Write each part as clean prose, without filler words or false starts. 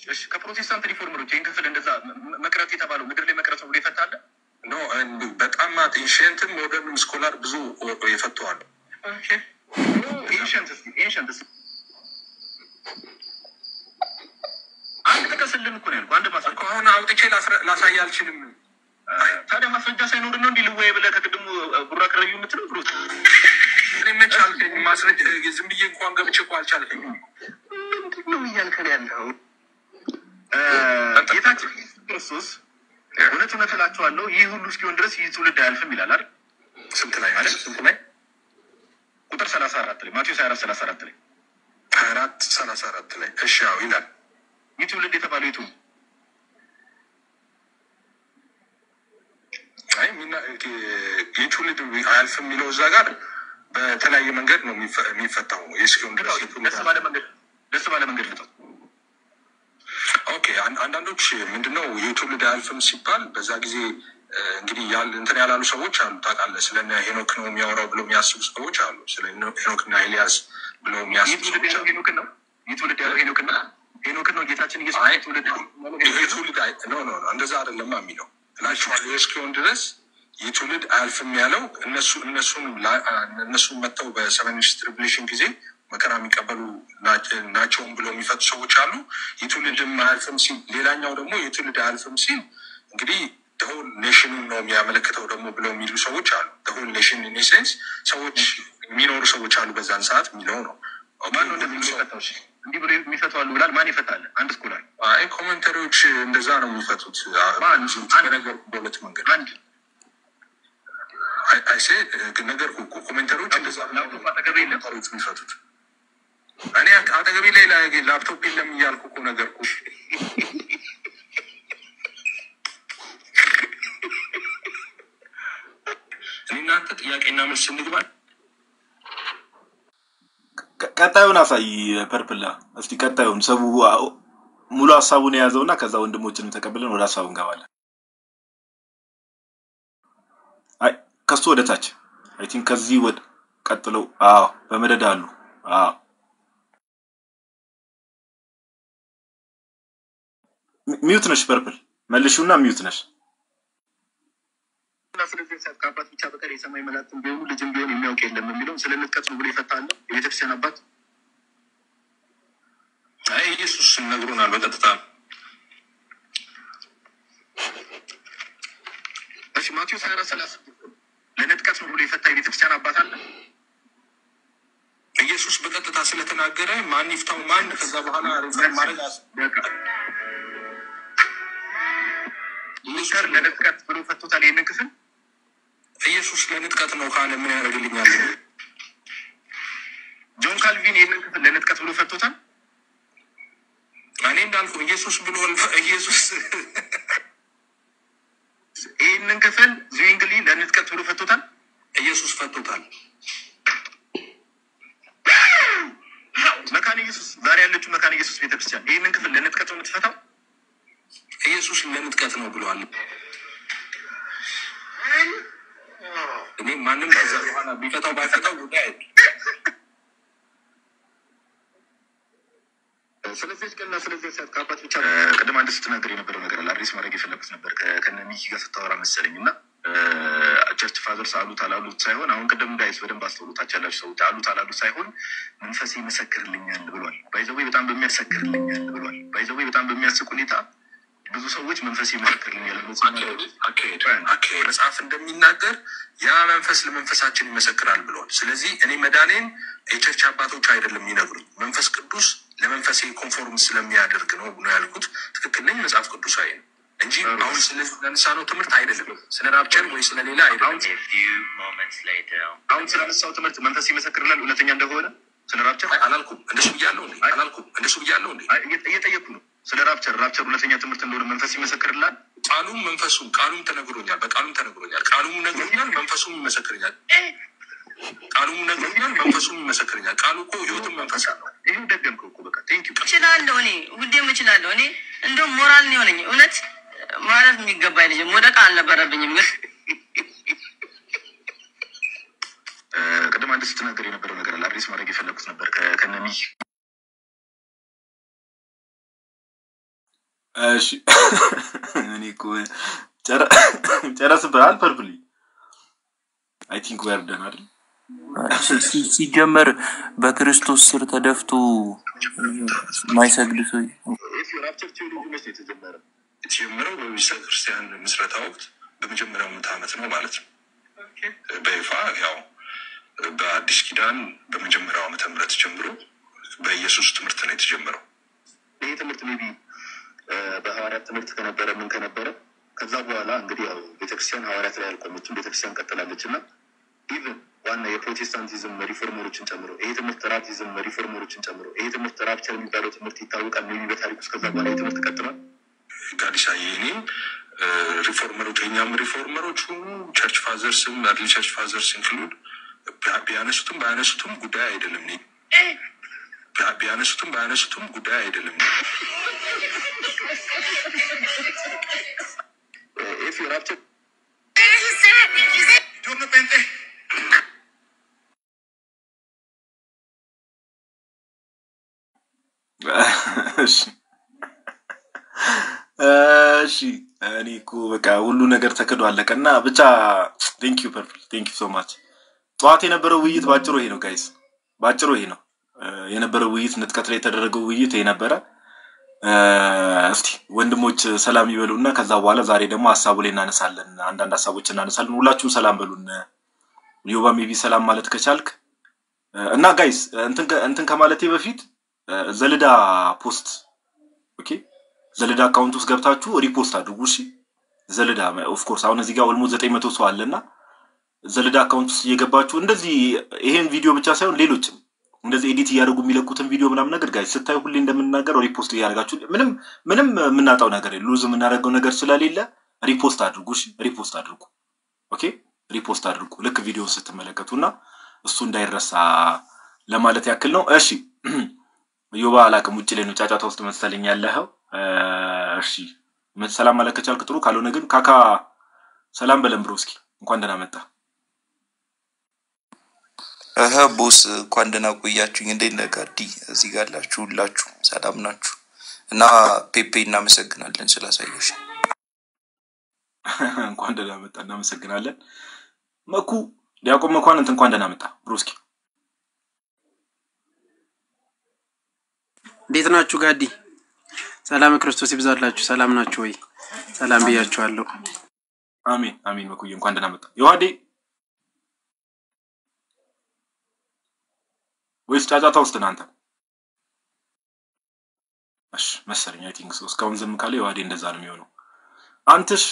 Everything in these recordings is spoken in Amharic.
እሺ ከፕሮቴስታንት ሪፎርመሮች ይሄን ክፍል እንደዛ መቅረት የተባለው ምድር ላይ መቅረት ነው ብሎ ይፈታል ነው በጣም ኤንሸንትም ሞደርንም ስኮላር ብዙ ይፈቷል። ኦኬ ኤንሸንትስ አንድ ተከሰልን እኮ ነው አንድ ማስረጃ አሁን አውጥቼ ላሳይ አልችልም። ታዲያ ማስረጃ ሳይኖር ነው እንዴ ልወይ ብለህ ከቅድሙ ቡራ ከረዩ የምትለው ብሎ እኔ መቻልከኝ ማስረጃ ዝም ብዬ እንኳን ገብቼ እኮ አልቻልከኝ። ምንድን ነው እያልከኝ ያለው? ጌታችን ክርስቶስ እውነት እውነት እላችኋለሁ ይህ ሁሉ እስኪሆን ድረስ ይህ ትውልድ አያልፍም ይላል አይደል? ስንት ላይ ማለት ስንት ላይ? ቁጥር 34 ላይ ማቴዎስ 24:34 ላይ 24:34 ላይ እሺ ያው ይላል ይህ ትውልድ የተባለው ይቱ አይ ሚና የትውልድ አያልፍም የሚለው እዛ ጋር በተለያየ መንገድ ነው የሚፈታው። የስኪውን ድረስ ደስ ባለ መንገድ ልጠው። ኦኬ አንዳንዶች ምንድነው የትውልድ አያልፍም ሲባል በዛ ጊዜ እንግዲህ እንትን ያላሉ ሰዎች አሉ ታውቃለህ። ስለነ ሄኖክ ነው የሚያወራው ብለው የሚያስቡ ሰዎች አሉ። ስለ ሄኖክና ኤልያስ ብለው የሚያስቡ ሰዎች አሉ። ሄኖክ ነው የትውልድ ያለው ሄኖክ ነው ጌታችን ኢየሱስ ትውልድ ነው ኖ እንደዛ አይደለም የሚለው ላችኋል። የስኪውን ድረስ የትውልድ አያልፍም ያለው እነሱን መጥተው በሰቨንስ ትሪቡሌሽን ጊዜ መከራ የሚቀበሉ ናቸውም ብለው የሚፈቱ ሰዎች አሉ። የትውልድም አያልፍም ሲል ሌላኛው ደግሞ የትውልድ አያልፍም ሲል እንግዲህ ሆል ኔሽኑን ነው የሚያመለክተው ደግሞ ብለው የሚሉ ሰዎች አሉ። ሆል ኔሽን ኢን ሴንስ ሰዎች የሚኖሩ ሰዎች አሉ በዛን ሰዓት የሚለው ነው። ማነው እንደዚህ የሚፈታው? እንዲህ ብሎ የሚፈቱ አሉ ብላል። ማን ይፈታል? አንድ ስኮላር አይ ኮሜንተሪዎች እንደዛ ነው የሚፈቱት። ነገር በሁለት መንገድ አንድ አይ ሴ ነገር ኮሜንተሪዎች እንደዛ ነው የሚፈቱት። እኔ አጠገቤ ላይ ላፕቶፕ የለም እያልኩ እኮ ነገርኩ። እናንተ ጥያቄና መልስ እንግባ። ቀጣዩን አሳይ ፐርፕላ እስቲ ቀጣዩን ሰው ሙሉ ሐሳቡን የያዘውና ከዛ ወንድሞችንም ተቀበለን ወደ ሐሳቡ እንገባለን። አይ ከሱ ወደ ታች አይ ቲንክ ከዚህ ወደ ቀጥለው በመደዳ አሉ። ሚውት ነሽ ፐርፕል መልሹና ሚውት ነሽ። ስለዚህ ሰካባት ብቻ በቀር የሰማይ መላእክት ቢሆኑ ልጅም ቢሆን የሚያውቅ የለም የሚለው ስለነጥቀት ነው ብሎ ይፈታል የቤተክርስቲያን አባት። አይ ኢየሱስ ነግሮናል በቀጥታ። እሺ ማቴዎስ 24:30 ለነጥቀት ነው ብሎ ይፈታ የቤተክርስቲያን አባት አለ። ኢየሱስ በቀጥታ ስለተናገረ ማን ይፍታው ማን ከዛ በኋላ ሪፈር ማድረግ በቃ ኢየሱስ ለነጥቀት ብሎ ፈቶታል ይሄንን ክፍል። ኢየሱስ ለነጥቀት ነው ካለ ምን ያደርግልኛል? ጆን ካልቪን ይሄንን ክፍል ለነጥቀት ብሎ ፈቶታል። እኔ እንዳልኩ ኢየሱስ ብሎ ኢየሱስ ይሄንን ክፍል ዙዊንግሊ ለነጥቀት ብሎ ፈቶታል። ኢየሱስ ፈቶታል። መካነ ኢየሱስ ዛሬ ያለችው መካነ ኢየሱስ ቤተክርስቲያን ይሄንን ክፍል ለነጥቀት ነው የምትፈታው። ኢየሱስ ለነጥቀት ነው ብለዋል። እኔ ማንንም ከዛ በኋላ ቢፈታው ባይፈታው ጉዳይ ስለዚህ ቀና ስለዚህ ሰዓት ብቻ ቀደም አንድ ስትናገር የነበረው ነገር አሪስ ማድረግ የፈለኩት ነበር ከነሚኪ ጋር ስታወራ መሰለኝና ቸርች ፋዘርስ አሉት አላሉት ሳይሆን አሁን ቀደም ጋይስ በደንብ አስተውሉታችሁ ያላችሁ ሰው አሉት አላሉት ሳይሆን መንፈስ ይመሰክርልኛል ብሏል። ባይዘው በጣም በሚያሰክርልኛል ብሏል። ባይዘው በጣም በሚያስቅ ሁኔታ ብዙ ሰዎች መንፈስ ይመሰክርልኛል መጽሐፍ እንደሚናገር ያ መንፈስ ለመንፈሳችን ይመሰክራል ብሏል። ስለዚህ እኔ መዳኔን የቸርች አባቶች አይደለም ይነግሩኝ መንፈስ ቅዱስ ለመንፈሴ ኮንፎርም ስለሚያደርግ ነው ብሎ ያልኩት ትክክል ነኝ። መጽሐፍ ቅዱሳዊ ነው እንጂ አሁን ስለዚህ ለምሳሌው ትምህርት አይደለም ስለ ራፕቸር ወይ ስለ ሌላ አይደለም። አሁን ስለምሳው ትምህርት መንፈስ ይመሰክርልናል እውነተኛ እንደሆነ ስለ ራፕቸር አላልኩም። እንደሱ ብያለሁ እንዴ እየጠየኩ ነው። ስለ ራፕቸር እውነተኛ ትምህርት እንደሆነ መንፈስ ይመሰክርልናል። ቃሉም ተነግሮኛል። በቃሉም ተነግሮኛል። ቃሉም ነግሮኛል። መንፈሱም ይመሰክርኛል። ቃሉ እኮ ህይወትም መንፈስ ነው። ይሄን ደገምከው እኮ በቃ ቴንኪው እችላለሁ። እኔ ሁሌም እችላለሁ። እኔ እንደውም ሞራል ነው የሆነኝ እውነት ማለት የሚገባኝ ልጅ ወደቃ አልነበረብኝም። ግን ቀደም አንድ ስትናገር የነበረው ነገር አለ አሪስ ማድረግ የፈለኩት ነበር ከነሚኪ እሺ እኔ እኮ ጨረስብሃል ፐርፕሊ አይ ቲንክ ዌር ደን አይደል ሲጀመር በክርስቶስ ስር ተደፍቶ ማይሰግድ ሰው ራፕቸር ቴዎሎጂ መቼ የተጀመረ? የተጀመረው በቤተክርስቲያን ምስረታ ወቅት በመጀመሪያው ምዕተ ዓመት ነው ማለት ነው። በይፋ ያው በአዲስ ኪዳን በመጀመሪያው ዓመተ ምህረት ጀምሮ በኢየሱስ ትምህርት ነው የተጀመረው። ይሄ ትምህርት ሜቢ በሐዋርያት ትምህርት ከነበረ ከዛ በኋላ እንግዲህ ያው ቤተክርስቲያን ሐዋርያት ላይ አልቆመችም፣ ቤተክርስቲያን ቀጥላለች እና ኢቭን ዋና የፕሮቴስታንቲዝም ሪፎርመሮችን ጨምሮ ይሄ ትምህርት ራፕቲዝም ሪፎርመሮችን ጨምሮ ይሄ ትምህርት ራፕቸር የሚባለው ትምህርት ይታወቃል። ሜቢ በታሪክ ውስጥ ከዛ በኋላ የትምህርት ቀጥሏል። ጋዲሳዬ እኔ ሪፎርመሮች የኛም ሪፎርመሮች ሁሉ ቸርች ፋዘርስም አርሊ ቸርች ፋዘርስ ኢንክሉድ ቢያነሱትም ባያነሱትም ጉዳይ አይደለም። ቢያነሱትም ጉዳይ አይደለም። if you rapture እሺ እኔ እኮ በቃ ሁሉ ነገር ተከዶ አለቀና ብቻ ቴንክ ዩ ፐርፕል ቴንክ ዩ ሶ ማች። ጧት የነበረው ውይይት ባጭሩ ይሄ ነው ጋይስ፣ ባጭሩ ይሄ ነው የነበረው ውይይት። ንጥቀት ላይ የተደረገው ውይይት ይሄ ነበረ። እስቲ ወንድሞች ሰላም ይበሉና ከዛ በኋላ ዛሬ ደግሞ ሐሳቡ ላይ እናነሳለን፣ አንዳንድ ሐሳቦች እናነሳለን። ሁላችሁም ሰላም በሉን። ዮባ ሜቢ ሰላም ማለት ከቻልክ እና ጋይስ እንትን ከማለቴ በፊት ዘልዳ ፖስት ኦኬ ዘልዳ አካውንት ውስጥ ገብታችሁ ሪፖስት አድርጉ እሺ። ዘልዳ ኦፍ ኮርስ አሁን እዚህ ጋር ኦልሞስት 900 ሰው አለና ዘልዳ አካውንት ውስጥ እየገባችሁ እንደዚህ ይሄን ቪዲዮ ብቻ ሳይሆን ሌሎችም እንደዚህ ኤዲት ያደርጉ የሚለቁትን ቪዲዮ ምናምን ነገር ጋይስ ስታዩ ሁሌ እንደምንናገረው ሪፖስት ያደርጋችሁ ምንም የምናጣው ነገር የለም። ሉዝ የምናደርገው ነገር ስለሌለ ሪፖስት አድርጉ እሺ። ሪፖስት አድርጉ ኦኬ፣ ሪፖስት አድርጉ ልክ ቪዲዮውን ስትመለከቱና እሱ እንዳይረሳ ለማለት ያክል ነው። እሺ ዮባ አላቅም ውጪ ላይ ነው ጫጫታ ውስጥ መሰለኝ ያለኸው። እሺ ሰላም ማለት ከቻልክ ጥሩ፣ ካልሆነ ግን ካካ ሰላም በለም ብሮ። እስኪ እንኳን ደህና መጣ። ቦስ እንኳን ደህና ቆያችሁኝ። እንዴት ነህ ጋዲ? እዚህ ጋር ሁላችሁ ሰላም ናችሁ? እና ፔፔ እናመሰግናለን ስላሳየሽ። እንኳን ደህና መጣ። እናመሰግናለን መኩ ዲያቆን መኳንንት እንኳን ደህና መጣ ብሮ። እስኪ እንዴት ናችሁ ጋዲ? ሰላም ክርስቶስ ይብዛላችሁ። ሰላም ናችሁ ወይ? ሰላም ብያችኋለሁ። አሜን አሜን። መኩዬ እንኳን ደህና መጣ። ዮሐዴ ወይስ ጫጫታ ውስጥ እናንተ? እሺ መሰለኝ አይ ቲንክ ሶ። እስካሁን ዝም ካለ ዮሐዴ እንደዛ ነው የሚሆነው። አንተሽ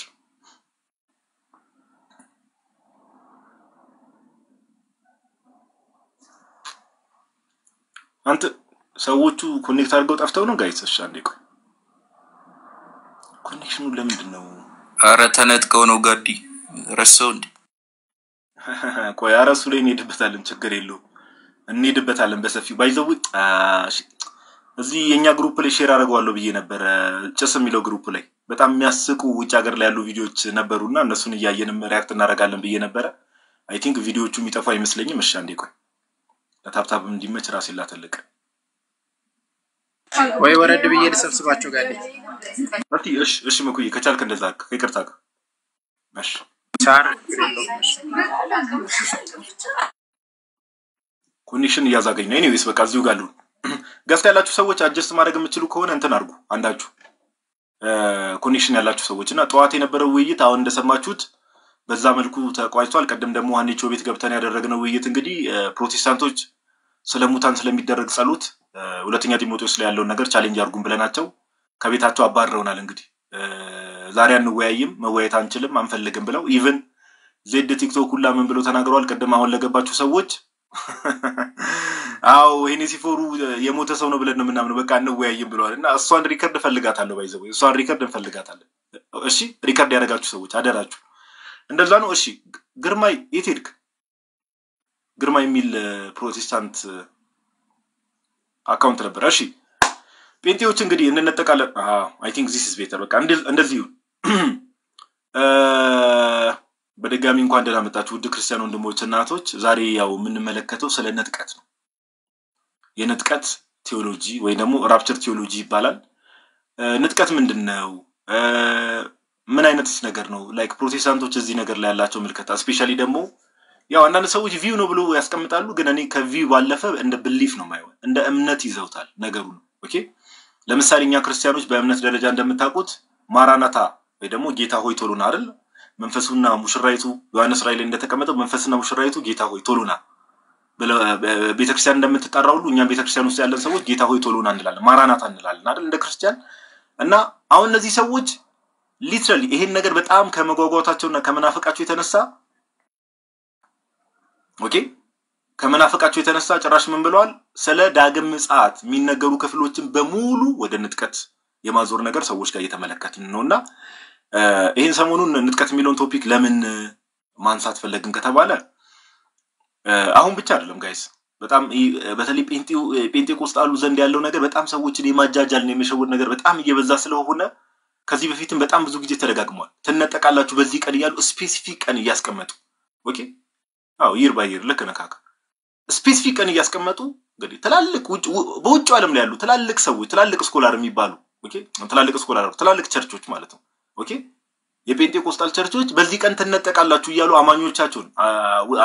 አንተ ሰዎቹ ኮኔክት አድርገው ጠፍተው ነው ጋይስ? እሺ አንዴ ቆይ፣ ኮኔክሽኑ ለምንድን ነው? አረ ተነጥቀው ነው ጋዲ፣ ረሳው እንዴ? ቆይ አራሱ ላይ እንሄድበታለን፣ ችግር የለውም እንሄድበታለን በሰፊው። ባይዘው እዚህ የኛ ግሩፕ ላይ ሼር አደርገዋለሁ ብዬ ነበር፣ ጭስ የሚለው ግሩፕ ላይ በጣም የሚያስቁ ውጭ ሀገር ላይ ያሉ ቪዲዮዎች ነበሩና እነሱን እያየንም ሪአክት እናደርጋለን ብዬ ነበር። አይ ቲንክ ቪዲዮዎቹ የሚጠፋ አይመስለኝም። እሺ አንዴ ቆይ፣ ለታፕታፕ እንዲመች ራሴ ላተልቅ ወይ ወረድ ብዬ ልሰብስባችሁ ጋዲ። እሺ መኩዬ ከቻልክ እንደዛ ይቅርታ። እሺ ቻር ኮኔክሽን እያዛገኝ ነው። ኤኒዌይስ በቃ እዚሁ ጋር ነው። ገፍታ ያላችሁ ሰዎች አጀስት ማድረግ የምትችሉ ከሆነ እንትን አድርጉ አንዳችሁ ኮኔክሽን ያላችሁ ሰዎችና ጠዋት የነበረው ውይይት አሁን እንደሰማችሁት በዛ መልኩ ተቋጭቷል። ቀደም ደግሞ ሀኒቾ ቤት ገብተን ያደረግነው ውይይት እንግዲህ ፕሮቴስታንቶች ስለሙታን ስለሚደረግ ጸሎት ሁለተኛ ጢሞቴዎስ ላይ ያለውን ነገር ቻሌንጅ አድርጉን ብለናቸው ከቤታቸው አባረውናል። እንግዲህ ዛሬ አንወያይም፣ መወያየት አንችልም፣ አንፈልግም ብለው ኢቭን ዜድ ቲክቶክ ሁላ ምን ብለው ተናግረዋል። ቀደም አሁን ለገባችሁ ሰዎች አው ሄኔሲፎሩ የሞተ ሰው ነው ብለን ነው ምናምን በቃ አንወያይም ብለዋልና እሷን ሪከርድ ፈልጋታለሁ ባይዘው እሷን ሪከርድ እንፈልጋታለን። እሺ ሪከርድ ያደረጋችሁ ሰዎች አደራችሁ እንደዛ ነው። እሺ ግርማይ የት ሄድክ? ግርማይ የሚል ፕሮቴስታንት አካውንት ነበር። እሺ ጴንጤዎች እንግዲህ እንነጠቃለን። አይ ቲንክ ዚስ ኢዝ ቤተር። በቃ እንደዚህ በድጋሚ እንኳን ደህና መጣችሁ ውድ ክርስቲያን ወንድሞች እናቶች። ዛሬ ያው የምንመለከተው ስለ ንጥቀት ነው። የንጥቀት ቴዎሎጂ ወይ ደግሞ ራፕቸር ቴዎሎጂ ይባላል። ንጥቀት ምንድነው ምን አይነትስ ነገር ነው ላይክ ፕሮቴስታንቶች እዚህ ነገር ላይ ያላቸው ምልከታ ስፔሻሊ ደግሞ ያው አንዳንድ ሰዎች ቪው ነው ብሎ ያስቀምጣሉ ግን እኔ ከቪው ባለፈ እንደ ቢሊፍ ነው ማየው እንደ እምነት ይዘውታል ነገሩን ኦኬ ለምሳሌ እኛ ክርስቲያኖች በእምነት ደረጃ እንደምታውቁት ማራናታ ወይ ደግሞ ጌታ ሆይ ቶሎና አይደል መንፈሱና ሙሽራይቱ ዮሐንስ ራእይ ላይ እንደተቀመጠው መንፈስና ሙሽራይቱ ጌታ ሆይ ቶሎና ቤተክርስቲያን እንደምትጠራው ሁሉ እኛም ቤተክርስቲያን ውስጥ ያለን ሰዎች ጌታ ሆይ ቶሎና እንላለን ማራናታ እንላለን አይደል እንደ ክርስቲያን እና አሁን እነዚህ ሰዎች ሊትራሊ ይሄን ነገር በጣም ከመጓጓታቸውና ከመናፈቃቸው የተነሳ ኦኬ ከመናፈቃቸው የተነሳ ጭራሽ ምን ብለዋል ስለ ዳግም ምጽአት የሚነገሩ ክፍሎችን በሙሉ ወደ ንጥቀት የማዞር ነገር ሰዎች ጋር እየተመለከትን ነውና ይሄን ሰሞኑን ንጥቀት የሚለውን ቶፒክ ለምን ማንሳት ፈለግን ከተባለ አሁን ብቻ አይደለም ጋይስ በጣም በተለይ ጴንጤቆስጣሉ ዘንድ ያለው ነገር በጣም ሰዎችን የማጃጃልና የመሸወድ ነገር በጣም እየበዛ ስለሆነ ከዚህ በፊትም በጣም ብዙ ጊዜ ተደጋግሟል ተነጠቃላችሁ በዚህ ቀን ይያሉ ስፔሲፊክ ቀን ያስቀመጡ ኦኬ አው ይር ባይር ለከነካካ ስፔሲፊክ ቀን ያስቀመጡ እንግዲህ ተላልቅ በውጭ ዓለም ላይ ያሉ ተላልቅ ሰዎች ተላልቅ ስኮላር የሚባሉ ኦኬ ተላልቅ ስኮላር ተላልቅ ቸርቾች ማለት ነው ኦኬ የጴንጤቆስጣል ቸርቾች በዚህ ቀን ተነጠቃላችሁ ይያሉ አማኞቻቸውን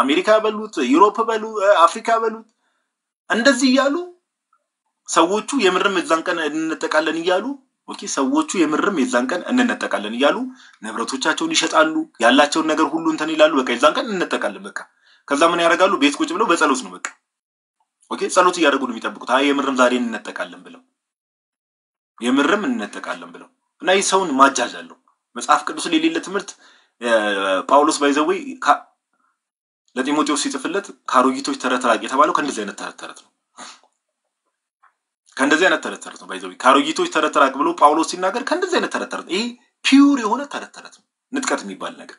አሜሪካ በሉት ዩሮፕ በሉ አፍሪካ በሉት እንደዚህ ይያሉ ሰዎቹ የምርም እዛን ቀን እንነጠቃለን ይያሉ ኦኬ ሰዎቹ የምርም የዛን ቀን እንነጠቃለን ይያሉ ንብረቶቻቸውን ይሸጣሉ ያላቸውን ነገር ሁሉ እንተን ይላሉ በቃ የዛን ቀን እንነጠቃለን በቃ ከዛ ምን ያደርጋሉ ቤት ቁጭ ብለው በጸሎት ነው በቃ ኦኬ ጸሎት ያደርጉ ነው የሚጠብቁት አይ የምርም ዛሬ እንነጠቃለን ብለው የምርም እንነጠቃለን ብለው እና ይሰውን ማጃጃለው መጽሐፍ ቅዱስ ላይ የሌለ ትምህርት ጳውሎስ ባይዘው ለጢሞቴዎስ ሲጽፍለት ካሮጊቶች ተረተራቅ የተባለው ከእንደዚህ አይነት ተረተረት ነው ከእንደዚህ አይነት ተረተረት ነው ባይዘው ካሮጊቶች ተረተራቅ ብሎ ጳውሎስ ሲናገር ከእንደዚህ አይነት ተረተረት ይሄ ፒውር የሆነ ተረተረት ነው ንጥቀት የሚባል ነገር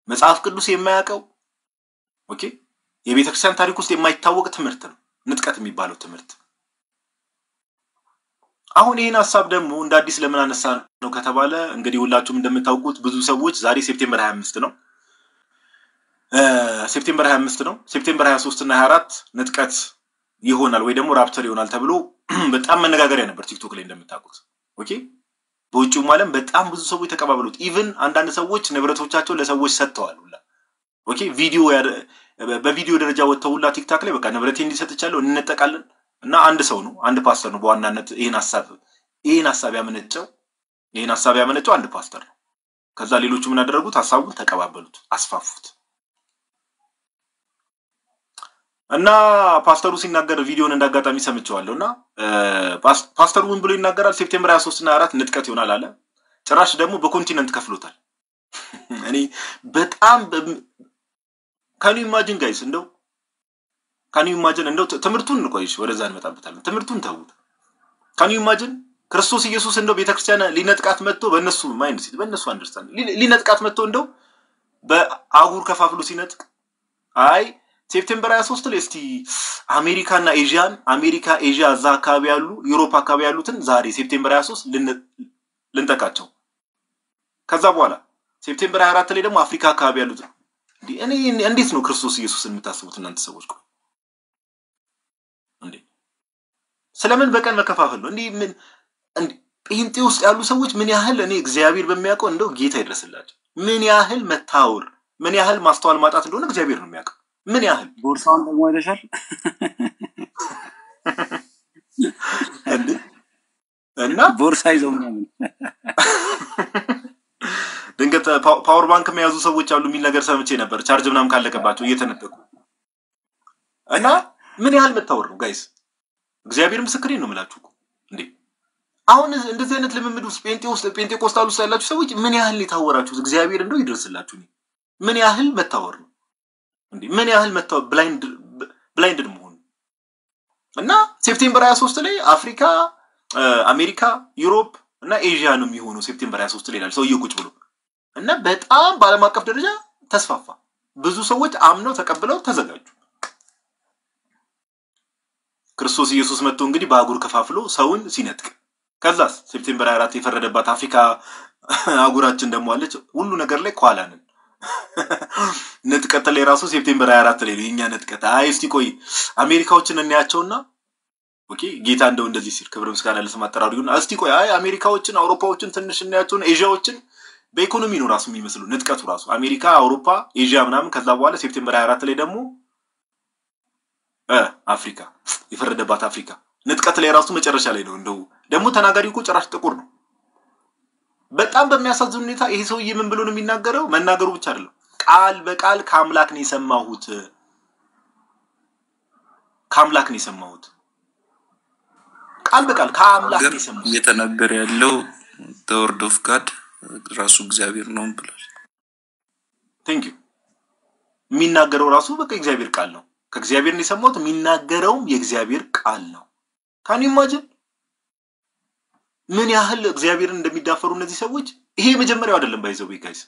መጽሐፍ ቅዱስ የማያውቀው ኦኬ የቤተክርስቲያን ታሪክ ውስጥ የማይታወቅ ትምህርት ነው ንጥቀት የሚባለው ትምህርት አሁን ይሄን ሐሳብ ደግሞ እንደ አዲስ ለምን አነሳ ነው ከተባለ እንግዲህ ሁላችሁም እንደምታውቁት ብዙ ሰዎች ዛሬ ሴፕቴምበር 25 ነው ሴፕቴምበር 25 ነው ሴፕቴምበር 23 እና 24 ንጥቀት ይሆናል ወይ ደግሞ ራፕቸር ይሆናል ተብሎ በጣም መነጋገሪያ ነበር ቲክቶክ ላይ እንደምታውቁት ኦኬ በውጭው ዓለም በጣም ብዙ ሰዎች ተቀባበሉት ኢቭን አንዳንድ ሰዎች ንብረቶቻቸው ለሰዎች ሰጥተዋል ሁላ ኦኬ ቪዲዮ በቪዲዮ ደረጃ ወጥተውላ ቲክቶክ ላይ በቃ ንብረቴ እንዲሰጥቻለሁ እንነጠቃለን እና አንድ ሰው ነው አንድ ፓስተር ነው በዋናነት ይሄን ሐሳብ ያመነጨው አንድ ፓስተር ነው ከዛ ሌሎቹ ምን አደረጉት ሐሳቡን ተቀባበሉት አስፋፉት እና ፓስተሩ ሲናገር ቪዲዮን እንዳጋጣሚ ሰምቼዋለሁና ፓስተሩ ምን ብሎ ይናገራል ሴፕቴምበር 23 እና 4 ንጥቀት ይሆናል አለ ጭራሽ ደግሞ በኮንቲኔንት ከፍሎታል እኔ በጣም ካን ዩ ኢማጂን ጋይስ እንደው ካን ዩ ኢማጂን እንደው ትምርቱን እንቆይሽ ወደዛ እንመጣበታለን ትምርቱን ተውት ካን ዩ ኢማጂን ክርስቶስ ኢየሱስ እንደው ቤተክርስቲያን ሊነጥቃት መጥቶ በእነሱ ማይንድ ሲት በእነሱ አንደርስታንድ ሊነጥቃት መጥቶ እንደው በአጉር ከፋፍሎ ሲነጥቅ አይ ሴፕቴምበር 23 ላይ እስቲ አሜሪካና ኤዥያ እዛ አካባቢ ያሉ ዩሮፕ አካባቢ ያሉትን ዛሬ ሴፕቴምበር 23 ልንጠቃቸው ከዛ በኋላ ሴፕቴምበር 24 ላይ ደግሞ አፍሪካ አካባቢ ያሉት እኔ እንዴት ነው ክርስቶስ ኢየሱስን የምታስቡት እናንተ ሰዎች ቆይ እንዴ ስለምን በቀን መከፋፈል ነው ምን ጴንጤ ውስጥ ያሉ ሰዎች ምን ያህል እኔ እግዚአብሔር በሚያውቀው እንደው ጌታ ይድረስላቸው ምን ያህል መታወር ምን ያህል ማስተዋል ማጣት እንደሆነ እግዚአብሔር ነው የሚያውቀው ምን ያህል ቦርሳውን ደግሞ አይተሻል እንዴ እና ቦርሳ ይዘው ምናምን ድንገት ፓወር ባንክ የሚያዙ ሰዎች አሉ የሚል ነገር ሰምቼ ነበር ቻርጅ ምናምን ካለቀባቸው እየተነጠቁ እና ምን ያህል መታወር ነው ጋይስ እግዚአብሔር ምስክሬን ነው የምላችሁ እንዴ አሁን እንደዚህ አይነት ልምምድ ውስጥ ጴንጤቆስጣል ውስጥ ያላችሁ ሰዎች ምን ያህል የታወራችሁት እግዚአብሔር እንደው ይድረስላችሁ ምን ያህል መታወር ነው እንዴ ምን ያህል መታወር ብላይንድድ መሆን እና ሴፕቴምበር 23 ላይ አፍሪካ አሜሪካ ዩሮፕ እና ኤዥያ ነው የሚሆነው ሴፕቴምበር 23 ላይ ይላል ሰውዬው ቁጭ ብሎ እና በጣም በዓለም አቀፍ ደረጃ ተስፋፋ ብዙ ሰዎች አምነው ተቀብለው ተዘጋጁ ክርስቶስ ኢየሱስ መጥቶ እንግዲህ በአጉር ከፋፍሎ ሰውን ሲነጥቅ ከዛስ ሴፕቴምበር 24 የፈረደባት አፍሪካ አጉራችን ደሞ አለች ሁሉ ነገር ላይ ኳላንን ንጥቀት ላይ ራሱ ሴፕቴምበር 24 ላይ የኛ ንጥቀት አይ እስቲ ቆይ አሜሪካዎችን እንያቸውና ኦኬ ጌታ እንደዚህ ሲል ክብር ምስጋና ለስም አጠራሩ ይሁን። እስቲ ቆይ አይ አሜሪካዎችን አውሮፓዎችን ትንሽ እናያቸውን ኤዥያዎችን በኢኮኖሚ ነው ራሱ የሚመስሉ ንጥቀቱ ራሱ አሜሪካ አውሮፓ ኤዥያ ምናምን ከዛ በኋላ ሴፕቴምበር 24 ላይ ደግሞ አፍሪካ የፈረደባት አፍሪካ ንጥቀት ላይ ራሱ መጨረሻ ላይ ነው እንደው ደግሞ ተናጋሪው እኮ ጭራሽ ጥቁር ነው። በጣም በሚያሳዝን ሁኔታ ይሄ ሰውዬ ምን ብሎ ነው የሚናገረው? መናገሩ ብቻ አይደለም ቃል በቃል ከአምላክ ነው የሰማሁት ቃል በቃል ከአምላክ ነው የሰማሁት እየተናገረ ያለው the word of God ራሱ እግዚአብሔር ነው ብሏል። ቴንክ ዩ የሚናገረው ራሱ በቃ እግዚአብሔር ቃል ነው። ከእግዚአብሔር ነው የሰማሁት የሚናገረውም የእግዚአብሔር ቃል ነው። ካን ዩ ኢማጂን ምን ያህል እግዚአብሔርን እንደሚዳፈሩ እነዚህ ሰዎች። ይሄ መጀመሪያው አይደለም ባይዘው ጋይስ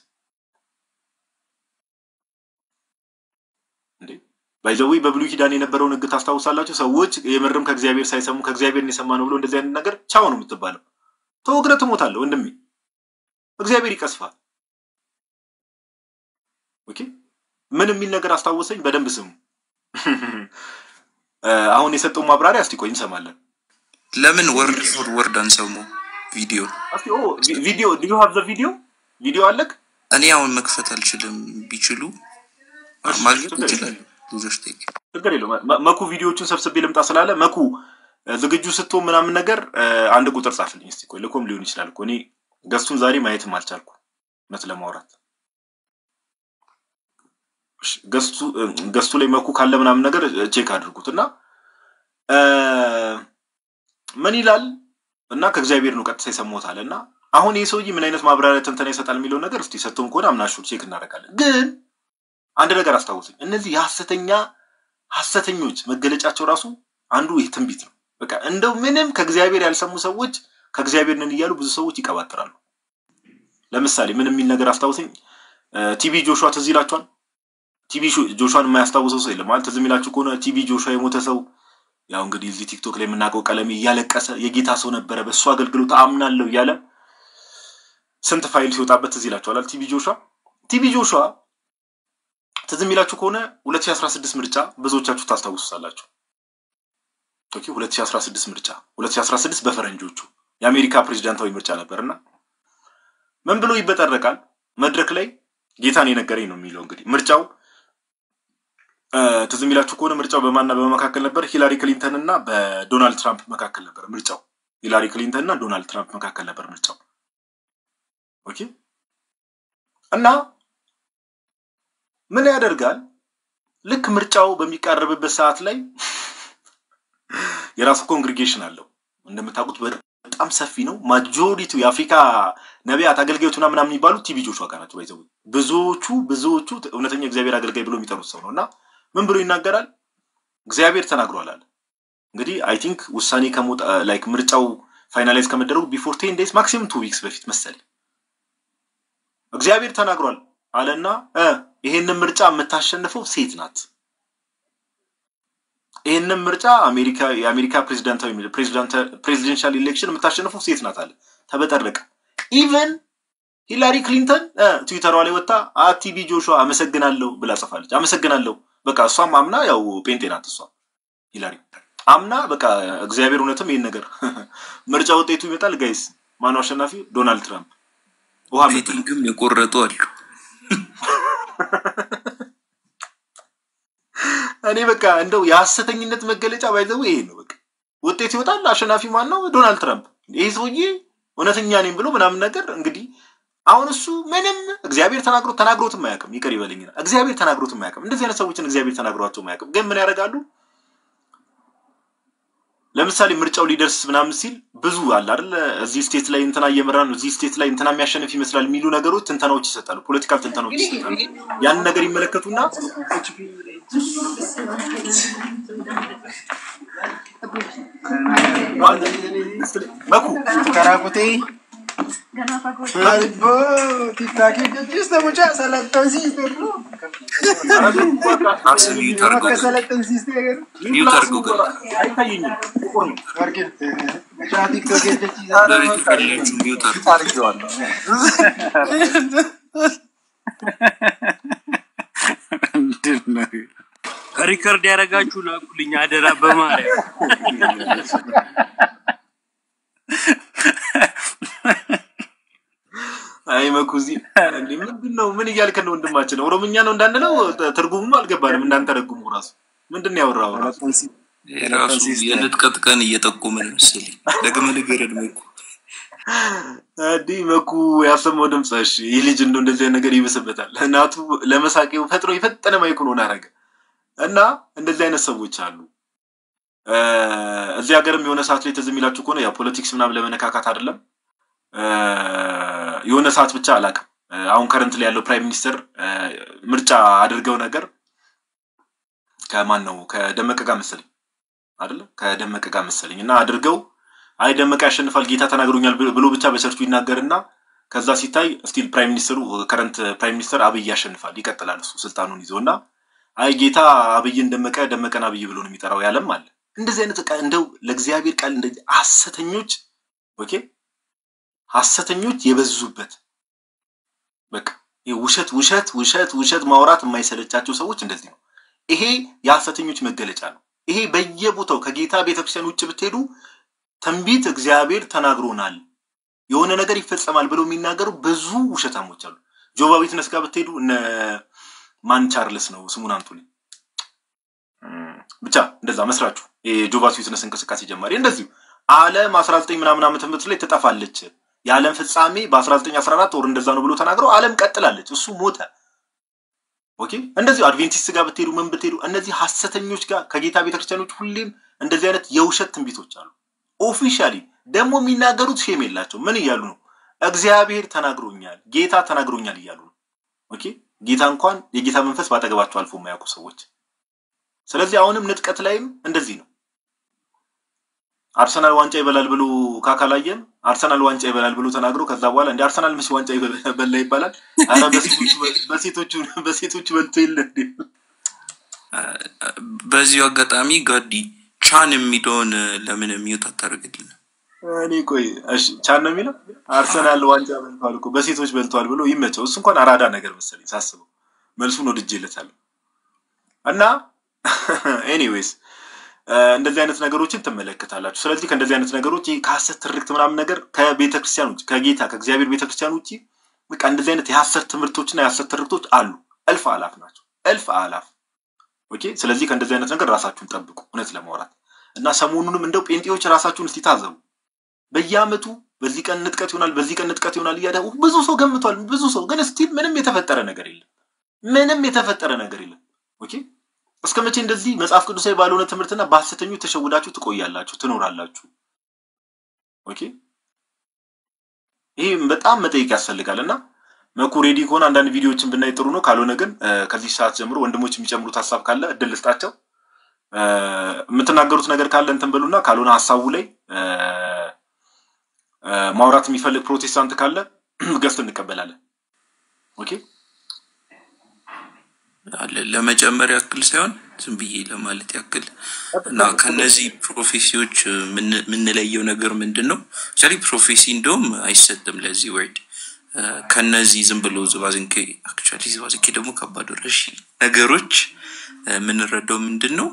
እንዴ ባይዘው በብሉይ ኪዳን የነበረውን ሕግ ታስታውሳላችሁ? ሰዎች የመረም ከእግዚአብሔር ሳይሰሙ ከእግዚአብሔር የሰማነው ብሎ እንደዚህ አይነት ነገር ቻው ነው የምትባለው። ተወግረ ትሞታለህ ወንድሜ። እግዚአብሔር ይቀስፋል። ኦኬ ምን የሚል ነገር አስታወሰኝ በደንብ ስሙ። አሁን የሰጠው ማብራሪያ እስቲ ቆይ እንሰማለን። ለምን ወርድ ፎር ወርድ አንሰሙ ቪዲዮ እስቲ ቪዲዮ do you have the ቪዲዮ አለክ? እኔ አሁን መክፈት አልችልም። ቢችሉ ማግኘት ይችላል። ልጆች ቴክ ነገር የለው መኩ ቪዲዮዎችን ሰብስቤ ልምጣ ስላለ መኩ ዝግጁ ስትሆን ምናምን ነገር አንድ ቁጥር ጻፍልኝ እስቲ ቆይ ለኮም ሊሆን ይችላል እኮ እኔ ገስቱን ዛሬ ማየትም አልቻልኩ መስለ ማውራት ገስቱ ላይ መኩ ካለ ምናምን ነገር ቼክ አድርጉትና ምን ይላል እና ከእግዚአብሔር ነው ቀጥታ የሰማውታልና አሁን ይሄ ሰውዬ ምን አይነት ማብራሪያ ተንተና ይሰጣል የሚለው ነገር እስቲ ሰጥቶም ኮን አምናሹ ቼክ እናደርጋለን። ግን አንድ ነገር አስታውሱኝ እነዚህ ሐሰተኞች መገለጫቸው ራሱ አንዱ ይሄ ትንቢት ነው። በቃ እንደው ምንም ከእግዚአብሔር ያልሰሙ ሰዎች ከእግዚአብሔር ነን ይያሉ ብዙ ሰዎች ይቀባጥራሉ። ለምሳሌ ምንም የሚል ነገር አስታውሱኝ ቲቪ ጆሹዋ ትዝ ይላችኋል? ቲቪ ጆሹዋን የማያስታውሰው ሰው የለም ማለት ትዝ የሚላችሁ ከሆነ ቲቪ ጆሹዋ የሞተ ሰው ያው እንግዲህ እዚህ ቲክቶክ ላይ የምናውቀው ቀለም እያለቀሰ የጌታ ሰው ነበረ በእሱ አገልግሎት አምናለሁ እያለ ስንት ፋይል ሲወጣበት ትዝ ይላችኋል? ቲቪ ጆሹዋ ትዝ የሚላችሁ ከሆነ 2016 ምርጫ ብዙዎቻችሁ ታስታውሱታላችሁ። ኦኬ 2016 በፈረንጆቹ የአሜሪካ ፕሬዝዳንታዊ ምርጫ ነበርና ምን ብሎ ይበጠረቃል መድረክ ላይ ጌታን የነገረኝ ነው የሚለው። እንግዲህ ምርጫው ትዝ የሚላችሁ ከሆነ ምርጫው በማንና በመካከል ነበር ሂላሪ ክሊንተን እና በዶናልድ ትራምፕ መካከል ነበር ምርጫው። ሂላሪ ክሊንተን እና ዶናልድ ትራምፕ መካከል ነበር ምርጫው። ኦኬ እና ምን ያደርጋል ልክ ምርጫው በሚቃረብበት ሰዓት ላይ የራሱ ኮንግሪጌሽን አለው እንደምታውቁት በጣም ሰፊ ነው። ማጆሪቲው የአፍሪካ ነቢያት አገልጋዮችና ምናምን የሚባሉት ቲቪ ጆሹዋ ጋር ናቸው። ባይዘው ብዙዎቹ እውነተኛ እግዚአብሔር አገልጋይ ብሎ የሚጠሩት ሰው ነውና ምን ብሎ ይናገራል? እግዚአብሔር ተናግሯል አለ። እንግዲህ አይ ቲንክ ውሳኔ ከሞት ላይክ ምርጫው ፋይናላይዝ ከመደረጉ ቢፎር 10 days ማክሲመም 2 weeks በፊት መሰለኝ እግዚአብሔር ተናግሯል አለና ይሄንን ምርጫ የምታሸንፈው ሴት ናት። ይሄንን ምርጫ የአሜሪካ ፕሬዚደንሻል ኢሌክሽን የምታሸንፈው ሴት ናት አለ። ተበጠረቀ። ኢቭን ሂላሪ ክሊንተን ትዊተሯ ላይ ወጣ ቲቪ ጆሹዋ አመሰግናለሁ ብላ ጽፋለች። አመሰግናለሁ በቃ እሷም አምና ያው ጴንጤ ናት እሷ ሂላሪ አምና በቃ እግዚአብሔር እውነትም ይሄን ነገር ምርጫ ውጤቱ ይመጣል ጋይስ ማነው አሸናፊ? ዶናልድ ትራምፕ። ውሃ ቤቲንግም የቆረጡ አሉ። እኔ በቃ እንደው የሐሰተኝነት መገለጫ ባይዘው ይሄ ነው። በቃ ውጤት ይወጣል አሸናፊ ማን ነው? ዶናልድ ትራምፕ። ይሄ ሰውዬ እውነተኛ ነኝ ብሎ ምናምን ነገር እንግዲህ አሁን እሱ ምንም እግዚአብሔር ተናግሮትም አያውቅም። ይቀር ይበለኝና እግዚአብሔር ተናግሮትም አያውቅም። እንደዚህ አይነት ሰዎችን እግዚአብሔር ተናግሯቸው አያውቅም። ግን ምን ያደርጋሉ? ለምሳሌ ምርጫው ሊደርስ ምናምን ሲል ብዙ አለ አይደል እዚህ ስቴት ላይ እንትና እየመራ ነው እዚህ ስቴት ላይ እንትና የሚያሸንፍ ይመስላል የሚሉ ነገሮች ትንተናዎች ይሰጣሉ። ፖለቲካል ትንተናዎች ይሰጣሉ። ያን ነገር ይመለከቱና መኩ ከራቁቴ አልቦ ቲክታክ ጀስት ሙጫ ሰለጠን ሲስተር ነው አስሚ ታርጎ ሰለጠን ሲስተር አይታየኝም ቁር ነው ወርቂን ቲክቶክ ጀስት ዳሪት ከለቹ ሚውት አርገዋለሁ ሪከርድ ያረጋችሁ ላኩልኝ አደራ በማርያም አይ መኩዚ እንዴ ምንድነው ምን ይያልከ ነው ወንድማችን ኦሮምኛ ነው እንዳንለው ትርጉሙም አልገባንም እንዳንተ ተረጉሙ ራሱ ምንድነው ያወራው ራሱ የልጥቀት ቀን እየጠቆመን መስል ደግመ ነገር እድሜኩ አዲ መኩ ያሰማው ድምጽ እሺ ይህ ልጅ እንደዚህ ነገር ይበሰበታል እናቱ ለመሳቂው ፈጥሮ ይፈጠነ ማይኩ ነው ናረገ እና እንደዚህ አይነት ሰዎች አሉ እዚህ ሀገርም የሆነ ሰዓት ላይ ተዘሚላችሁ ከሆነ ያ ፖለቲክስ ምናምን ለመነካካት አይደለም የሆነ ሰዓት ብቻ አላቀም አሁን ከረንት ላይ ያለው ፕራይም ሚኒስተር ምርጫ አድርገው ነገር ከማን ነው ከደመቀ ጋር መሰለኝ አይደለ ከደመቀ ጋር መሰለኝና አድርገው አይ ደመቀ ያሸንፋል ጌታ ተናግሮኛል ብሎ ብቻ በሰርቹ ይናገርና ከዛ ሲታይ ስቲል ፕራይም ሚኒስተሩ ከረንት ፕራይም ሚኒስተር አብይ ያሸንፋል ይቀጥላል እሱ ስልጣኑን ይዞና አይ ጌታ አብይን ደመቀን አብይ ብሎ ነው የሚጠራው ያለም አለ እንደዚህ አይነት ቃል እንደው ለእግዚአብሔር ቃል እንደዚህ ሐሰተኞች ኦኬ ሐሰተኞች የበዙበት በቃ ውሸት ማውራት የማይሰለቻቸው ሰዎች እንደዚህ ነው ይሄ የሐሰተኞች መገለጫ ነው ይሄ በየቦታው ከጌታ ቤተክርስቲያን ውጭ ብትሄዱ ትንቢት እግዚአብሔር ተናግሮናል የሆነ ነገር ይፈጸማል ብለው የሚናገሩ ብዙ ውሸታሞች አሉ ጆባ ዊትነስ ጋር ብትሄዱ እነ ማን ቻርልስ ነው ስሙን አንቱልኝ ብቻ እንደዛ መስራቹ የጆባ ዊትነስ እንቅስቃሴ ጀማሪ እንደዚህ ዓለም 19 ምናምን ዓመተ ምህረት ላይ ተጣፋለች የዓለም ፍጻሜ በ1914 ወር እንደዛ ነው ብሎ ተናግረው ዓለም ቀጥላለች እሱ ሞተ ኦኬ እንደዚህ አድቬንቲስት ጋር ብትሄዱ ምን ብትሄዱ እነዚህ ሐሰተኞች ጋር ከጌታ ቤተክርስቲያኖች ሁሌም እንደዚህ አይነት የውሸት ትንቢቶች አሉ ኦፊሻሊ ደሞ የሚናገሩት ሼም የላቸው ምን ይያሉ ነው እግዚአብሔር ተናግሮኛል ጌታ ተናግሮኛል ይያሉ ነው ኦኬ ጌታ እንኳን የጌታ መንፈስ ባጠገባቸው አልፎ የማያውቁ ሰዎች ስለዚህ አሁንም ንጥቀት ላይም እንደዚህ ነው አርሰናል ዋንጫ ይበላል ብሎ ካካላየን አርሰናል ዋንጫ ይበላል ብሎ ተናግሮ ከዛ በኋላ እንደ አርሰናል ምስ ዋንጫ ይበላ ይባላል አረ በሴቶቹ በልቶ ይልል በዚሁ አጋጣሚ ጋዲ ቻን የሚዶን ለምን የሚውጣ ታርግልኝ እኔ ቆይ እሺ ቻን ነው የሚለው አርሰናል ዋንጫ በልቷል እኮ በሴቶች በልቷል ብሎ ይመቸው እሱ እንኳን አራዳ ነገር መሰለኝ ሳስበው መልሱን ወድጄለታል እና ኤኒዌይስ እንደዚህ አይነት ነገሮችን ተመለከታላችሁ ስለዚህ ከእንደዚህ አይነት ነገሮች ከሐሰት ትርክት ምናምን ነገር ከቤተክርስቲያን ውጪ ከጌታ ከእግዚአብሔር ቤተክርስቲያን ውጪ በቃ እንደዚህ አይነት የሐሰት ትምህርቶችና የሐሰት ትርክቶች አሉ እልፍ አላፍ ናቸው እልፍ አላፍ ኦኬ ስለዚህ ከእንደዚህ አይነት ነገር ራሳችሁን ጠብቁ እውነት ለማውራት እና ሰሞኑንም እንደው ጴንጤዎች ራሳችሁን እስቲ ታዘቡ በየአመቱ በዚህ ቀን ንጥቀት ይሆናል ይያዳው ብዙ ሰው ገምቷል ብዙ ሰው ግን ስቲል ምንም የተፈጠረ ነገር የለም ኦኬ እስከመቼ እንደዚህ መጽሐፍ ቅዱሳዊ ባልሆነ ትምህርትና በሐሰተኞች ተሸውዳችሁ ትቆያላችሁ ትኖራላችሁ ኦኬ ይሄ በጣም መጠይቅ ያስፈልጋልና መኩ ሬዲ ኮን አንዳንድ ቪዲዮዎችን ብናይ ጥሩ ነው ካልሆነ ግን ከዚህ ሰዓት ጀምሮ ወንድሞች የሚጨምሩት ሐሳብ ካለ እድል ልስጣቸው የምትናገሩት ነገር ካለ እንትን በሉና ካልሆነ ሐሳቡ ላይ ማውራት የሚፈልግ ፕሮቴስታንት ካለ ገስት እንቀበላለን ኦኬ ለመጨመር ያክል ሳይሆን ዝም ብዬ ለማለት ያክል እና ከነዚህ ፕሮፌሲዎች ምን ለየው ነገር ምንድነው ቻሊ ፕሮፌሲ እንደውም አይሰጥም ለዚህ ወርድ ከነዚህ ዝም ብሎ ዝባዝንኬ አክቹአሊ ዝባዝንኬ ደግሞ ከባድ ወረሽ ነገሮች ምን ረዳው ምንድነው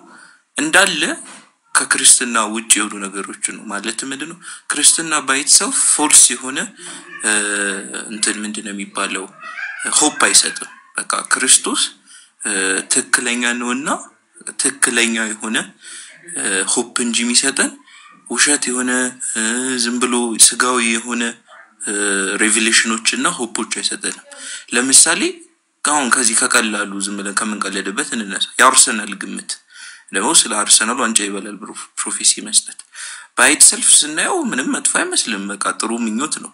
እንዳለ ከክርስትና ውጪ የሆኑ ነገሮች ነው ማለት ምንድነው ክርስትና ባይትሰው ፎልስ የሆነ እንትን ምንድነው የሚባለው ሆፕ አይሰጥም በቃ ክርስቶስ ትክክለኛ ነውና ትክክለኛ የሆነ ሆፕ እንጂ የሚሰጠን ውሸት የሆነ ዝም ብሎ ስጋዊ የሆነ ሬቪሌሽኖችና ሆፖች አይሰጠንም ለምሳሌ አሁን ከዚህ ከቀላሉ ዝም ብለን ከመንቀለድበት እንነሳ የአርሰናል ግምት ደግሞ ስለ አርሰናል ዋንጫ ይበላል ፕሮፌሲ መስጠት ባይት ሰልፍ ስናየው ምንም መጥፎ አይመስልም በቃ ጥሩ ምኞት ነው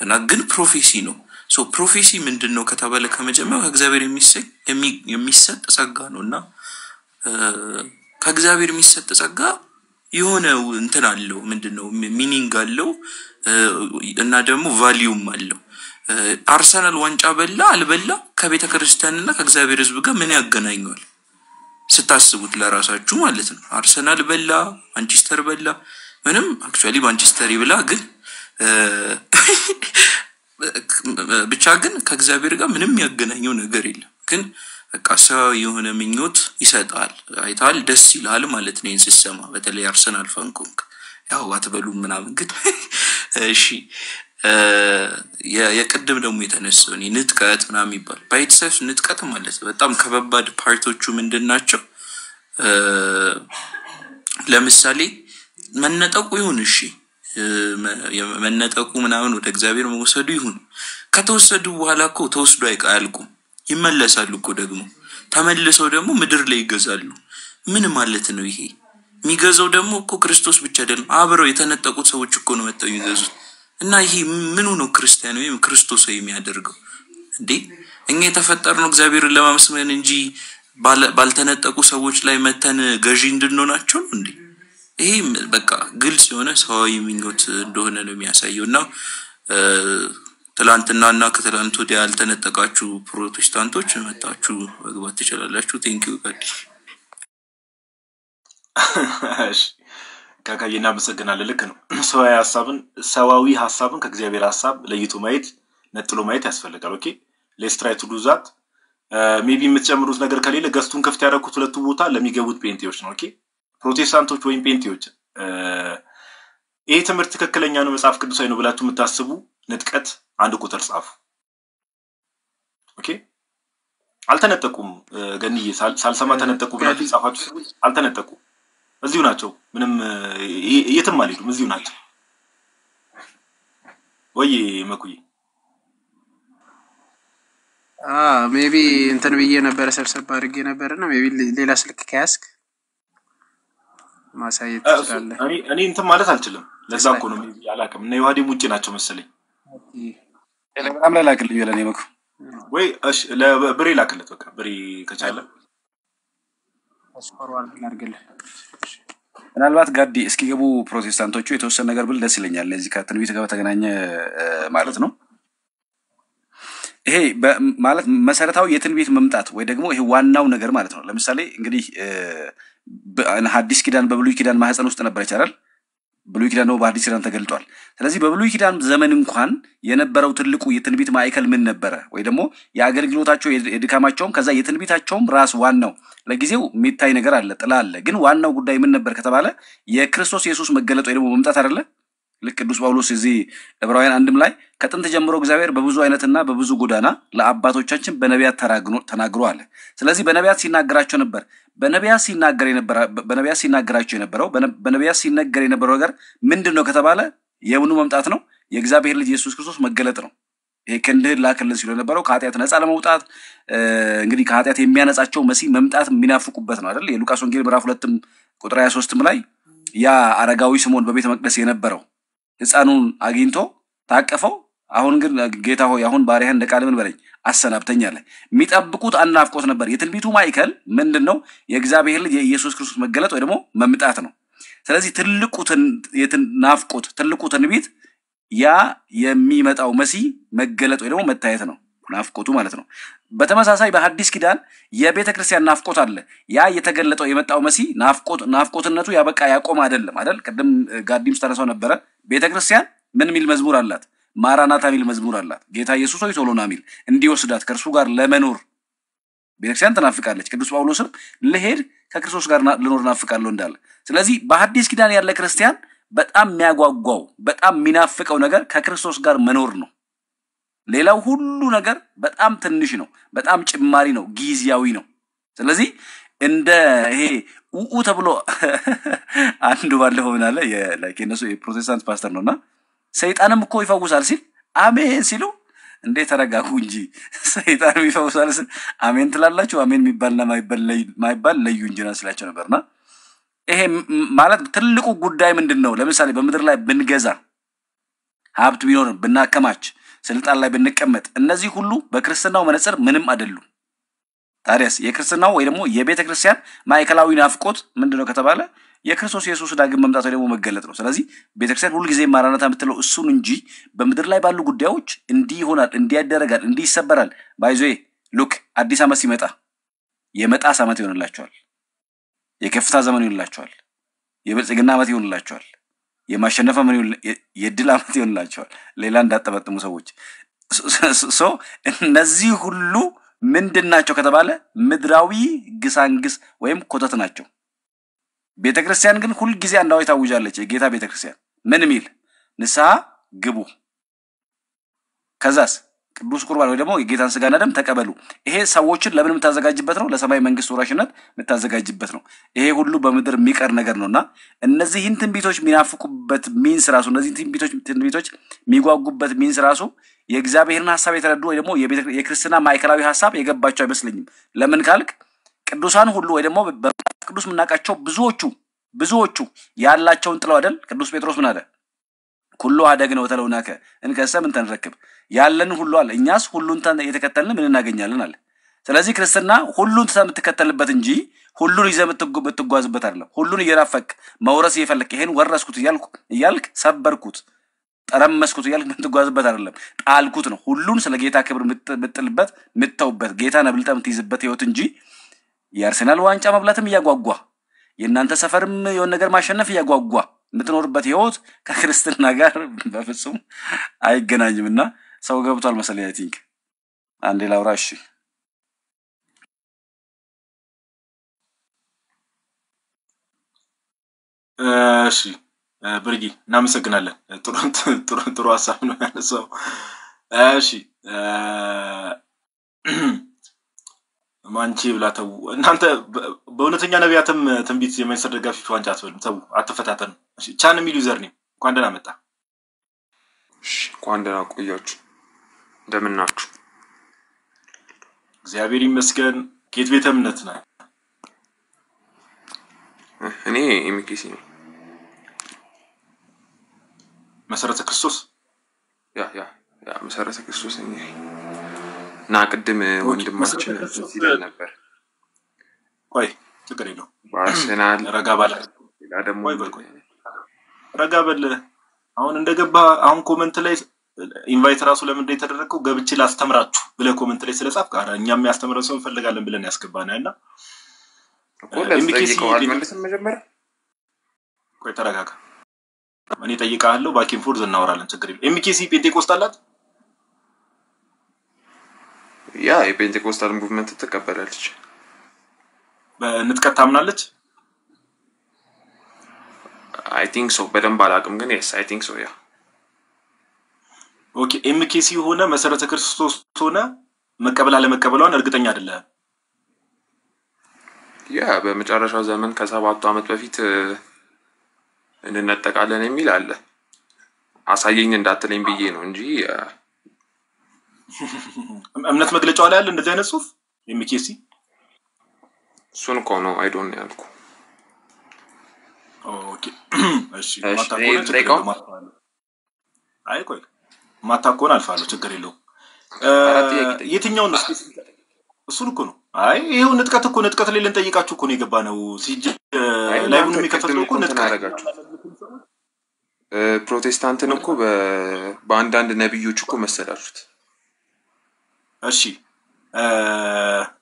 እና ግን ፕሮፌሲ ነው ሶ ፕሮፌሲ ምንድነው ከተባለ ከመጀመሪያው ከእግዚአብሔር የሚሰጥ ጸጋ ነውና ከእግዚአብሔር የሚሰጥ ጸጋ የሆነ እንትን አለው ምንድነው ሚኒንግ አለው እና ደግሞ ቫልዩም አለው አርሰናል ዋንጫ በላ አልበላ ከቤተክርስቲያንና ከእግዚአብሔር ሕዝብ ጋር ምን ያገናኛል ስታስቡት ለራሳችሁ ማለት ነው አርሰናል በላ ማንቸስተር በላ ምንም አክቹአሊ ማንቸስተር ይብላ ግን ብቻ ግን ከእግዚአብሔር ጋር ምንም ያገናኘው ነገር የለም ግን በቃ ሰው የሆነ ምኞት ይሰጣል አይታል ደስ ይላል ማለት ነው እንስሰማ በተለይ አርሰናል ፋንኮንክ ያው አትበሉ ምናምን ግን እሺ የቅድም ደግሞ የተነሳው ንጥቀት ምናምን ይባል ባይትሰፍ ንጥቀት ማለት በጣም ከበባድ ፓርቶቹ ምንድናቸው ለምሳሌ መነጠቁ ይሁን እሺ መነጠቁ ምናምን ወደ እግዚአብሔር መወሰዱ ይሁን ከተወሰዱ በኋላ እኮ ተወስዶ አይቃልቁም ይመለሳሉ እኮ ደግሞ ተመልሰው ደግሞ ምድር ላይ ይገዛሉ ምን ማለት ነው ይሄ የሚገዛው ደግሞ እኮ ክርስቶስ ብቻ አይደለም አብረው የተነጠቁት ሰዎች እኮ ነው መተው ይገዙት እና ይሄ ምኑ ነው ክርስቲያን ወይም ክርስቶስ የሚያደርገው እንዴ እኛ የተፈጠርነው እግዚአብሔርን ለማመስገን እንጂ ባልተነጠቁ ሰዎች ላይ መተን ገዢ እንድንሆናቸው እንዴ ይሄ በቃ ግልጽ የሆነ ሰዋዊ ምኞት እንደሆነ ነው የሚያሳየውና ትላንትናና ከትላንት ወዲያ ያልተነጠቃችሁ ፕሮቴስታንቶች መጣችሁ መግባት ትችላላችሁ ቴንኪው ጋዲ እሺ ካካየና በሰገናለ ልክ ነው ሰዋዊ ሐሳብን ከእግዚአብሔር ሐሳብ ለይቶ ማየት ነጥሎ ማየት ያስፈልጋል ኦኬ ሌትስ ትራይ ቱ ዱ ዛት ሜቢ የምትጨምሩት ነገር ከሌለ ገስቱን ከፍት ያደረኩት ሁለቱ ቦታ ለሚገቡት ፔንቴዎች ነው ኦኬ ፕሮቴስታንቶች ወይም ፔንቴዎች ይሄ ትምህርት ትክክለኛ ነው መጽሐፍ ቅዱሳዊ ነው ብላችሁ የምታስቡ ንጥቀት አንድ ቁጥር ጻፉ ኦኬ አልተነጠቁም ገንዬ ሳልሰማ ተነጠቁ ብላችሁ ጻፋችሁ ሰዎች አልተነጠቁ እዚሁ ናቸው ምንም የትም አልሄዱም እዚሁ ናቸው ወይ መኩይ ሜቢ እንትን ብዬ ነበር ሰብሰብ አድርጌ ነበርና ሜቢ ሌላ ስልክ ከያስክ ማሳየት ይችላል እኔ እንትን ማለት አልችልም ለዛ እኮ ነው ያላቀም እና ይዋዲ ሙጭ ናቸው መሰለኝ ቴሌግራም ላይ ላክልኝ ለኔ መኩ ወይ እሺ ለብሬ ላክለት በቃ ብሬ ከቻለ ፎርዋርድ ላድርግልህ ምናልባት ጋዲ እስኪገቡ ፕሮቴስታንቶቹ የተወሰነ ነገር ብል ደስ ይለኛል ለዚህ ከትንቢት ጋር ተገናኘ ማለት ነው ይሄ ማለት መሰረታው የትንቢት መምጣት ወይ ደግሞ ይሄ ዋናው ነገር ማለት ነው ለምሳሌ እንግዲህ ሐዲስ ኪዳን በብሉይ ኪዳን ማህፀን ውስጥ ነበርች አይደል ብሉይ ኪዳን ነው በሐዲስ ኪዳን ተገልጧል ስለዚህ በብሉይ ኪዳን ዘመን እንኳን የነበረው ትልቁ የትንቢት ማዕከል ምን ነበር ወይ ደግሞ ያገልግሎታቸው የድካማቸውም ከዛ የትንቢታቸውም ራስ ዋናው ለጊዜው የሚታይ ነገር አለ ጥላ አለ ግን ዋናው ጉዳይ ምን ነበር ከተባለ የክርስቶስ ኢየሱስ መገለጥ ወይ ደግሞ መምጣት አይደለ ለቅዱስ ጳውሎስ እዚህ ዕብራውያን አንድም ላይ ከጥንት ጀምሮ እግዚአብሔር በብዙ አይነትና በብዙ ጎዳና ለአባቶቻችን በነቢያት ተናግሮ አለ ስለዚህ በነቢያት ሲናገራቸው ነበር በነቢያት ሲናገራቸው የነበረው በነቢያት ሲነገር የነበረው ነገር ምንድነው ከተባለ የምኑ መምጣት ነው የእግዚአብሔር ልጅ ኢየሱስ ክርስቶስ መገለጥ ነው ይሄ ከንድህ ላከልን ሲሉ የነበረው ከኃጢአት ነፃ ለመውጣት እንግዲህ ከኃጢአት የሚያነጻቸው መሲህ መምጣት የሚናፍቁበት ነው አይደል የሉቃስ ወንጌል ምዕራፍ 2 ቁጥር 23 ላይ ያ አረጋዊ ስምዖን በቤተ መቅደስ የነበረው ሕፃኑን አግኝቶ ታቀፈው አሁን ግን ጌታ ሆይ አሁን ባሪያህን እንደቃል ምን በለኝ አሰናብተኝ አለ የሚጠብቁት አናፍቆት ነበር የትንቢቱ ማዕከል ምንድነው የእግዚአብሔር ልጅ የኢየሱስ ክርስቶስ መገለጥ ወይ ደግሞ መምጣት ነው ስለዚህ ትልቁ ትንቢት ያ የሚመጣው መሲህ መገለጥ ወይ ደግሞ መታየት ነው ናፍቆቱ ማለት ነው በተመሳሳይ በሐዲስ ኪዳን የቤተክርስቲያን ናፍቆት አለ ያ የተገለጠው የመጣው መሲህ ናፍቆትነቱ ያበቃ ያቆም አይደለም አይደል ቀደም ጋዲም ተነሳው ነበር ቤተክርስቲያን ምን ሚል መዝሙር አላት ማራናታ ሚል መዝሙር አላት ጌታ ኢየሱስ ሆይ ቶሎና ሚል እንዲወስዳት ከርሱ ጋር ለመኖር ቤተክርስቲያን ተናፍቃለች ቅዱስ ጳውሎስም ለሄድ ከክርስቶስ ጋር ልኖር ናፍቃለሁ እንዳለ ስለዚህ በሐዲስ ኪዳን ያለ ክርስቲያን በጣም የሚያጓጓው በጣም የሚናፍቀው ነገር ከክርስቶስ ጋር መኖር ነው ሌላው ሁሉ ነገር በጣም ትንሽ ነው በጣም ጭማሪ ነው ጊዜያዊ ነው ስለዚህ እንደ ይሄ ተብሎ አንዱ ባለፈው ምናለ የነሱ የፕሮቴስታንት ፓስተር ነውና ሰይጣንም እኮ ይፈውሳል ሲል አሜን ሲሉ እንዴ ተረጋጉ እንጂ ሰይጣንም ይፈውሳል ሲል አሜን ትላላችሁ አሜን የሚባልና ማይባል ለዩ እንጂ ነው ስላቸው ነበርና ይሄ ማለት ትልቁ ጉዳይ ምንድነው ለምሳሌ በመድር ላይ ብንገዛ ሀብት ቢኖር ብናከማች ስልጣን ላይ ብንቀመጥ እነዚህ ሁሉ በክርስትናው መነጽር ምንም አይደሉም ታዲያስ የክርስትናው ወይ ደግሞ የቤተክርስቲያን ማዕከላዊ ናፍቆት ምንድነው ከተባለ የክርስቶስ ኢየሱስ ዳግም መምጣት ወይ ደግሞ መገለጥ ነው ስለዚህ ቤተክርስቲያን ሁሉ ጊዜ ማራናታ የምትለው እሱን እንጂ በመድር ላይ ባሉ ጉዳዮች እንዲህ ይሆናል እንዲህ ያደረጋል እንዲህ ይሰበራል ባይዞይ ሉክ አዲስ ዓመት ሲመጣ የመጣስ ዓመት ይሆንላችኋል የከፍታ ዘመን ይሆንላችኋል የብልጽግና ዓመት ይሆንላችኋል የማሸነፍ ዓመት የድል ዓመት ይሆንላችኋል ሌላ እንዳጠበጥሙ ሰዎች እነዚህ ሁሉ ምንድናቸው ከተባለ ምድራዊ ግሳንግስ ወይም ኮተት ናቸው። ቤተክርስቲያን ግን ሁሉ ጊዜ አንዳው ታውጃለች። የጌታ ቤተክርስቲያን ምን ሚል ንስሐ ግቡ ከዛስ ቅዱስ ቁርባን ወይ ደግሞ የጌታን ስጋና ደም ተቀበሉ። ይሄ ሰዎችን ለምን የምታዘጋጅበት ነው? ለሰማይ መንግስት ወራሽነት የምታዘጋጅበት ነው። ይሄ ሁሉ በምድር የሚቀር ነገር ነውና እነዚህን ትንቢቶች የሚናፍቁበት ሚንስ ራሱ እነዚህን ትንቢቶች የሚጓጉበት ሚንስ ራሱ የእግዚአብሔርን ሐሳብ የተረዱ ወይ ደግሞ የክርስትና ማይከላዊ ሐሳብ የገባቸው አይመስልኝም። ለምን ካልክ ቅዱሳን ሁሉ ወይ ደግሞ በቅዱስ ምናቃቸው ብዙዎቹ ያላቸውን ጥለው አይደል? ቅዱስ ጴጥሮስ ምን አለ? ኩሉ አደግነው ተለውናከ እንከሰ ምን ተንረክብ ያለን ሁሉ አለ እኛስ ሁሉን የተከተልን ምን እናገኛለን አለ። ስለዚህ ክርስትና ሁሉን ተምትከተልበት እንጂ ሁሉን ይዘህ የምትጓዝበት አይደለም። ሁሉን እየራፈቅ መውረስ እየፈለክ ይሄን ወረስኩት እያልክ ሰበርኩት ጠረመስኩት እያልክ የምትጓዝበት አይደለም። ጣልኩት ነው። ሁሉን ስለ ጌታ ክብር የምትጥልበት የምትተውበት ጌታን አብልጠህ የምትይዝበት ህይወት እንጂ የአርሰናል ዋንጫ መብላትም እያጓጓ የእናንተ ሰፈርም የሆነ ነገር ማሸነፍ እያጓጓ የምትኖርበት ህይወት ከክርስትና ጋር በፍጹም አይገናኝምና ሰው ገብቷል መሰለኝ። አይ ቲንክ አንዴ ላውራ። እሺ ብርጊ እናመሰግናለን። ጥሩ ሐሳብ ነው ያነሳው። እሺ ማንቺ ብላተው እናንተ በእውነተኛ ነቢያትም ትንቢት የማይሰር ደጋፊዎች ዋንጫ አትበሉ፣ አትፈታተኑ። እሺ ቻን የሚል ዩዘር ነው። እንኳን ደህና መጣ። እሺ እንኳን ደህና ቆያችሁ። እንደምን ናችሁ? እግዚአብሔር ይመስገን። ከየት ቤተ እምነት ነህ? እኔ ኤምኬሲ ነኝ። መሰረተ ክርስቶስ ያ መሰረተ ክርስቶስ ነኝ። እና ቅድም ወንድማችን ሲል ነበር። ቆይ ችግር የለውም። በአርሰናል ረጋ ባለ ያ ደግሞ ረጋ በል። አሁን እንደገባ አሁን ኮሜንት ላይ ኢንቫይት ራሱ ለምን እንደተደረገው ገብቼ ላስተምራችሁ ብለህ ኮሜንት ላይ ስለጻፍክ አረ እኛም ያስተምረው ሰው እንፈልጋለን ብለን ያስገባናልና ኤምኬሲ መልሰን መጀመሪያ ቆይ ተረጋጋ። እኔ ጠይቃለሁ ባኪን ፎርዝ እናወራለን። ችግር የለም። ኤምኬሲ ፔንቴኮስታል ናት? ያ የፔንቴኮስታል ሙቭመንት ተቀበላለች። በንጥቀት ታምናለች? አይ ቲንክ ሶ። በደንብ አላውቅም ግን yes አይ ቲንክ ሶ ያ። ኦኬ ኤምኬሲ ሆነ መሰረተ ክርስቶስ ሆነ መቀበል አለመቀበሏን እርግጠኛ አይደለም። ያ በመጨረሻው ዘመን ከ7 ዓመት በፊት እንነጠቃለን የሚል አለ። አሳየኝ እንዳትለኝ ብዬ ነው እንጂ እምነት መግለጫው ላይ አለ እንደዚህ አይነት ጽሁፍ ኤምኬሲ እሱን እኮ ነው አይ ዶንት ኖ ያልኩ። ኦኬ እሺ ማታቆን አይ ቆይ ማታቆን አልፋለሁ ችግር የለውም። የትኛው ነው እሱን እኮ ነው። አይ ይሄው ንጥቀት ላይ ልንጠይቃችሁ እኮ ነው የገባነው። ሲጅ ላይቡን የሚከፈተው እኮ ንጥቀት አደረጋችሁ። ፕሮቴስታንትን እኮ በአንዳንድ ነብዮች እኮ መሰላችሁት። እሺ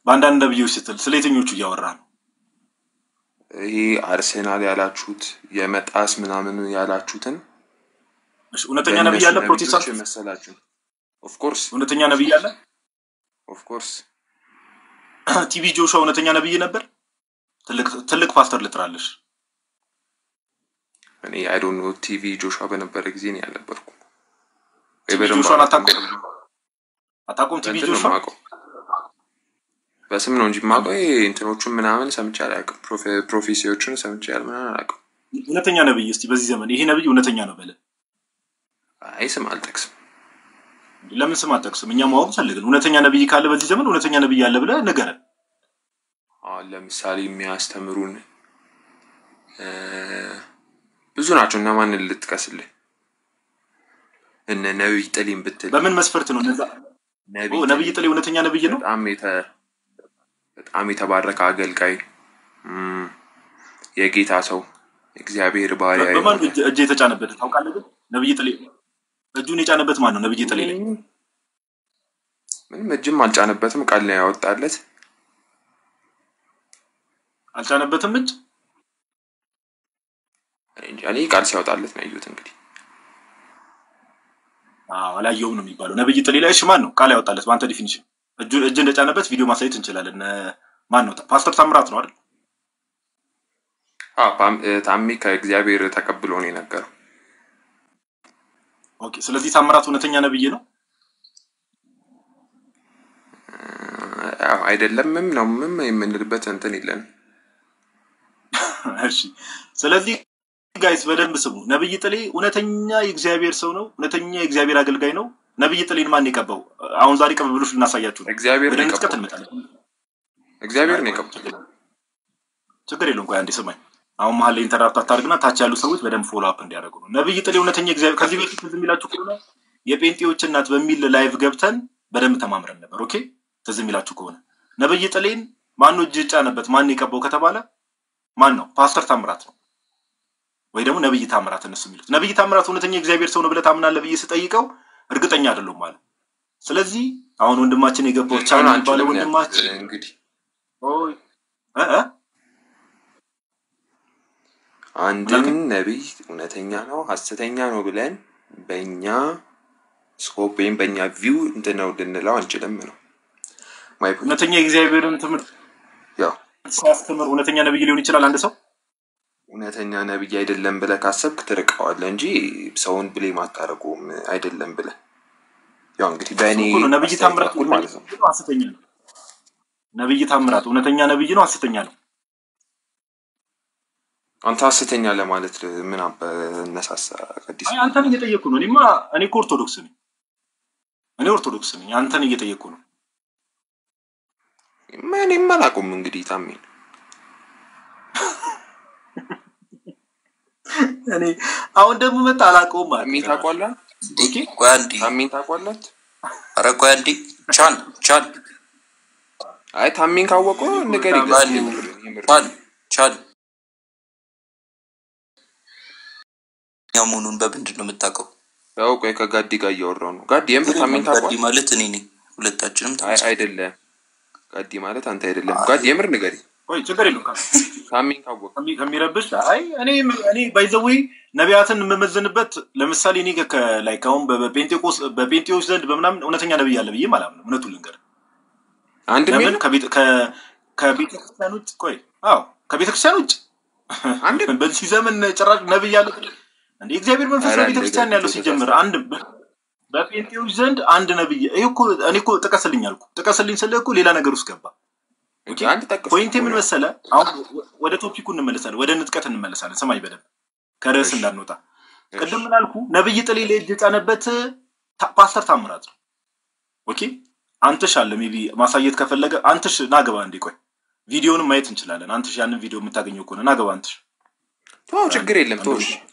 በአንዳንድ ነብዮች ስትል ስለየትኞቹ እያወራ ነው? ይሄ አርሰናል ያላችሁት የመጣስ ምናምን ያላችሁትን እሺ እውነተኛ ነብይ ያለ ፕሮቴስታንት መሰላችሁ? ኦፍ ኮርስ እውነተኛ ነብይ ያለ ኦፍ ኮርስ። ቲቪ ጆሹዋ እውነተኛ ነብይ ነበር? ትልቅ ፓስተር ልጥራለሽ? እኔ አይ ዶንት ኖ ቲቪ ጆሹዋ በነበረ ጊዜ ነው ያልነበርኩ። ጆሹዋን አታውቁም? ቲቪ ጆሹዋ በስም ነው እንጂ ማቆ እንትኖቹን ምናምን ሰምቼ አላውቅም። ፕሮፌሲዎቹን ሰምቼ ምናምን አላውቅም። እውነተኛ ነብይ እስቲ በዚህ ዘመን ይሄ ነብይ እውነተኛ ነው በለ። አይ ስም አልጠቅስም። ለምን ስም አልጠቅስም? እኛ ማወቅ ፈልገን እውነተኛ ነብይ ካለ በዚህ ዘመን እውነተኛ ነብይ ያለ ብለ ንገረን። ለምሳሌ የሚያስተምሩን ብዙ ናቸው እና ማንን ልጥቀስልህ? እነ ነብይ ጥሊም ብትል በምን መስፈርት ነው እንደዛ? ነብይ ጥሊ እውነተኛ ነብይ ነው? በጣም የተባረከ አገልጋይ የጌታ ሰው እግዚአብሔር ባሪያ። በማን እጅ የተጫነበት ታውቃለህ? ግን ነብይ ጥሊ እጁን የጫነበት ማን ነው? ነብይ ጥሊ ላይ ምንም እጅም አልጫነበትም። ቃል ነው ያወጣለት። አልጫነበትም እጅ እኔ ቃል ሲያወጣለት ነው ያዩት። እንግዲህ አላየውም ነው የሚባለው። ነብይ ጥሊ ላይ እሺ ማን ነው ቃል ያወጣለት በአንተ ዲፊኒሽን? እጅ እንደጫነበት ቪዲዮ ማሳየት እንችላለን። ማን ነው? ፓስተር ታምራት ነው አይደል? ታሜ ከእግዚአብሔር ተቀብሎ ነው የነገረው። ኦኬ። ስለዚህ ታምራት እውነተኛ ነብይ ነው አይደለምም ነው የምንልበት እንትን የለን። እሺ። ስለዚህ ጋይስ በደንብ ስሙ። ነብይ ጥሌ እውነተኛ የእግዚአብሔር ሰው ነው፣ እውነተኛ የእግዚአብሔር አገልጋይ ነው። ነብይ ጥሌን ማን የቀባው? አሁን ዛሬ ቀብብሎሽ ልናሳያችሁ ነው። እግዚአብሔር ነው የቀባው። እግዚአብሔር ነው የቀባው። ችግር የለውም። ቆይ አንዴ ስማኝ። አሁን መሀል ላይ ኢንተራፕት አታርግና ታች ያሉ ሰዎች በደንብ ፎሎ አፕ እንዲያደርጉ ነው። ነብይ ጥሌ እውነተኛ እግዚአብሔር ከዚህ በፊት ትዝ የሚላችሁ ከሆነ የጴንጤዎች እናት በሚል ላይቭ ገብተን በደንብ ተማምረን ነበር። ኦኬ ትዝ የሚላችሁ ከሆነ ነብይ ጥሌን ማን ነው እጅ ጫነበት ማን የቀባው ከተባለ ማን ነው? ፓስተር ታምራት ነው ወይ ደግሞ ነብይ ታምራት እነሱ የሚሉት። ነብይ ታምራት እውነተኛ እግዚአብሔር ሰው ነው ብለህ ታምናለህ ብዬ ስጠይቀው እርግጠኛ አይደለም ማለት። ስለዚህ አሁን ወንድማችን የገባው ቻናል ባለ ወንድማችን እንግዲህ አንድን ነብይ እውነተኛ ነው ሐሰተኛ ነው ብለን በእኛ ስኮፕ ወይም በእኛ ቪው እንትነው ልንለው አንችልም ነው። እውነተኛ የእግዚአብሔርን ትምህርት ያው ሳስተምር እውነተኛ ነብይ ሊሆን ይችላል አንድ ሰው። እውነተኛ ነብይ አይደለም ብለህ ካሰብክ ትርቀዋለህ እንጂ ሰውን ብሌም አታረጉም አይደለም ብለህ። ያው እንግዲህ በእኔ ነብይ ታምራት ማለት ነው ሐሰተኛ ነው። ነብይ ታምራት እውነተኛ ነብይ ነው ሐሰተኛ ነው። አንተ ሐሰተኛ ለማለት ምን አነሳሳ? ቅዱስ አይ አንተን እየጠየቅኩ ነው። እኔ ኦርቶዶክስ ነኝ። ኦርቶዶክስ ነኝ። አንተን እየጠየቅኩ ነው። እኔም አላውቅም እንግዲህ ታሜን እኔ አሁን ደግሞ መጣ አላውቀውም ማለት ታሜን ታውቃለህ? ኦኬ ቆይ አንዴ ታሜን ታውቃለህ? ኧረ ቆይ አንዴ ቻል አይ ታሜን ካወቀው ንገረኝ። ቻል ያሙኑን በብንድ ነው የምታውቀው? ያው ቆይ ከጋዲ ጋር እያወራሁ ነው። ጋዲ የምር ታሜን ታውቃለህ? ጋዲ ማለት እኔ ነኝ። ሁለታችንም አይደለም። ጋዲ ማለት አንተ አይደለም። ጋዲ የምር ንገረኝ። ቆይ ችግር የለውም። ታሜን ካወቀው ከሚረብሽ አይ እኔ ባይዘዌ ነቢያትን የምመዝንበት ለምሳሌ እኔ ላይክ አሁን በጴንጤዎች ዘንድ በምናምን እውነተኛ ነብይ አለ ብዬ ማለት ነው። እውነቱን ልንገር አንድ ምን ከቤተክርስቲያን ውጭ ቆይ ከቤተክርስቲያን ውጭ አንድ በዚህ ዘመን ጭራሽ ነብይ አለ እንዴ? እግዚአብሔር መንፈስ በቤተክርስቲያን ያለው ሲጀምር አንድ በጴንጤዎች ዘንድ አንድ ነብይ እኔ እኮ ጥቀስልኝ አልኩ። ጥቀስልኝ ስልህ እኮ ሌላ ነገር ውስጥ ገባ። ኦኬ ፖይንቴ ምን መሰለህ? አሁን ወደ ቶፒኩ እንመለሳለን፣ ወደ ንጥቀት እንመለሳለን። ሰማይ በደንብ ከርዕስ እንዳንወጣ። ቅድም ምን አልኩ? ነብይ ጥሌ ላይ እጅ ጫነበት ፓስተር ታምራት ነው። ኦኬ አንተሽ አለ ሜቢ ማሳየት ከፈለገ አንተሽ ናገባ እንዴ? ቆይ ቪዲዮንም ማየት እንችላለን። አንተሽ ያንን ቪዲዮ የምታገኘው ከሆነ ናገባ አንተሽ። ችግር የለም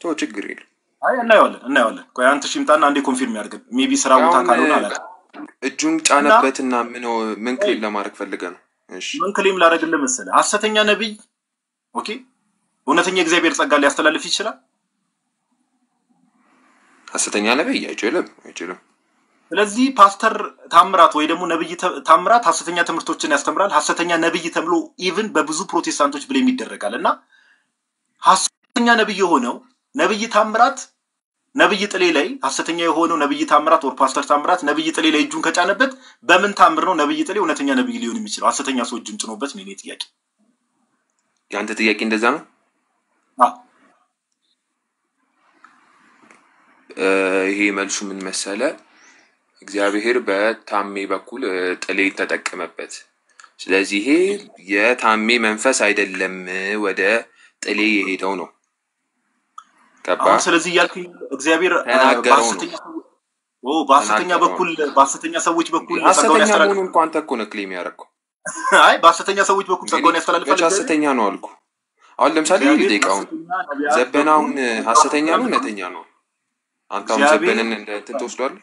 ተው ችግር የለም። አይ እናየዋለን። ቆይ አንተሽ ይምጣና አንዴ ኮንፊርም ያድርግ። ሜቢ ስራ ቦታ ካልሆነ አላውቅም። እጁን ጫነበትና ምን ክሌም ለማድረግ ፈልገህ ነው? እሺ ምን ክሌም ላደርግልህ መሰለህ? ሐሰተኛ ነብይ ኦኬ እውነተኛ እግዚአብሔር ጸጋ ሊያስተላልፍ ይችላል? ሐሰተኛ ነብይ አይችልም። ስለዚህ ፓስተር ታምራት ወይ ደግሞ ነብይ ታምራት ሐሰተኛ ትምህርቶችን ያስተምራል። ሐሰተኛ ነብይ ተብሎ ኢቭን በብዙ ፕሮቴስታንቶች ብሌም ይደረጋልና ሐሰተኛ ነብይ የሆነው ነብይ ታምራት ነብይ ጥሌ ላይ ሐሰተኛ የሆነው ነብይ ታምራት ወር ፓስተር ታምራት ነብይ ጥሌ ላይ እጁን ከጫነበት በምን ታምር ነው ነብይ ጥሌ እውነተኛ ነብይ ሊሆን የሚችለው? ሐሰተኛ ሰው እጁን ጭኖበት ነው። እኔ ጥያቄ ያንተ ጥያቄ እንደዛ ነው? ይሄ መልሱ ምን መሰለ? እግዚአብሔር በታሜ በኩል ጥሌ ተጠቀመበት። ስለዚህ ይሄ የታሜ መንፈስ አይደለም ወደ ጥሌ የሄደው ነው። አሁን ስለዚህ ያልኩኝ እግዚአብሔር በሐሰተኛ ሰዎች በኩል ጸጋውን ያስተላልፋል። ሐሰተኛ እንኳን አንተ እኮ ነው ክሌም ያደረገው። አይ በሐሰተኛ ሰዎች በኩል ጸጋውን ያስተላልፋል። ሐሰተኛ ነው አልኩ። አሁን ለምሳሌ ደቂቃውን ዘበናውን ሐሰተኛ ነው እውነተኛ ነው? አንተ አሁን ዘበንን እንደ እንትን ትወስዷለህ?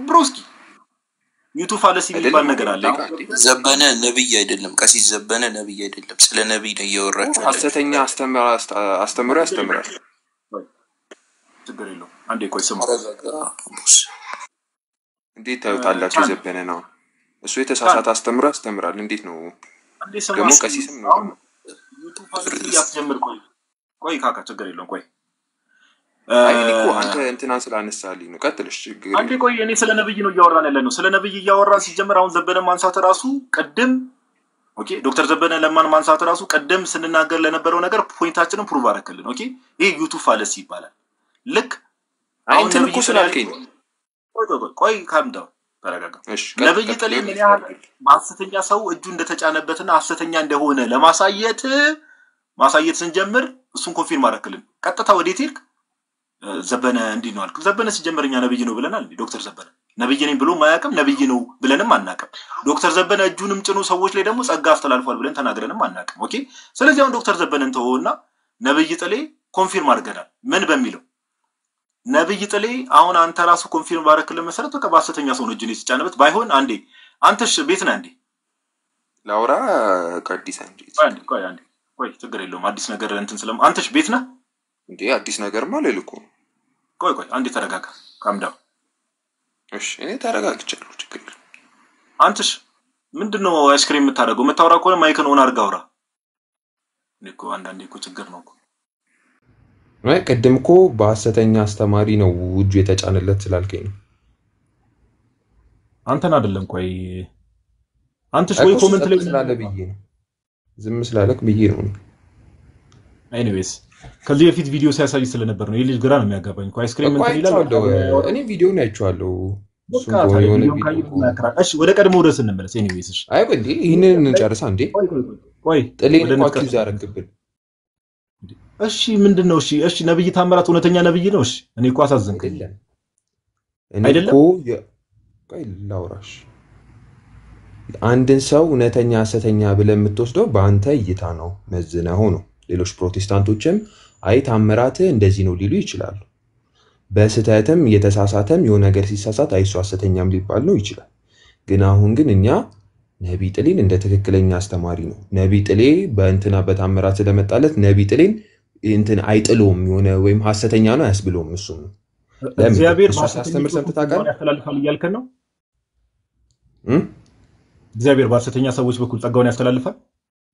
ብሮስኪ ዩቱብ ፋለሲ የሚባል ነገር አለ። ዘበነ ነብይ አይደለም። ቀሲስ ዘበነ ነብይ አይደለም። ስለ ነብይ ነው እያወራችሁ። ሐሰተኛ አስተምሮ ያስተምራል። ችግር የለውም። አንዴ ቆይ ስማ። እንዴት ታዩታላችሁ? ዘበነ ነው እሱ የተሳሳተ አስተምሮ ያስተምራል። እንዴት ነው ደግሞ ቀሲስም ነው? ዩቱብ ፋለሲ ያስጀምር። ቆይ ካካ ችግር የለውም። ቆይ አይ እኔ እኮ አንተ እንትናን ስላነሳልኝ ነው። ቀጥልሽ ችግር አንዴ ቆይ እኔ ስለ ነብይ ነው እያወራን ያለነው። ስለ ነብይ እያወራን ሲጀምር አሁን ዘበነ ማንሳት ራሱ ቀደም ኦኬ ዶክተር ዘበነ ለማን ማንሳት ራሱ ቀደም ስንናገር ለነበረው ነገር ፖይንታችንን ፕሩቭ አረከልን። ኦኬ ይሄ ዩቱብ ፋለሲ ይባላል። ልክ አሁን እንትን እኮ ስላልከኝ ነው። ቆይ ካምዳው ተረጋጋ። ነብይ ጥሌ ምን ያህል ማስተኛ ሰው እጁ እንደተጫነበትና ሐሰተኛ እንደሆነ ለማሳየት ስንጀምር እሱን ኮንፊርም አረከልን። ቀጥታ ወዴት ሄድክ? ዘበነ እንዲህ ነው አልኩ። ዘበነ ሲጀምርኛ ነብይ ነው ብለናል። ዶክተር ዘበነ ነብይ ነኝ ብሎ ማያቀም ነብይ ነው ብለንም አናቀም። ዶክተር ዘበነ እጁንም ጭኑ ሰዎች ላይ ደግሞ ጸጋ አስተላልፏል ብለን ተናግረንም አናቀም። ኦኬ ስለዚህ አሁን ዶክተር ዘበነን ተወውና ነብይ ጥሌ ኮንፊርም አድርገናል። ምን በሚለው ነብይ ጥሌ አሁን አንተ ራሱ ኮንፊርም ባረክልን መሰረት በቃ በሐሰተኛ ሰው ነው እጁን የተጫነበት። ባይሆን አንዴ አንተሽ ቤት ነህ እንዴ? ላውራ ቀዲስ አንዴ ቆይ ችግር የለውም። አዲስ ነገር እንትን ስለም አንተሽ ቤት ነህ እንዴ? አዲስ ነገር ማለት ልኩ ቆይ አንዴ ተረጋጋ። ካምዳው እሺ እኔ ተረጋግቻለሁ። ችግር አንተሽ ምንድነው አይስክሪም የምታደርገው? የምታወራ ከሆነ ማይክን ኦን አድርጋ አውራ። እኮ አንዳንዴ እኮ ችግር ነው እኮ አይ ቀደም እኮ በሐሰተኛ አስተማሪ ነው እጁ የተጫነለት ስላልከኝ ነው። አንተን አይደለም። ቆይ አንተሽ ወይ ኮሜንት ላይ ስላለ ብዬ ነው ዝም ስላለክ ብዬ ነው። ኤኒዌይስ ከዚህ በፊት ቪዲዮ ሲያሳይ ስለነበር ነው። የልጅ ግራ ነው የሚያጋባኝ። ቆይ አይስክሪም እንትን ይላል። እኔ ቪዲዮውን አይቼዋለሁ። እሺ ወደ ቀድሞ ድረስ እንመለስ። ኤኒዌይስ እሺ አይ እንዴ ይሄንን እንጨርሳ እንዴ። ቆይ ጥሌን እንኳን አኪውዝ አደረግብን። እሺ ምንድነው? እሺ ነብይ ታምራት እውነተኛ ነብይ ነው? እሺ እኔ እኮ አሳዘንከኝ አይደለም? ቆይ ላውራሽ። አንድን ሰው እውነተኛ ሐሰተኛ ብለህ የምትወስደው በአንተ እይታ ነው መዝነው ነው። ሌሎች ፕሮቴስታንቶችም አይ ታምራት እንደዚህ ነው ሊሉ ይችላሉ። በስተተም የተሳሳተም የሆነ ነገር ሲሳሳት አይሱ ሐሰተኛም ሊባል ነው ይችላል። ግን አሁን ግን እኛ ነብይ ጥሌን እንደ ትክክለኛ አስተማሪ ነው ነብይ ጥሌ በእንትና በታምራት ስለመጣለት ነብይ ጥሌን እንትን አይጥሎም የሆነ ወይም ሐሰተኛ ነው ያስብሎም እሱ ነው። እግዚአብሔር ባስተምር ሰምተታቃል ያስተላልፋል እያልከን ነው? እግዚአብሔር ባስተኛ ሰዎች በኩል ጸጋውን ያስተላልፋል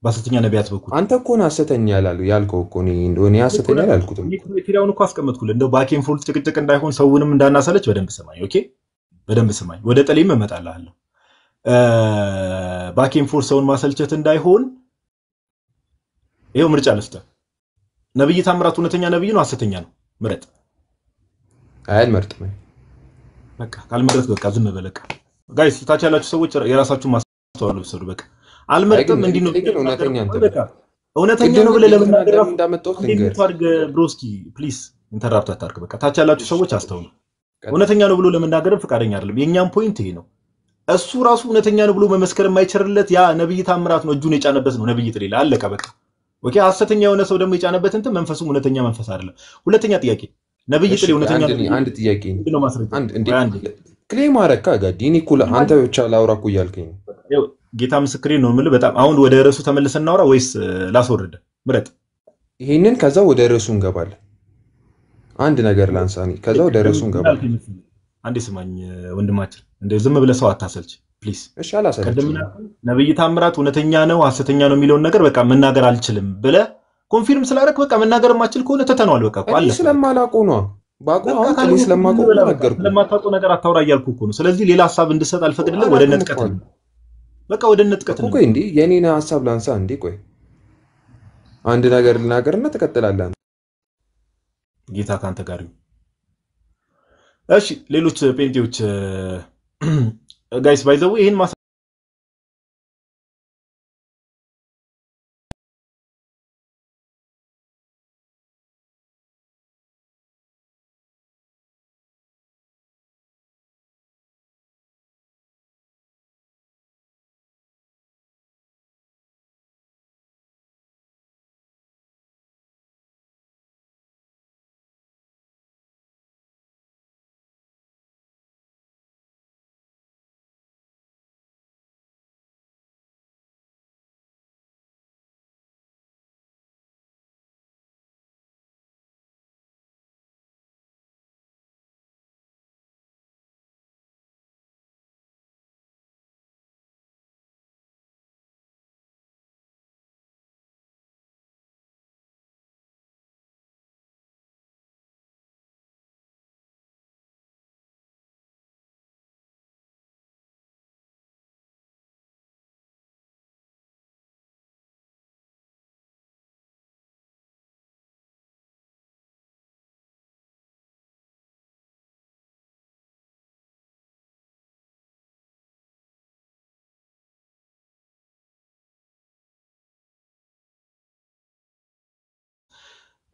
ባስተኛ ነቢያት በኩል። አንተ እኮ ነው ሐሰተኛ ያልከው እኮ ነው እንደሆነ ሐሰተኛ ያልኩትም ክሪያውን እኮ አስቀመጥኩልህ። እንደው ባኬን ፎልት ጭቅጭቅ እንዳይሆን ሰውንም እንዳናሰለች በደንብ ስማኝ። ኦኬ በደንብ ስማኝ። ወደ ጠሌም እመጣልሃለሁ። ባኬን ፎልት ሰውን ማሰልቸት እንዳይሆን ይሄው ምርጫ ልስጥህ። ነብይ ታምራት እውነተኛ ነብይ ነው ሐሰተኛ ነው? ምረጥ። አልመርጥም። በቃ ካልመረጥክ በቃ ዝም በለካ። ጋይስ ታች ያላችሁ ሰዎች የራሳችሁን ማስተዋል ወሰዱ። በቃ አልመርጥም እንዲህ ነው እውነተኛ ነው። በቃ እውነተኛ ነው ብለህ ለመናገር እንዳመጣሁት ልንገር ብሮስኪ ፕሊዝ ኢንተራፕት አታርክ። በቃ ታች ያላችሁ ሰዎች አስተውሉ። እውነተኛ ነው ብሎ ለመናገርም ፈቃደኛ አይደለም። የኛም ፖይንት ይሄ ነው። እሱ ራሱ እውነተኛ ነው ብሎ መመስከር የማይችርለት ያ ነብይ ታምራት ነው እጁን የጫነበት ነው ነብይ ጥሌ አለቀ በቃ። ኦኬ ሐሰተኛ የሆነ ሰው ደግሞ የጫነበት እንትን መንፈሱም እውነተኛ መንፈስ አይደለም። ሁለተኛ ጥያቄ ነብይ ጥሌ እውነተኛ አንድ ጥያቄ ነው ማስረጃ አንድ ክሌም አረካ ጋዲኒ ኩላ አንተ ብቻ ላውራ እኮ እያልከኝ ነው። ጌታ ምስክሬ ነው የምልህ። በጣም አሁን ወደ ርዕሱ ተመልሰን እናውራ ወይስ ላስወርደ? ምረጥ። ይሄንን ከዛ ወደ ርዕሱ እንገባለን። አንድ ነገር ላንሳኒ ከዛ ወደ ርዕሱ እንገባለን። አንዴ ስማኝ ወንድማችን፣ እንደው ዝም ብለህ ሰው አታሰልች ፕሊዝ። እሺ አላሰልችም። ነብይ ታምራት እውነተኛ ነው ሐሰተኛ ነው የሚለውን ነገር በቃ መናገር አልችልም ብለህ ኮንፊርም ስላደረክ በቃ መናገር ማችል ከሆነ ተተናል በቃ ቋል ስለማላውቀው ነው ባቆ አሁን ስለማውቀው ነገርኩ። ስለማታውቀው ነገር አታውራ እያልኩ እኮ ነው። ስለዚህ ሌላ ሐሳብ እንድሰጥ አልፈቅድልህ። ወደ ነጥቀት ነው በቃ ወደ ነጥቀት ነው። ቆይ እንዴ የኔን ሐሳብ ላንሳ እንዴ? ቆይ አንድ ነገር ልናገርና ተከተላለን። ጌታ ካንተ ጋር ይሁን። እሺ ሌሎች ጴንጤዎች ጋይስ ባይ ዘ ዌይ ይሄን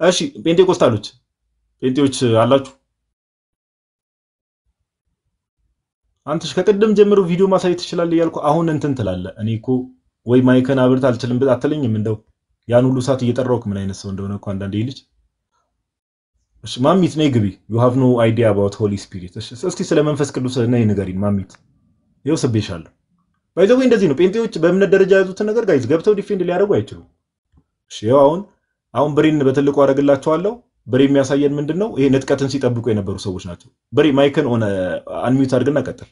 እሺ ጴንጤቆስታሎች ጴንጤዎች አላችሁ? አንተሽ ከቀደም ጀምሮ ቪዲዮ ማሳየት ትችላለህ እያልኩ አሁን እንትን ትላለህ። እኔ እኮ ወይ ማይከን አብርት አልችልም አትለኝም? እንደው ያን ሁሉ ሰዓት እየጠራውክ ምን አይነት ሰው እንደሆነ እኮ አንዳንዴ ልጅ። እሺ ማሚት ነይ ግቢ። you have no idea about holy spirit። እሺ እስቲ ስለ መንፈስ ቅዱስ ነይ ንገሪን ማሚት። ይኸው ስቤሻለሁ። ባይዘው እንደዚህ ነው ጴንጤዎች በእምነት ደረጃ ያዙትን ነገር ጋይዝ ገብተው ዲፌንድ ሊያደርጉ አይችሉም። እሺ ይኸው አሁን ብሬን በትልቁ አደርግላችኋለሁ። ብሬ የሚያሳየን ምንድነው? ይሄ ንጥቀትን ሲጠብቁ የነበሩ ሰዎች ናቸው። ብሬ ማይከን ሆነ አንሚዩት አድርግና ቀጥል።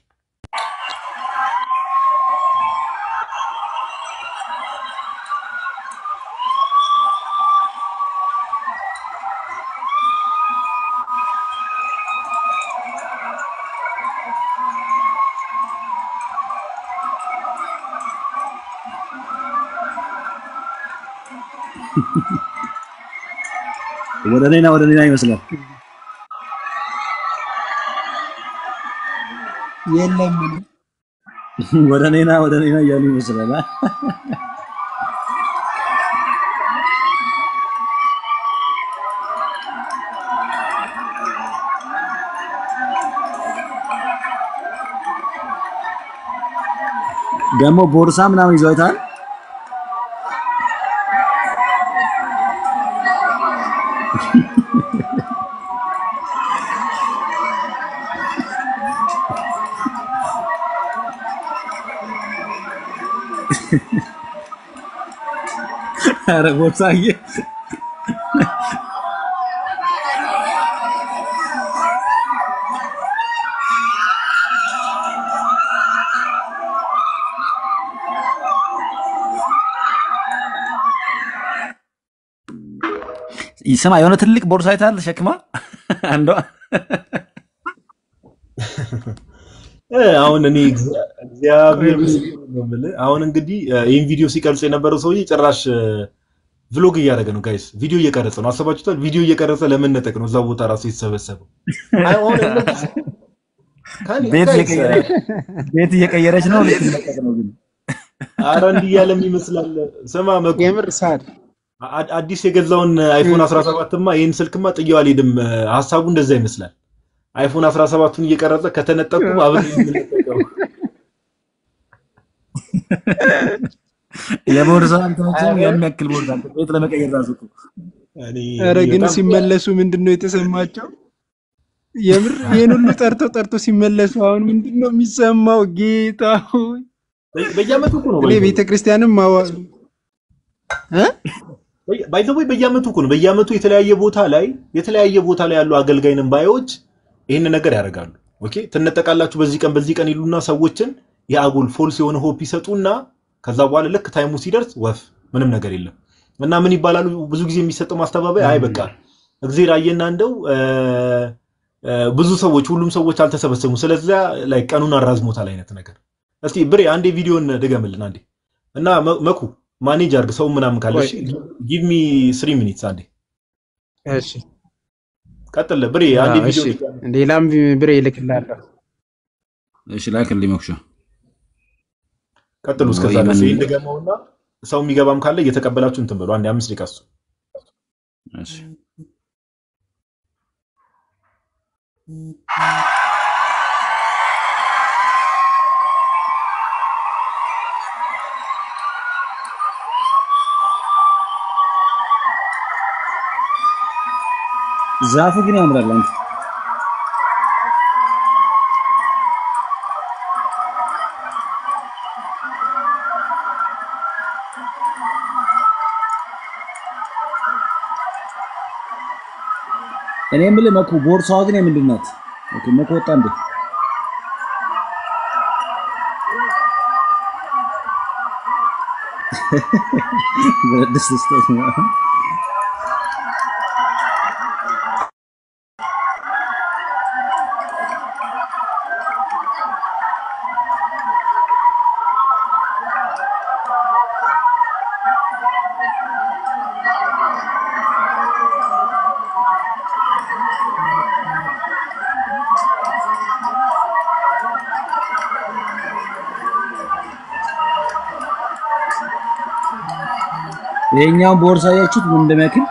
ወደ ሌላ ይመስላል። የለም ወደ ሌላ እያሉ ይመስላል። ደግሞ ቦርሳ ምናምን ይዟታል። ኧረ ቦርሳዬ ይሰማ የሆነ ትልቅ ቦርሳ አይታል ተሸክማ አንዷ አሁን እኔ እግዚአብሔር ይመስገን። አሁን እንግዲህ ይሄን ቪዲዮ ሲቀርጽ የነበረው ሰውዬ ጭራሽ ቭሎግ እያደረገ ነው ጋይስ። ቪዲዮ እየቀረጸ ነው። አሰባችሁታል? ቪዲዮ እየቀረጸ ለምን ነጠቅ ነው እዛው ቦታ ራሱ የተሰበሰበው። አሁን ቤት እየቀየረች ነው ልትነጠቅ ነው ግን ኧረ እንዲህ ያለም ይመስላል። ስማ መኩ የምር ሳድ አዲስ የገዛውን አይፎን 17ማ ይሄን ስልክማ ጥየው አልሄድም። ሐሳቡ እንደዛ ይመስላል። አይፎን 17ቱን እየቀረጸ ከተነጠቁ አብረን እንነጠቀው። የቦርሳ አንተም የሚያክል ቦርሳ ቤት ለመቀየር ራሱ እኮ ኧረ ግን ሲመለሱ ምንድነው የተሰማቸው? የምር ይሄን ሁሉ ጠርቶ ሲመለሱ አሁን ምንድነው የሚሰማው? ጌታ ሆይ በየአመቱ እኮ ነው ቤተክርስቲያንም ባይዘው በየአመቱ እኮ ነው። በየአመቱ የተለያየ ቦታ ላይ ያሉ አገልጋይንም ባዮች ይሄን ነገር ያደርጋሉ። ኦኬ ትነጠቃላችሁ በዚህ ቀን ይሉና ሰዎችን የአጉል ፎልስ የሆነ ሆፕ ይሰጡና ከዛ በኋላ ልክ ታይሙ ሲደርስ ወፍ ምንም ነገር የለም እና ምን ይባላሉ? ብዙ ጊዜ የሚሰጠው ማስተባበያ አይ በቃ እግዚአብሔር አየና እንደው ብዙ ሰዎች ሁሉም ሰዎች አልተሰበሰቡ ስለዚህ ላይ ቀኑን አራዝሞታል አይነት ነገር። እስቲ ብሬ አንዴ ቪዲዮን ደገምልን አንዴ እና መኩ ማኔጅ አድርግ ሰው ምናምን ካለሽ give me 3 minutes አንዴ። እሺ ቀጥል ብሬ አንዴ ቪዲዮ ሌላም ብሬ ይልክልሃለሁ። እሺ ላክልኝ መኩሻ ቀጥሉ። እስከዛ ድረስ ይሄን ደገመውና ሰው የሚገባም ካለ እየተቀበላችሁ እንትን በሉ። አንዴ 5 ደቂቃ እሱ እሺ ዛፉ ግን ያምራል አንተ እኔ የምልህ መኩ ቦርሳዋ ግን የምንድን ናት? ኦኬ መኩ ወጣ እንዴ? በደስታ ነው ይሄኛው ቦርሳ ያችሁት ምን እንደሚያክል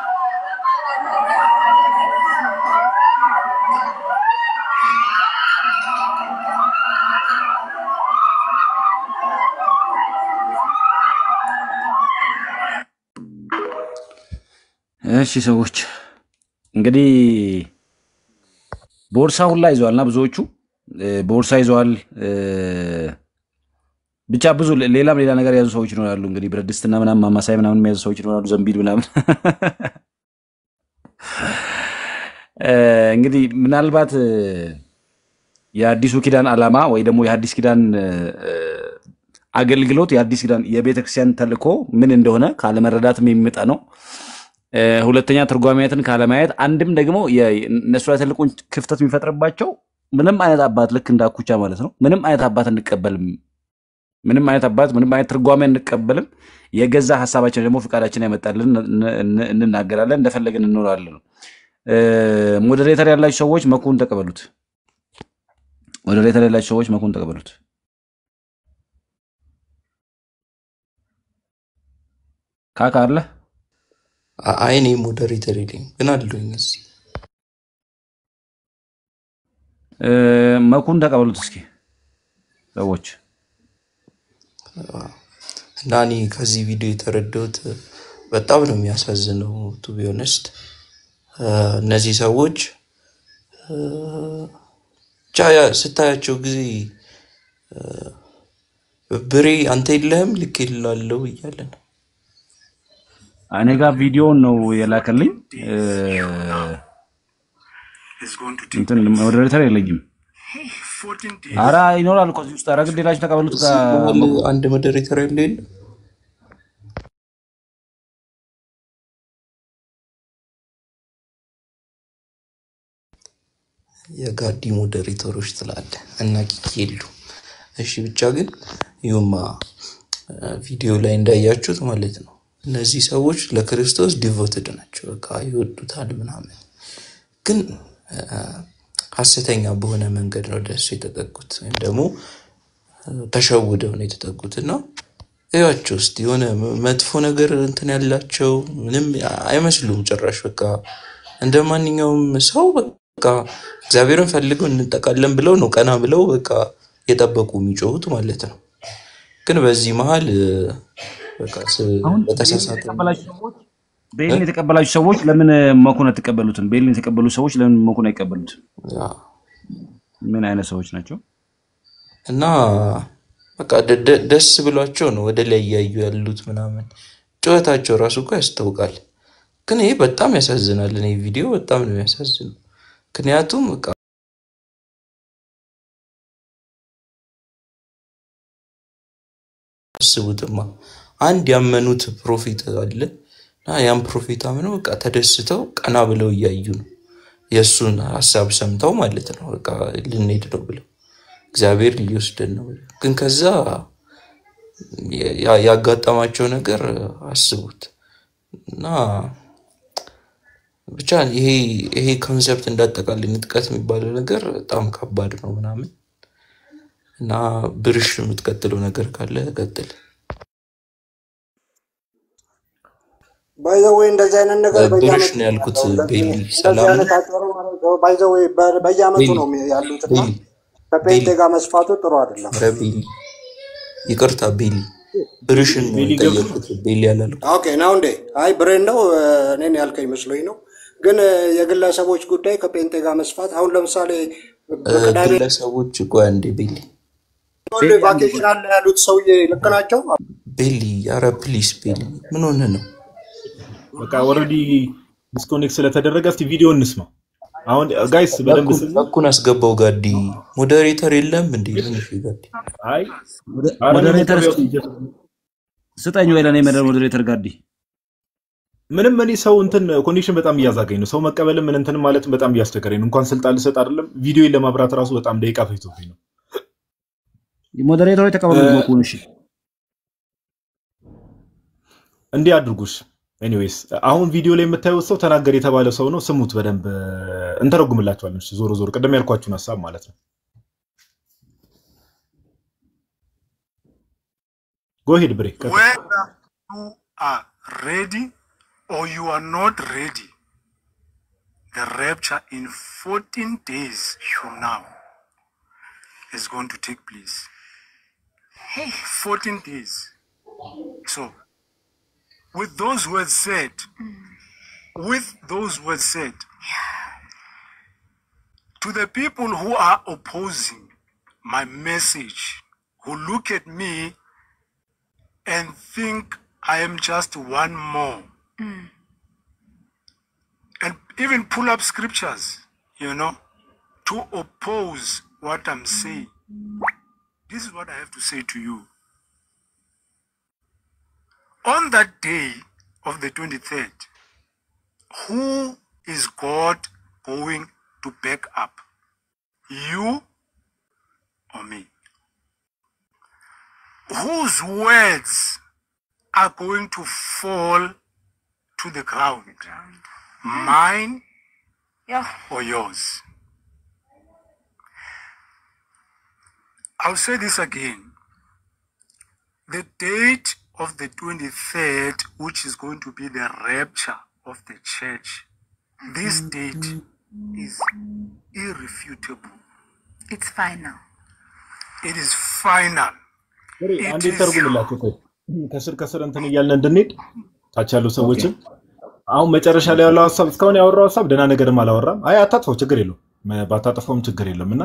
እሺ ሰዎች እንግዲህ ቦርሳ ሁላ ይዘዋልና ብዙዎቹ ቦርሳ ይዘዋል። ብቻ ብዙ ሌላም ሌላ ነገር ያዙ ሰዎች ይኖራሉ። እንግዲህ ብረት ድስትና ምናምን ማማሳይ ምናምን የሚያዙ ሰዎች ይኖራሉ። ዘንቢል ምናምን እንግዲህ ምናልባት የአዲሱ ኪዳን ዓላማ ወይ ደግሞ የአዲስ ኪዳን አገልግሎት የአዲስ ኪዳን የቤተክርስቲያን ተልእኮ ምን እንደሆነ ካለመረዳትም የሚመጣ ነው። ሁለተኛ ትርጓሜያትን ካለማየት፣ አንድም ደግሞ እነሱ ላይ ትልቁን ክፍተት የሚፈጥርባቸው ምንም አይነት አባት ልክ እንዳኩቻ ማለት ነው። ምንም አይነት አባት እንቀበልም፣ ምንም አይነት አባት ምንም አይነት ትርጓሜ እንቀበልም። የገዛ ሐሳባችን ደግሞ ፍቃዳችን ያመጣልን እንናገራለን፣ እንደፈለግን እንኖራለን። ሞዴሬተር ያላችሁ ሰዎች መኩን ተቀበሉት። ሞዴሬተር ያላችሁ ሰዎች መኩን ተቀበሉት። ካካ አለ አይኔ ሞዴሬተር የለኝም ግን አለኝ እዚህ መኩን ተቀበሉት እስኪ ሰዎች። እና እኔ ከዚህ ቪዲዮ የተረዳሁት በጣም ነው የሚያሳዝነው። ቱ ቢ ኦነስት እነዚህ ሰዎች ቻያ ስታያቸው ጊዜ ብሬ አንተ የለህም ልክ ይላለው እያለ ነው። እኔ ጋር ቪዲዮውን ነው የላከልኝ። እንትን ሞዴሬተር የለኝም። አራ ይኖራል እኮ እዚህ ውስጥ። አራ ግድ የላችሁ ተቀበሉት። አንድ ሞዴሬተር የለ የጋዲ ሞዴሬተሮች ትላለ እና ኪኪ የሉ። እሺ ብቻ ግን ይሁማ ቪዲዮ ላይ እንዳያችሁት ማለት ነው እነዚህ ሰዎች ለክርስቶስ ዲቮትድ ናቸው። በቃ ይወዱታል ምናምን፣ ግን ሐሰተኛ በሆነ መንገድ ነው ደስ የተጠቁት ወይም ደግሞ ተሸውደው ነው የተጠቁትና እያቸው ውስጥ የሆነ መጥፎ ነገር እንትን ያላቸው ምንም አይመስሉም ጭራሽ። በቃ እንደማንኛውም ሰው በቃ እግዚአብሔርን ፈልገው እንጠቃለን ብለው ነው ቀና ብለው በቃ የጠበቁ የሚጮሁት ማለት ነው። ግን በዚህ መሃል በቃ በተሳሳተ ቤልን የተቀበላችሁ ሰዎች ለምን መኩን አትቀበሉትም? ቤልን የተቀበሉ ሰዎች ለምን መኩን አይቀበሉትም? ምን አይነት ሰዎች ናቸው? እና በቃ ደስ ብሏቸው ነው ወደ ላይ ያዩ ያሉት ምናምን። ጩኸታቸው ራሱ እኮ ያስታውቃል። ግን ይሄ በጣም ያሳዝናል። እኔ ቪዲዮ በጣም ነው ያሳዝነው። ምክንያቱም በቃ አስቡትማ አንድ ያመኑት ፕሮፌት አለ እና ያን ፕሮፌት አምነው በቃ ተደስተው ቀና ብለው እያዩ ነው የሱን ሐሳብ ሰምተው ማለት ነው። በቃ ልንሄድ ነው ብለው እግዚአብሔር ሊወስደን ነው። ግን ከዛ ያጋጠማቸው ነገር አስቡት። እና ብቻ ይሄ ኮንሰፕት እንዳጠቃላይ ንጥቀት የሚባለው ነገር በጣም ከባድ ነው ምናምን። እና ብርሽ የምትቀጥለው ነገር ካለ ቀጥል። ባይ ዘ ዌይ እንደዚህ አይነት ነገር ብርሽ ነው ያልኩት። ቤሊ ሰላም ነው። ባይ ዘ ዌይ በየአመቱ ነው ያሉትና ከጴንጤ ጋር መስፋቱ ጥሩ አይደለም። ቤሊ ይቅርታ፣ ቤሊ ብርሽን ነው የጠየቁት። ቤሊ ያላልኩት ኦኬ ነው እንዴ? አይ ብሬን ነው እኔን ያልከኝ መስሎኝ ነው። ግን የግለሰቦች ጉዳይ ከጴንጤ ጋር መስፋት አሁን ለምሳሌ ግለሰቦች ቆይ አንዴ ቤሊ ቫኬሽን አለ ያሉት ሰውዬ ልክ ናቸው? ቤሊ ኧረ ፕሊስ ቤሊ ምን ሆነ ነው? በቃ ኦሬዲ ዲስኮኔክት ስለተደረገ እስቲ ቪዲዮ እንስማ። አሁን ጋይስ በደንብ በኩን አስገባው። ጋዲ ሞዴሬተር የለም እንዴ? ምን እሺ ጋዲ አይ ሞዴሬተር ስጠኝ ወይ ለኔ ሞዴሬተር ጋዲ ምንም እኔ ሰው እንትን ኮኔክሽን በጣም እያዛገኝ ነው። ሰው መቀበልም ምን እንትን ማለትም በጣም እያስቸገረኝ ነው። እንኳን ስልጣን ልሰጥ አይደለም ቪዲዮን ለማብራት ራሱ በጣም ደቂቃ ፈጅቶብኝ ነው። ሞዴሬተሮች ተቀበሉ መኩን። እሺ እንዲህ አድርጉሽ። ኤኒዌይስ አሁን ቪዲዮ ላይ የምታዩት ሰው ተናገር የተባለ ሰው ነው። ስሙት በደንብ እንተረጉምላችኋለን። እሺ ዞሮ ዞሮ ቀደም ያልኳችሁን ሐሳብ ማለት ነው። Go ahead, Bri. Whether you are ready or you are not ready, the rapture in 14 days from now is going to take place. 14 days. So, with those words said, with those words said, to the people who are opposing my message, who look at me and think I am just one more, and even pull up scriptures, to oppose what I'm saying. This is what I have to say to you. On that day of the 23rd, who is God going to back up? You or me? Whose words are going to fall to the ground? Mine or yours? I'll say this again. The date of the 23rd, which is going to be the rapture of the church, this date is irrefutable. It's final. It is final. አንዴ ተርጉምላችሁ ከስር እንትን እያልን እንድንሄድ ታች ያሉ ሰዎችን አሁን መጨረሻ ላይ ያለው ሐሳብ እስካሁን ያወራው ሐሳብ ደና ነገርም አላወራም። አይ አታጥፈው ችግር የለውም ባታጥፈውም ችግር የለምና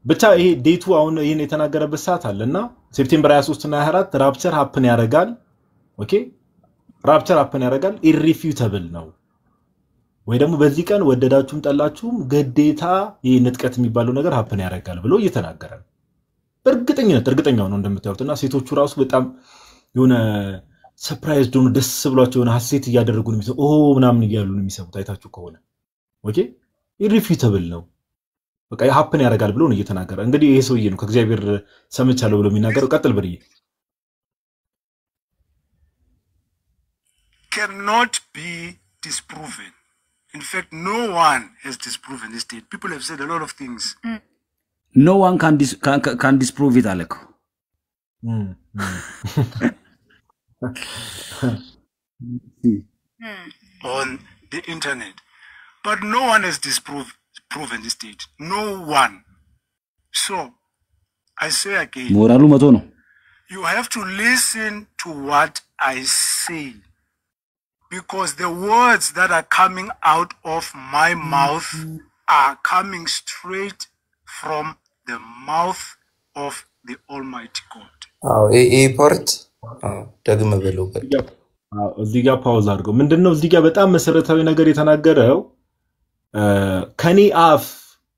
ብቻ ይሄ ዴቱ አሁን ይሄን የተናገረበት ሰዓት አለና ሴፕቴምበር 23 እና 24 ራፕቸር ሃፕን ያደርጋል። ኦኬ ራፕቸር ሃፕን ያደርጋል ኢሪፊዩተብል ነው ወይ ደግሞ በዚህ ቀን ወደዳችሁም ጠላችሁም ግዴታ ይሄ ንጥቀት የሚባለው ነገር ሃፕን ያደርጋል ብሎ እየተናገረ ነው። እርግጠኛው ነው እንደምታዩትና ሴቶቹ ራሱ በጣም የሆነ ሰርፕራይዝ ዶን ደስ ብሏቸው የሆነ ሐሴት እያደረጉ ነው የሚሰው ምናምን እያሉ ነው የሚሰቡት አይታችሁ ከሆነ ኦኬ ኢሪፊዩተብል ነው በቃ ሃፕን ያደርጋል ብሎ ነው እየተናገረ እንግዲህ ይሄ ሰውዬ ነው ከእግዚአብሔር ሰምቻለሁ ብሎ የሚናገረው ቀጥል ብርዬ cannot be disproven. In fact, no one has disproven this date. People have said a lot of things. No one can disprove it, Alec. On the internet. But no one has proven this date. No one. So, I say again, Moralu መቶ ነው you have to listen to what I say. Because the words that are coming out of my mouth are coming straight from the mouth of the Almighty God. A part ደግመ በለው እዚህ ጋር ፓውዝ አድርገው ምንድነው እዚህ ጋር በጣም መሰረታዊ ነገር የተናገረው ከኔ አፍ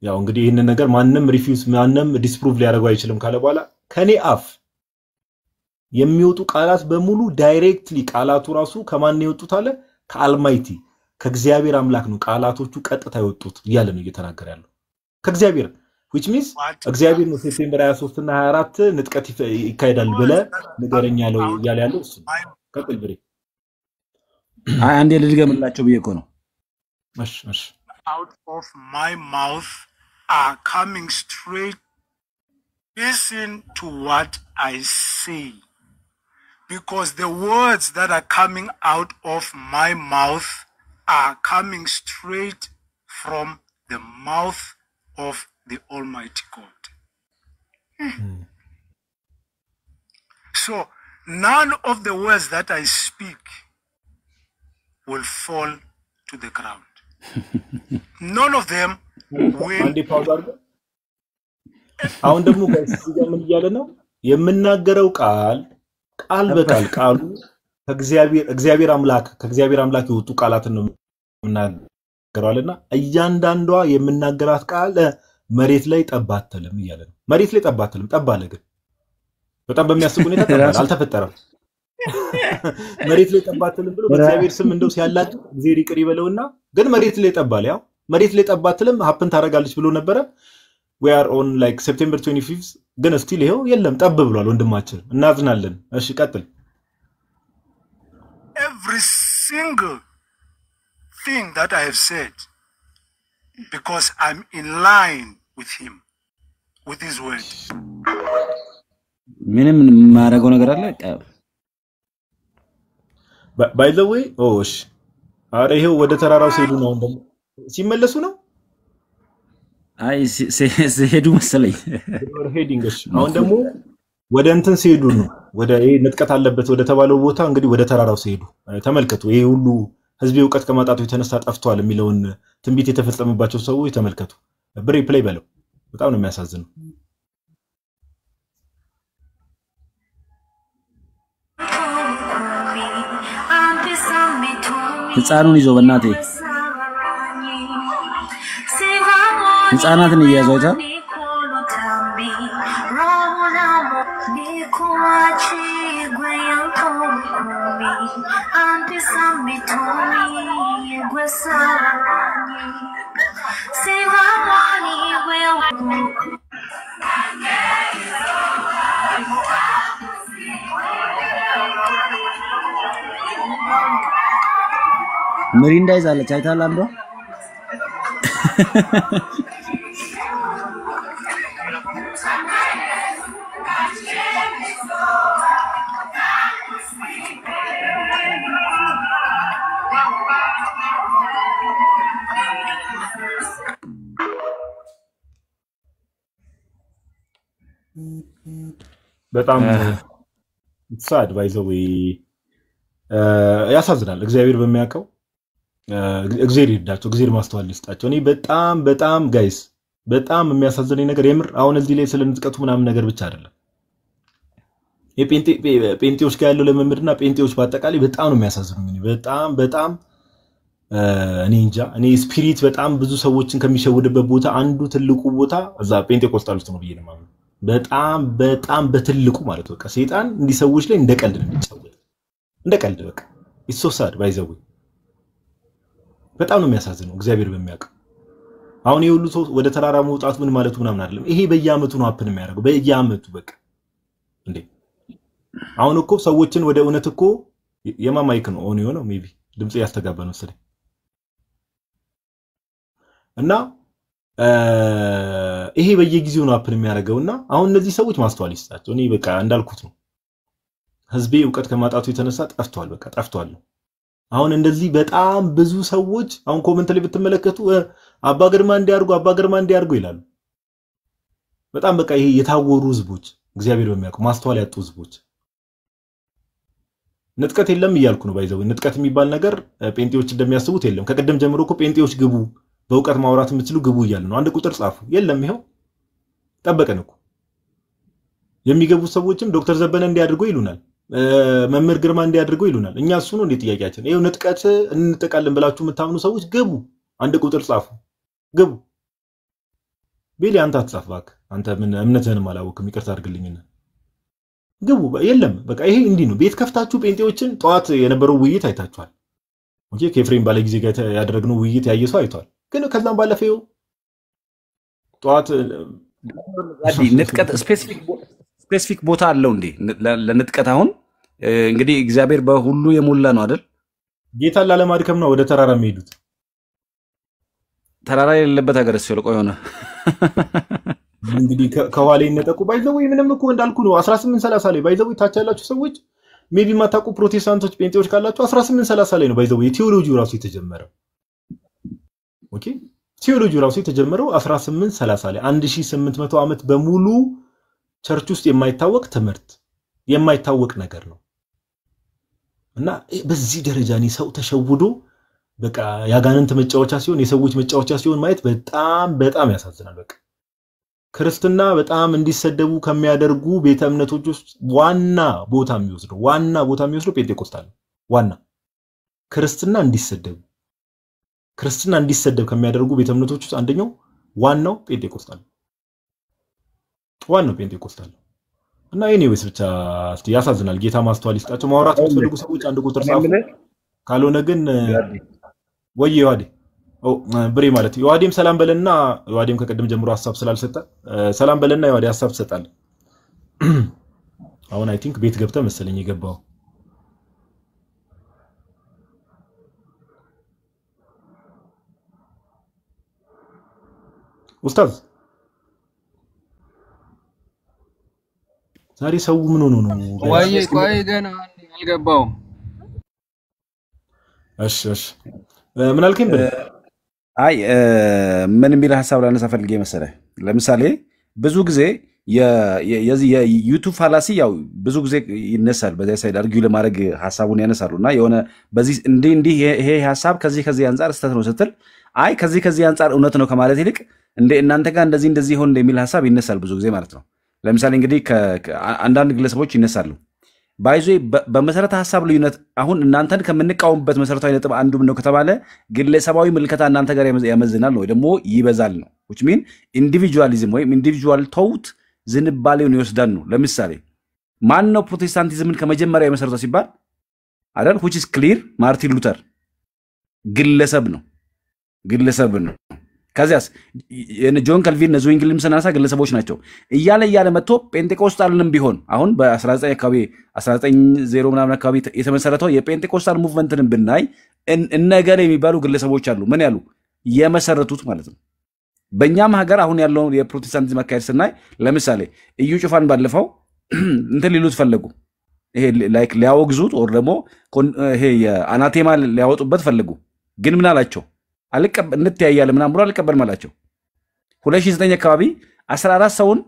ያው እንግዲህ ይሄን ነገር ማንንም ሪፊውዝ ማንንም ዲስፕሩቭ ሊያደርገው አይችልም ካለ በኋላ ከኔ አፍ የሚወጡ ቃላት በሙሉ ዳይሬክትሊ ቃላቱ ራሱ ከማን የወጡት አለ ከአልማይቲ ከእግዚአብሔር አምላክ ነው ቃላቶቹ ቀጥታ የወጡት ይያለ ነው እየተናገረ ያለው ከእግዚአብሔር which means እግዚአብሔር ነው ሴፕቴምበር 23 እና 24 ንጥቀት ይካሄዳል ብለ ንገረኛ ያለው እሱ ቀጥል ብሬ አይ አንዴ ልድገምላቸው ብዬ እኮ ነው እሺ out of my mouth are coming straight. Listen to what I say. Because the words that are coming out of my mouth are coming straight from the mouth of the Almighty God. So, none of the words that I speak will fall to the ground. None of them will. አሁን ደግሞ ምን እያለ ነው የምናገረው ቃል በቃል ቃሉ ከእግዚአብሔር አምላክ የወጡ ቃላትን ነው የምናገረዋልና እያንዳንዷ የምናገራት ቃል መሬት ላይ ጠባተለም እያለ ነው መሬት ላይ ጠባተለም ጠባለ ግን በጣም በሚያስብ ሁኔታ ጠባለ አልተፈጠረም መሬት ላይ ጠባተለም ብሎ በእግዚአብሔር ስም እንደው ሲያላቅ እግዚአብሔር ይቅር ይበለውና ግን መሬት ላይ ጠባለ ያው መሬት ላይ ጠባተለም ሀፕን ታረጋለች ብሎ ነበር we are on like September 25th ግን still ይሄው የለም ጠብ ብሏል ወንድማችን እናዝናለን እሺ ቀጥል every single thing that I have said because I'm in line with him with his word ምንም ማረጋው ነገር አለ by the way እሺ አረ ይሄው ወደ ተራራው ሲሄዱ ነው እንደም ሲመለሱ ነው አይ ሲሄዱ መሰለኝ ሄዲንግሽ አሁን ደግሞ ወደ እንትን ሲሄዱ ነው ወደ ይሄ ንጥቀት አለበት ወደ ተባለው ቦታ እንግዲህ ወደ ተራራው ሲሄዱ ተመልከቱ ይሄ ሁሉ ህዝቤ እውቀት ከማጣቱ የተነሳ ጠፍቷል የሚለውን ትንቢት የተፈጸመባቸው ሰዎች ተመልከቱ። ብሬ ፕሌይ በለው። በጣም ነው የሚያሳዝነው። ህፃኑን ይዞ በእናቴ ህፃናትን እያያዙ አይታ ምሪንዳ ይዛለች አይታል አንዷ በጣም ሳድ ባይዘው ያሳዝናል። እግዚአብሔር በሚያውቀው እግዚአብሔር ይርዳቸው፣ እግዚአብሔር ማስተዋል ይስጣቸው። እኔ በጣም ጋይስ በጣም የሚያሳዝነኝ ነገር የምር አሁን እዚህ ላይ ስለንጥቀቱ ምናምን ነገር ብቻ አይደለም። ጴንጤዎች ጋር ያለው ለመምርና ጴንጤዎች በአጠቃላይ በጣም ነው የሚያሳዝኑኝ። በጣም እኔ እንጃ። እኔ ስፒሪት በጣም ብዙ ሰዎችን ከሚሸውድበት ቦታ አንዱ ትልቁ ቦታ እዛ ጴንጤኮስታል ውስጥ ነው ብዬ ነው የማምነው። በጣም በትልቁ ማለት በቃ ሰይጣን እንዲህ ሰዎች ላይ እንደ ቀልድ ነው የሚጫወት፣ እንደ ቀልድ በቃ ይሶሳድ ባይዘው በጣም ነው የሚያሳዝነው። እግዚአብሔር በሚያውቀው አሁን የሁሉ ሰው ወደ ተራራ መውጣት ምን ማለቱ ምናምን አይደለም። ይሄ በየአመቱ ነው አፕን የሚያደርገው በየአመቱ በቃ እንዴ። አሁን እኮ ሰዎችን ወደ እውነት እኮ የማማይክ ነው ኦን የሆነው ሜቢ ድምጽ ያስተጋባ ነው መሰለኝ እና ይሄ በየጊዜው ነው አፕን የሚያደርገውና አሁን እነዚህ ሰዎች ማስተዋል ይስጣቸው። እኔ በቃ እንዳልኩት ነው ህዝቤ እውቀት ከማጣቱ የተነሳ ጠፍቷል፣ በቃ ጠፍቷል። አሁን እንደዚህ በጣም ብዙ ሰዎች አሁን ኮሜንት ላይ ብትመለከቱ አባ ግርማ እንዲያርጉ ይላሉ። በጣም በቃ ይሄ የታወሩ ህዝቦች፣ እግዚአብሔር በሚያውቀው ማስተዋል ያጡ ህዝቦች። ንጥቀት የለም እያልኩ ነው ባይዘው። ንጥቀት የሚባል ነገር ጴንጤዎች እንደሚያስቡት የለም። ከቀደም ጀምሮ እኮ ጴንጤዎች ግቡ በእውቀት ማውራት የምትችሉ ግቡ እያሉ ነው። አንድ ቁጥር ጻፉ። የለም ይሄው ጠበቀን እኮ። የሚገቡት ሰዎችም ዶክተር ዘበነ እንዲያድርጉ ይሉናል፣ መምህር ግርማ እንዲያድርጉ ይሉናል። እኛ እሱ ነው እንዴ ጥያቄያችን? ይሄው ንጥቀት እንጠቃለን ብላችሁ የምታምኑ ሰዎች ግቡ፣ አንድ ቁጥር ጻፉ፣ ግቡ። ቤሊ አንተ አትጻፍ እባክህ፣ አንተ ምን እምነትህንም አላወቅም፣ ይቅርታ አድርግልኝና ግቡ። የለም በቃ ይሄ እንዲህ ነው። ቤት ከፍታችሁ ጴንጤዎችን ጠዋት የነበረው ውይይት አይታችኋል። ኦኬ ከኤፍሬም ባለ ጊዜ ጋር ያደረግነው ውይይት ያየ ሰው አይቷል። ግን ከዛም ባለፈው ጠዋት ንጥቀት ስፔሲፊክ ቦታ አለው እንዴ ለንጥቀት? አሁን እንግዲህ እግዚአብሔር በሁሉ የሞላ ነው አይደል? ጌታን ላለማድከም ነው ወደ ተራራ የሚሄዱት። ተራራ የሌለበት ሀገር ሲልቆ የሆነ እንግዲህ ከኋላ ይነጠቁ ባይዘው ምንም እኮ እንዳልኩ ነው። 1830 ላይ ባይዘው ታች ያላችሁ ሰዎች ሜቢ ማታቁ ፕሮቴስታንቶች ጴንጤዎች ካላችሁ 1830 ላይ ነው ባይዘው ቲዮሎጂው ራሱ የተጀመረው። ኦኬ ቲዮሎጂው ራሱ የተጀመረው 1830 ላይ 1800 ዓመት በሙሉ ቸርች ውስጥ የማይታወቅ ትምህርት የማይታወቅ ነገር ነው። እና በዚህ ደረጃ ነው ሰው ተሸውዶ በቃ ያጋንንት መጫወቻ ሲሆን የሰዎች መጫወቻ ሲሆን ማየት በጣም ያሳዝናል። በቃ ክርስትና በጣም እንዲሰደቡ ከሚያደርጉ ቤተ እምነቶች ውስጥ ዋና ቦታ የሚወስደው ጴንጤኮስታል ነው። ዋና ክርስትና እንዲሰደብ ከሚያደርጉ ቤተ እምነቶች ውስጥ አንደኛው ዋናው ጴንጤኮስታል ነው። እና ኤኒዌይስ ብቻ እስቲ ያሳዝናል። ጌታ ማስተዋል ይስጣቸው። ማውራት የምትፈልጉ ሰዎች አንድ ቁጥር ጻፉ። ካልሆነ ግን ወይ ዮሐዴ ብሬ ማለት ዮሐዴም ሰላም በለና ዮሐዴም ከቀደም ጀምሮ ሐሳብ ስላልሰጠ ሰላም በለና ዮሐዴ ሐሳብ ትሰጣለህ። አሁን አይ ቲንክ ቤት ገብተህ መሰለኝ የገባው። ኡስታዝ ዛሬ ሰው ምን ሆኖ ነው? ቆይ ገና አልገባውም። እሺ ምን አልከኝ? አይ ምን የሚል ሐሳብ ላነሳ ፈልጌ መሰለህ። ለምሳሌ ብዙ ጊዜ የዚህ የዩቱብ ፋላሲ ያው ብዙ ጊዜ ይነሳል። በዛ ሳይድ አርጊው ለማድረግ ሐሳቡን ያነሳሉና የሆነ በዚህ እንዲህ ይሄ ሐሳብ ከዚህ አንፃር ስተት ነው ስትል አይ ከዚህ አንፃር እውነት ነው ከማለት ይልቅ እንደ እናንተ ጋር እንደዚህ ይሆን እንደሚል ሐሳብ ይነሳል ብዙ ጊዜ ማለት ነው። ለምሳሌ እንግዲህ አንዳንድ ግለሰቦች ይነሳሉ ባይዞ በመሰረተ ሐሳብ ልዩነት አሁን እናንተን ከምንቃወምበት መሰረታዊ ነጥብ አንዱ ነው ከተባለ ግለሰባዊ ምልከታ እናንተ ጋር ያመዝናል ነው ወይ ደግሞ ይበዛል ነው which mean individualism ወይም individual thought ዝንባሌውን ይወስዳል ነው። ለምሳሌ ማን ነው ፕሮቴስታንቲዝምን ከመጀመሪያ የመሰረተው ሲባል አይደል which is clear ማርቲን ሉተር ግለሰብ ነው። ከዚያስ ጆን ካልቪን ነው zwingli ሰናሳ ግለሰቦች ናቸው እያለ መጥቶ ጴንጤቆስታልንም ቢሆን አሁን በ19 አካባቢ 1900 ምናምን አካባቢ የተመሰረተው የጴንጤቆስታል ሙቭመንትንም ብናይ እነገለ የሚባሉ ግለሰቦች አሉ ምን ያሉ የመሰረቱት ማለት ነው። በእኛም ሀገር አሁን ያለው የፕሮቴስታንቲዝም አካሄድ ስናይ ለምሳሌ እዩ ጩፋን ባለፈው እንትን ሊሉት ፈለጉ ይሄ ላይክ ሊያወግዙት or ደግሞ ይሄ የአናቴማ ሊያወጡበት ፈለጉ። ግን ምን አላቸው እንተያያለን ምናምን ብሎ አልቀበልም አላቸው። 2009 አካባቢ 14 ሰውን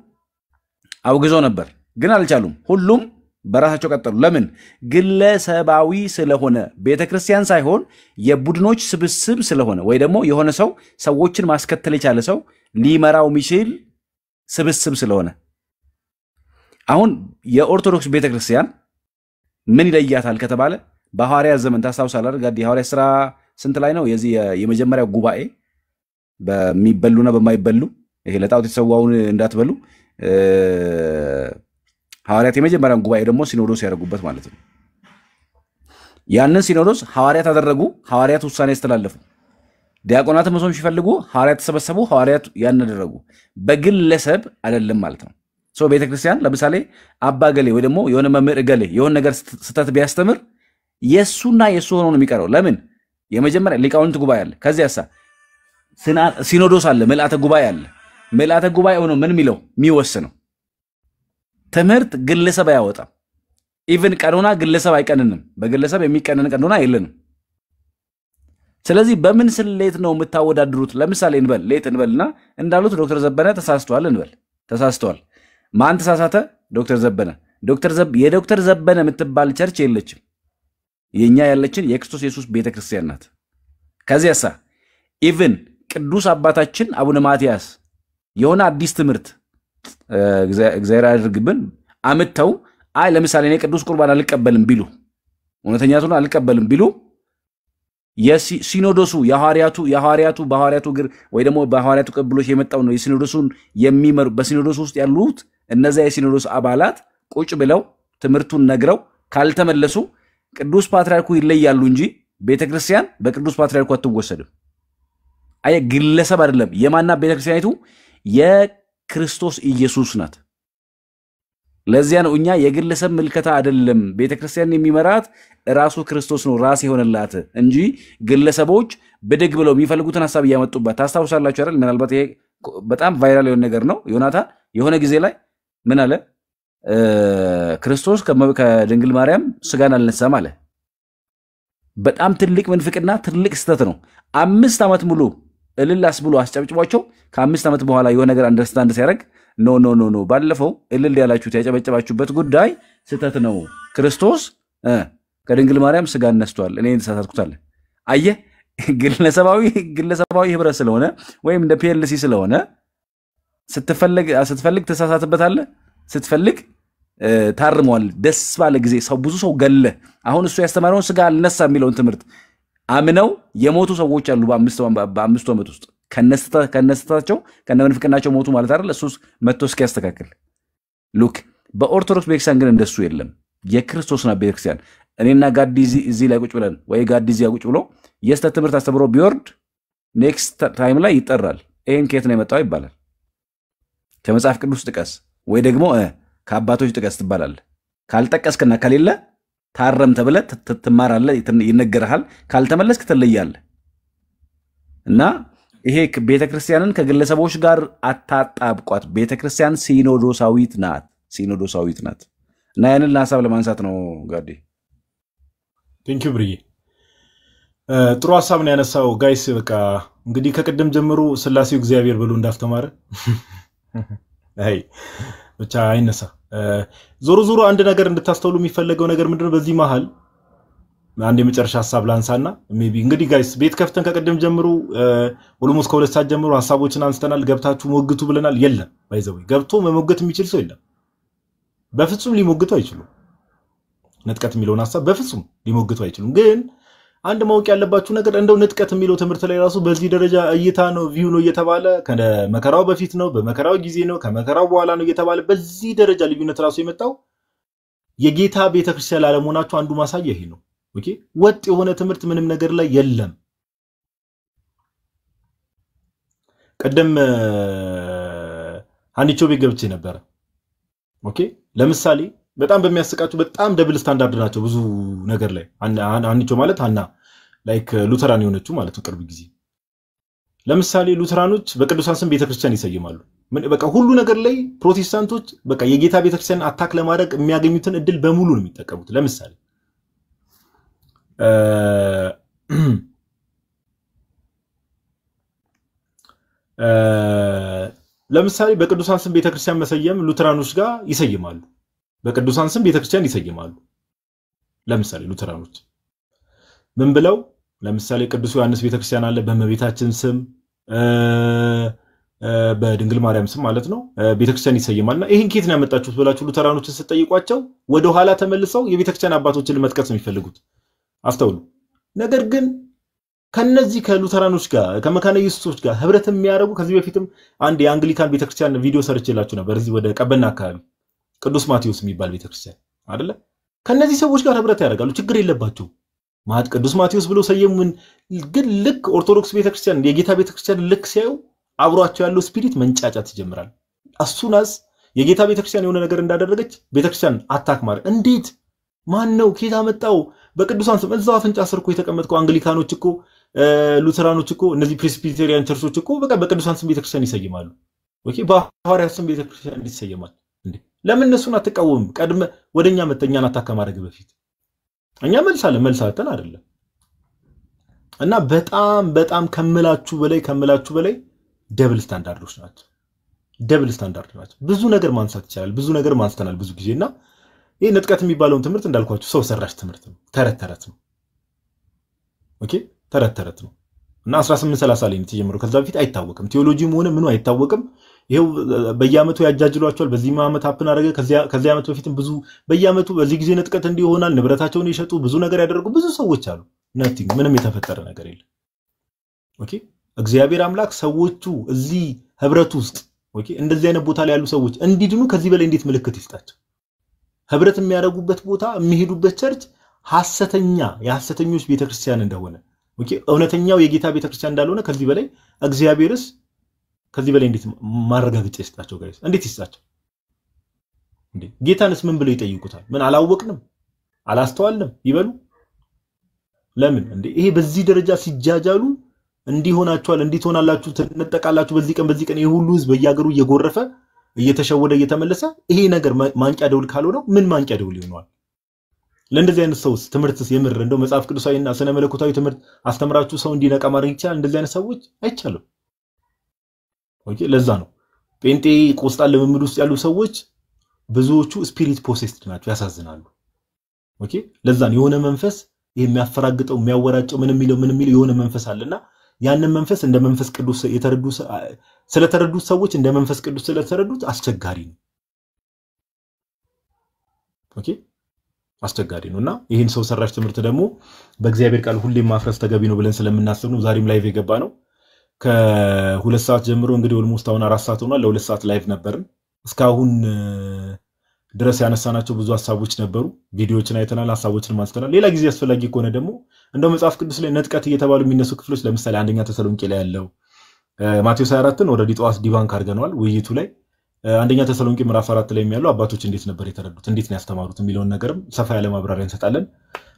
አውግዘው ነበር ግን አልቻሉም። ሁሉም በራሳቸው ቀጠሉ። ለምን? ግለሰባዊ ስለሆነ ቤተክርስቲያን ሳይሆን የቡድኖች ስብስብ ስለሆነ ወይ ደግሞ የሆነ ሰው ሰዎችን ማስከተል የቻለ ሰው ሊመራው የሚችል ስብስብ ስለሆነ። አሁን የኦርቶዶክስ ቤተክርስቲያን ምን ይለያታል ከተባለ በሐዋርያት ዘመን ታስታውሳለህ ጋዲ ሐዋርያት ሥራ ስንት ላይ ነው የዚህ የመጀመሪያው ጉባኤ በሚበሉና በማይበሉ ይሄ ለጣዖት የተሰዋውን እንዳትበሉ ሐዋርያት የመጀመሪያው ጉባኤ ደግሞ ሲኖዶስ ያደረጉበት ማለት ነው። ያንን ሲኖዶስ ሐዋርያት አደረጉ። ሐዋርያት ውሳኔ ያስተላለፉ። ዲያቆናት መሶም ሲፈልጉ ሐዋርያት ተሰበሰቡ። ሐዋርያት ያን አደረጉ። በግለሰብ አይደለም ማለት ነው። ቤተክርስቲያን ለምሳሌ አባ ገሌ ወይ ደግሞ የሆነ መምህር ገሌ የሆነ ነገር ስተት ቢያስተምር የሱና የሱ ሆኖ ነው የሚቀረው። ለምን? የመጀመሪያ ሊቃውንት ጉባኤ አለ። ከዚያሳ ሲኖዶስ አለ፣ መልአተ ጉባኤ አለ። መልአተ ጉባኤ ሆኖ ምን የሚለው የሚወስነው ትምህርት ግለሰብ አያወጣም። ኢቭን ቀኖና ግለሰብ አይቀንንም። በግለሰብ የሚቀነን ቀኖና የለንም። ስለዚህ በምን ስሌት ነው የምታወዳድሩት? ለምሳሌ እንበልና እንዳሉት ዶክተር ዘበነ ተሳስተዋል እንበል። ተሳስተዋል። ማን ተሳሳተ? ዶክተር ዘበነ። የዶክተር ዘበነ የምትባል ቸርች የለችም። የኛ ያለችን የክርስቶስ ኢየሱስ ቤተክርስቲያን ናት። ከዚያሳ ኢቭን ቅዱስ አባታችን አቡነ ማትያስ የሆነ አዲስ ትምህርት እግዚአብሔር ያድርግብን አመተው አይ ለምሳሌ እኔ ቅዱስ ቁርባን አልቀበልም ቢሉ እውነተኛቱን አልቀበልም ቢሉ የሲኖዶሱ የሐዋርያቱ በሐዋርያቱ ግር ወይ ደግሞ በሐዋርያቱ ቅብሎች የመጣው ነው የሲኖዶሱን የሚመሩ በሲኖዶሱ ውስጥ ያሉት እነዚያ የሲኖዶስ አባላት ቁጭ ብለው ትምህርቱን ነግረው ካልተመለሱ ቅዱስ ፓትርያርኩ ይለያሉ እንጂ ቤተክርስቲያን በቅዱስ ፓትርያርኩ አትወሰድም። አይ ግለሰብ አይደለም። የማና ቤተክርስቲያኒቱ የክርስቶስ ኢየሱስ ናት። ለዚያ ነው እኛ የግለሰብ ምልከታ አይደለም። ቤተክርስቲያን የሚመራት ራሱ ክርስቶስ ነው ራስ የሆነላት እንጂ ግለሰቦች በደግ ብለው የሚፈልጉትን ሐሳብ ያመጡባት ታስታውሳላችሁ አይደል? ምናልባት ይሄ በጣም ቫይራል የሆነ ነገር ነው። ዮናታን የሆነ ጊዜ ላይ ምን አለ? ክርስቶስ ከድንግል ማርያም ስጋን አልነሳም አለ። በጣም ትልቅ ምንፍቅና ትልቅ ስተት ነው። 5 ዓመት ሙሉ እልላስ ብሎ አስጨብጭቧቸው ከ5 ዓመት በኋላ የሆነ ነገር አንደርስታንድ ሲያደርግ ኖ ባለፈው እልል ያላችሁት ያጨበጨባችሁበት ጉዳይ ስተት ነው። ክርስቶስ ከድንግል ማርያም ስጋን ነስቷል። እኔ ተሳሳትኩታል። አየህ ግለሰባዊ ህብረት ስለሆነ ወይም እንደ ፒኤልሲ ስለሆነ ስትፈልግ ተሳሳትበታለህ፣ ስትፈልግ ታርመዋል። ደስ ባለ ጊዜ ብዙ ሰው ገለ አሁን እሱ ያስተማረውን ስጋ አልነሳ የሚለውን ትምህርት አምነው የሞቱ ሰዎች አሉ። በአምስቱ ዓመት ውስጥ ከነስተታቸው ከነመንፍቅናቸው ሞቱ ማለት አይደል? እሱስ መጥቶ እስኪያስተካክል ሉክ በኦርቶዶክስ ቤተክርስቲያን ግን እንደሱ የለም። የክርስቶስና ቤተክርስቲያን እኔና ጋዲ እዚህ ላይ ቁጭ ብለን ወይ ጋዲ እዚህ ቁጭ ብሎ የስተት ትምህርት አስተምሮ ቢወርድ ኔክስት ታይም ላይ ይጠራል። ይሄን ከየት ነው የመጣው ይባላል። ከመጽሐፍ ቅዱስ ጥቀስ ወይ ደግሞ ከአባቶች ጥቀስ ትባላለህ። ካልጠቀስክና ከሌለ ታረም ተብለህ ትማራለህ፣ ይነገርሃል። ካልተመለስክ ትለያለህ። እና ይሄ ቤተክርስቲያንን ከግለሰቦች ጋር አታጣብቋት። ቤተክርስቲያን ሲኖዶሳዊት ናት። እና ያንን ሐሳብ ለማንሳት ነው ጋዲ። ቴንኪው ብርዬ፣ ጥሩ ሐሳብ ነው ያነሳው። ጋይስ በቃ እንግዲህ ከቀደም ጀምሮ ስላሴው እግዚአብሔር ብሎ እንዳስተማረ አይ ብቻ አይነሳ። ዞሮ ዞሮ አንድ ነገር እንድታስተውሉ የሚፈልገው ነገር ምንድነው በዚህ መሃል አንድ የመጨረሻ ሐሳብ ላንሳና ሜቢ እንግዲህ ጋይስ ቤት ከፍተን ከቀደም ጀምሮ ኦልሞስት ከሁለት ሰዓት ጀምሮ ሐሳቦችን አንስተናል። ገብታችሁ ሞግቱ ብለናል። የለም ባይዘው ገብቶ መሞገት የሚችል ሰው የለም። በፍጹም ሊሞግቱ አይችሉም። ንጥቀት የሚለውን ሐሳብ በፍጹም ሊሞግቱ አይችሉም። ግን አንድ ማወቅ ያለባችሁ ነገር እንደው ንጥቀት የሚለው ትምህርት ላይ ራሱ በዚህ ደረጃ እይታ ነው ቪው ነው እየተባለ ከመከራው በፊት ነው በመከራው ጊዜ ነው ከመከራው በኋላ ነው እየተባለ በዚህ ደረጃ ልዩነት ራሱ የመጣው የጌታ ቤተክርስቲያን ላለመሆናቸው አንዱ ማሳያ ይሄ ነው። ኦኬ ወጥ የሆነ ትምህርት ምንም ነገር ላይ የለም። ቀደም አንቺ ቤት ገብቼ ነበር። ኦኬ ለምሳሌ በጣም በሚያስቃችሁ በጣም ደብል ስታንዳርድ ናቸው ብዙ ነገር ላይ አንቺ ማለት አና ላይክ ሉተራን የሆነችው ማለት ነው ቅርብ ጊዜ ለምሳሌ ሉተራኖች በቅዱሳን ስም ቤተክርስቲያን ይሰይማሉ። በቃ ሁሉ ነገር ላይ ፕሮቴስታንቶች በቃ የጌታ ቤተክርስቲያን አታክ ለማድረግ የሚያገኙትን እድል በሙሉ ነው የሚጠቀሙት። ለምሳሌ በቅዱሳን ስም ቤተክርስቲያን መሰየም ሉተራኖች ጋር ይሰይማሉ። በቅዱሳን ስም ቤተክርስቲያን ይሰይማሉ። ለምሳሌ ሉተራኖች ምን ብለው ለምሳሌ ቅዱስ ዮሐንስ ቤተክርስቲያን አለ በመቤታችን ስም በድንግል ማርያም ስም ማለት ነው ቤተክርስቲያን ይሰይማልና ይሄን ኬት ነው ያመጣችሁት ብላችሁ ሉተራኖችን ስትጠይቋቸው ወደ ኋላ ተመልሰው የቤተክርስቲያን አባቶችን ለመጥቀስ ነው የሚፈልጉት። አስተውሉ። ነገር ግን ከነዚህ ከሉተራኖች ጋር ከመካነ ኢየሱሶች ጋር ህብረት የሚያደርጉ ከዚህ በፊትም አንድ የአንግሊካን ቤተክርስቲያን ቪዲዮ ሰርችላችሁ ነበር እዚህ ወደ ቀበና አካባቢ ቅዱስ ማቴዎስ የሚባል ቤተክርስቲያን አይደለ? ከነዚህ ሰዎች ጋር ህብረት ያደርጋሉ። ችግር የለባቸው ማት ቅዱስ ማቴዎስ ብለው ሰየሙን። ግን ልክ ኦርቶዶክስ ቤተክርስቲያን የጌታ ቤተክርስቲያን ልክ ሲያዩ አብሯቸው ያለው ስፒሪት መንጫጫት ይጀምራል። አሱናስ የጌታ ቤተክርስቲያን የሆነ ነገር እንዳደረገች ቤተክርስቲያን አታክ ማድረግ እንዴት ማን ነው ኬታ መጣው? በቅዱሳን ስም እዛው አፍንጫ ስር እኮ የተቀመጥከው አንግሊካኖች እኮ ሉተራኖች እኮ እነዚህ ፕሬስቢቴሪያን ቸርቾች እኮ በቃ በቅዱሳን ስም ቤተክርስቲያን ይሰይማሉ። ኦኬ በሐዋርያት ስም ቤተክርስቲያን ይሰይማል እንዴ? ለምን እነሱን አትቃወም? ቀድመ ወደኛ መተኛን አታክ ማድረግ በፊት እኛ መልሳለን አይደለም። እና በጣም ከምላችሁ በላይ ደብል ስታንዳርዶች ናቸው። ደብል ስታንዳርድ ናቸው። ብዙ ነገር ማንሳት ይችላል። ብዙ ነገር ማንስተናል ብዙ ጊዜና ይሄ ንጥቀት የሚባለውን ትምህርት እንዳልኳችሁ ሰው ሰራሽ ትምህርት ነው። ተረት ነው። ኦኬ ተረት ነው። እና 1830 ላይ ነው የተጀመረው። ከዛ በፊት አይታወቅም። ቴዎሎጂም ሆነ ምኑ አይታወቅም። ይሄው በየአመቱ ያጃጅሏቸዋል። በዚህ ዓመት አፕን አደረገ። ከዚያ ዓመት በፊትም ብዙ በየአመቱ በዚህ ጊዜ ንጥቀት እንዲሆናል ንብረታቸውን ይሸጡ ብዙ ነገር ያደረጉ ብዙ ሰዎች አሉ። ነቲንግ ምንም የተፈጠረ ነገር የለም። ኦኬ እግዚአብሔር አምላክ ሰዎቹ እዚህ ህብረት ውስጥ ኦኬ እንደዚህ አይነት ቦታ ላይ ያሉ ሰዎች እንዲድኑ ከዚህ በላይ እንዴት ምልክት ይስጣቸው? ህብረት የሚያደርጉበት ቦታ የሚሄዱበት ቸርች የሐሰተኞች ቤተክርስቲያን እንደሆነ ኦኬ እውነተኛው የጌታ ቤተክርስቲያን እንዳልሆነ ከዚህ በላይ እግዚአብሔርስ ከዚህ በላይ እንዴት ማረጋገጫ ይስጣቸው? ጋይስ እንዴት ይስጣቸው እንዴ? ጌታንስ ምን ብለው ይጠይቁታል? ምን አላወቅንም አላስተዋልንም ይበሉ? ለምን እንዴ? ይሄ በዚህ ደረጃ ሲጃጃሉ እንዲሆናችኋል እንዲትሆናላችሁ ተነጠቃላችሁ በዚህ ቀን ይሄ ሁሉ ህዝብ በየሀገሩ እየጎረፈ እየተሸወደ እየተመለሰ ይሄ ነገር ማንቂያ ደውል ካልሆነው ምን ማንቂያ ደውል ይሆናል? ለእንደዚህ አይነት ሰውስ ትምህርትስ የምር እንደው መጽሐፍ ቅዱሳዊና ስነ መለኮታዊ ትምህርት አስተምራችሁ ሰው እንዲነቃ ማድረግ ይቻላል? እንደዚህ አይነት ሰዎች አይቻልም። ኦኬ ለዛ ነው ጴንጤ ቆስጣን ልምምድ ውስጥ ያሉ ሰዎች ብዙዎቹ ስፒሪት ፖሴስድ ናቸው፣ ያሳዝናሉ። ኦኬ ለዛ ነው የሆነ መንፈስ የሚያፈራግጠው የሚያወራጨው ምን የሚለው የሆነ መንፈስ አለና ያንን መንፈስ እንደ መንፈስ ቅዱስ ስለተረዱት ሰዎች እንደ መንፈስ ቅዱስ ስለተረዱት አስቸጋሪ ነው። ኦኬ አስቸጋሪ ነውና ይሄን ሰው ሰራሽ ትምህርት ደግሞ በእግዚአብሔር ቃል ሁሌም ማፍረስ ተገቢ ነው ብለን ስለምናስብ ነው ዛሬም ላይቭ የገባ ነው። ከ2 ሰዓት ጀምሮ እንግዲህ ኦልሞስት አሁን 4 ሰዓት ሆኗል። ለ2 ሰዓት ላይቭ ነበርን። እስካሁን ድረስ ያነሳናቸው ብዙ ሐሳቦች ነበሩ። ቪዲዮዎችን አይተናል፣ ሐሳቦችን አንስተናል። ሌላ ጊዜ አስፈላጊ ከሆነ ደግሞ እንደው መጽሐፍ ቅዱስ ላይ ንጥቀት እየተባሉ የሚነሱ ክፍሎች ለምሳሌ አንደኛ ተሰሎንቄ ላይ ያለው ማቴዎስ 24ን ኦልሬዲ ጠዋት ዲባንክ አድርገናል ውይይቱ ላይ። አንደኛ ተሰሎንቄ ምዕራፍ 4 ላይ የሚያለው አባቶች እንዴት ነበር የተረዱት እንዴት ነው ያስተማሩት የሚለውን ነገርም ሰፋ ያለ ማብራሪያ እንሰጣለን።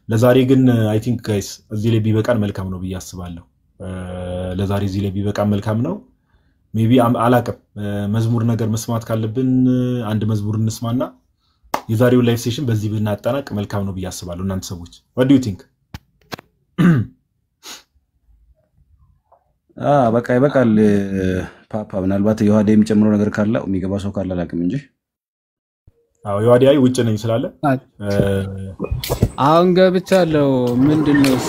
ለዛሬ ግን አይ ቲንክ ጋይስ እዚህ ላይ ቢበቃን መልካም ነው ብዬ አስባለሁ። ለዛሬ እዚህ ላይ ቢበቃን መልካም ነው። ሜቢ አላቅም መዝሙር ነገር መስማት ካለብን አንድ መዝሙር እንስማና የዛሬው ላይቭ ሴሽን በዚህ ብናጠናቅ መልካም ነው ብዬ አስባለሁ። እናንተ ሰዎች what do you think? በቃ ይበቃል። ፓፓ ምናልባት የውሃ የሚጨምረው ነገር ካለ የሚገባ ሰው ካለ አላውቅም እንጂ አዎ የዋዲያይ ውጭ ነኝ ስላለ አሁን ገብቻለሁ። ምንድነው እሱ?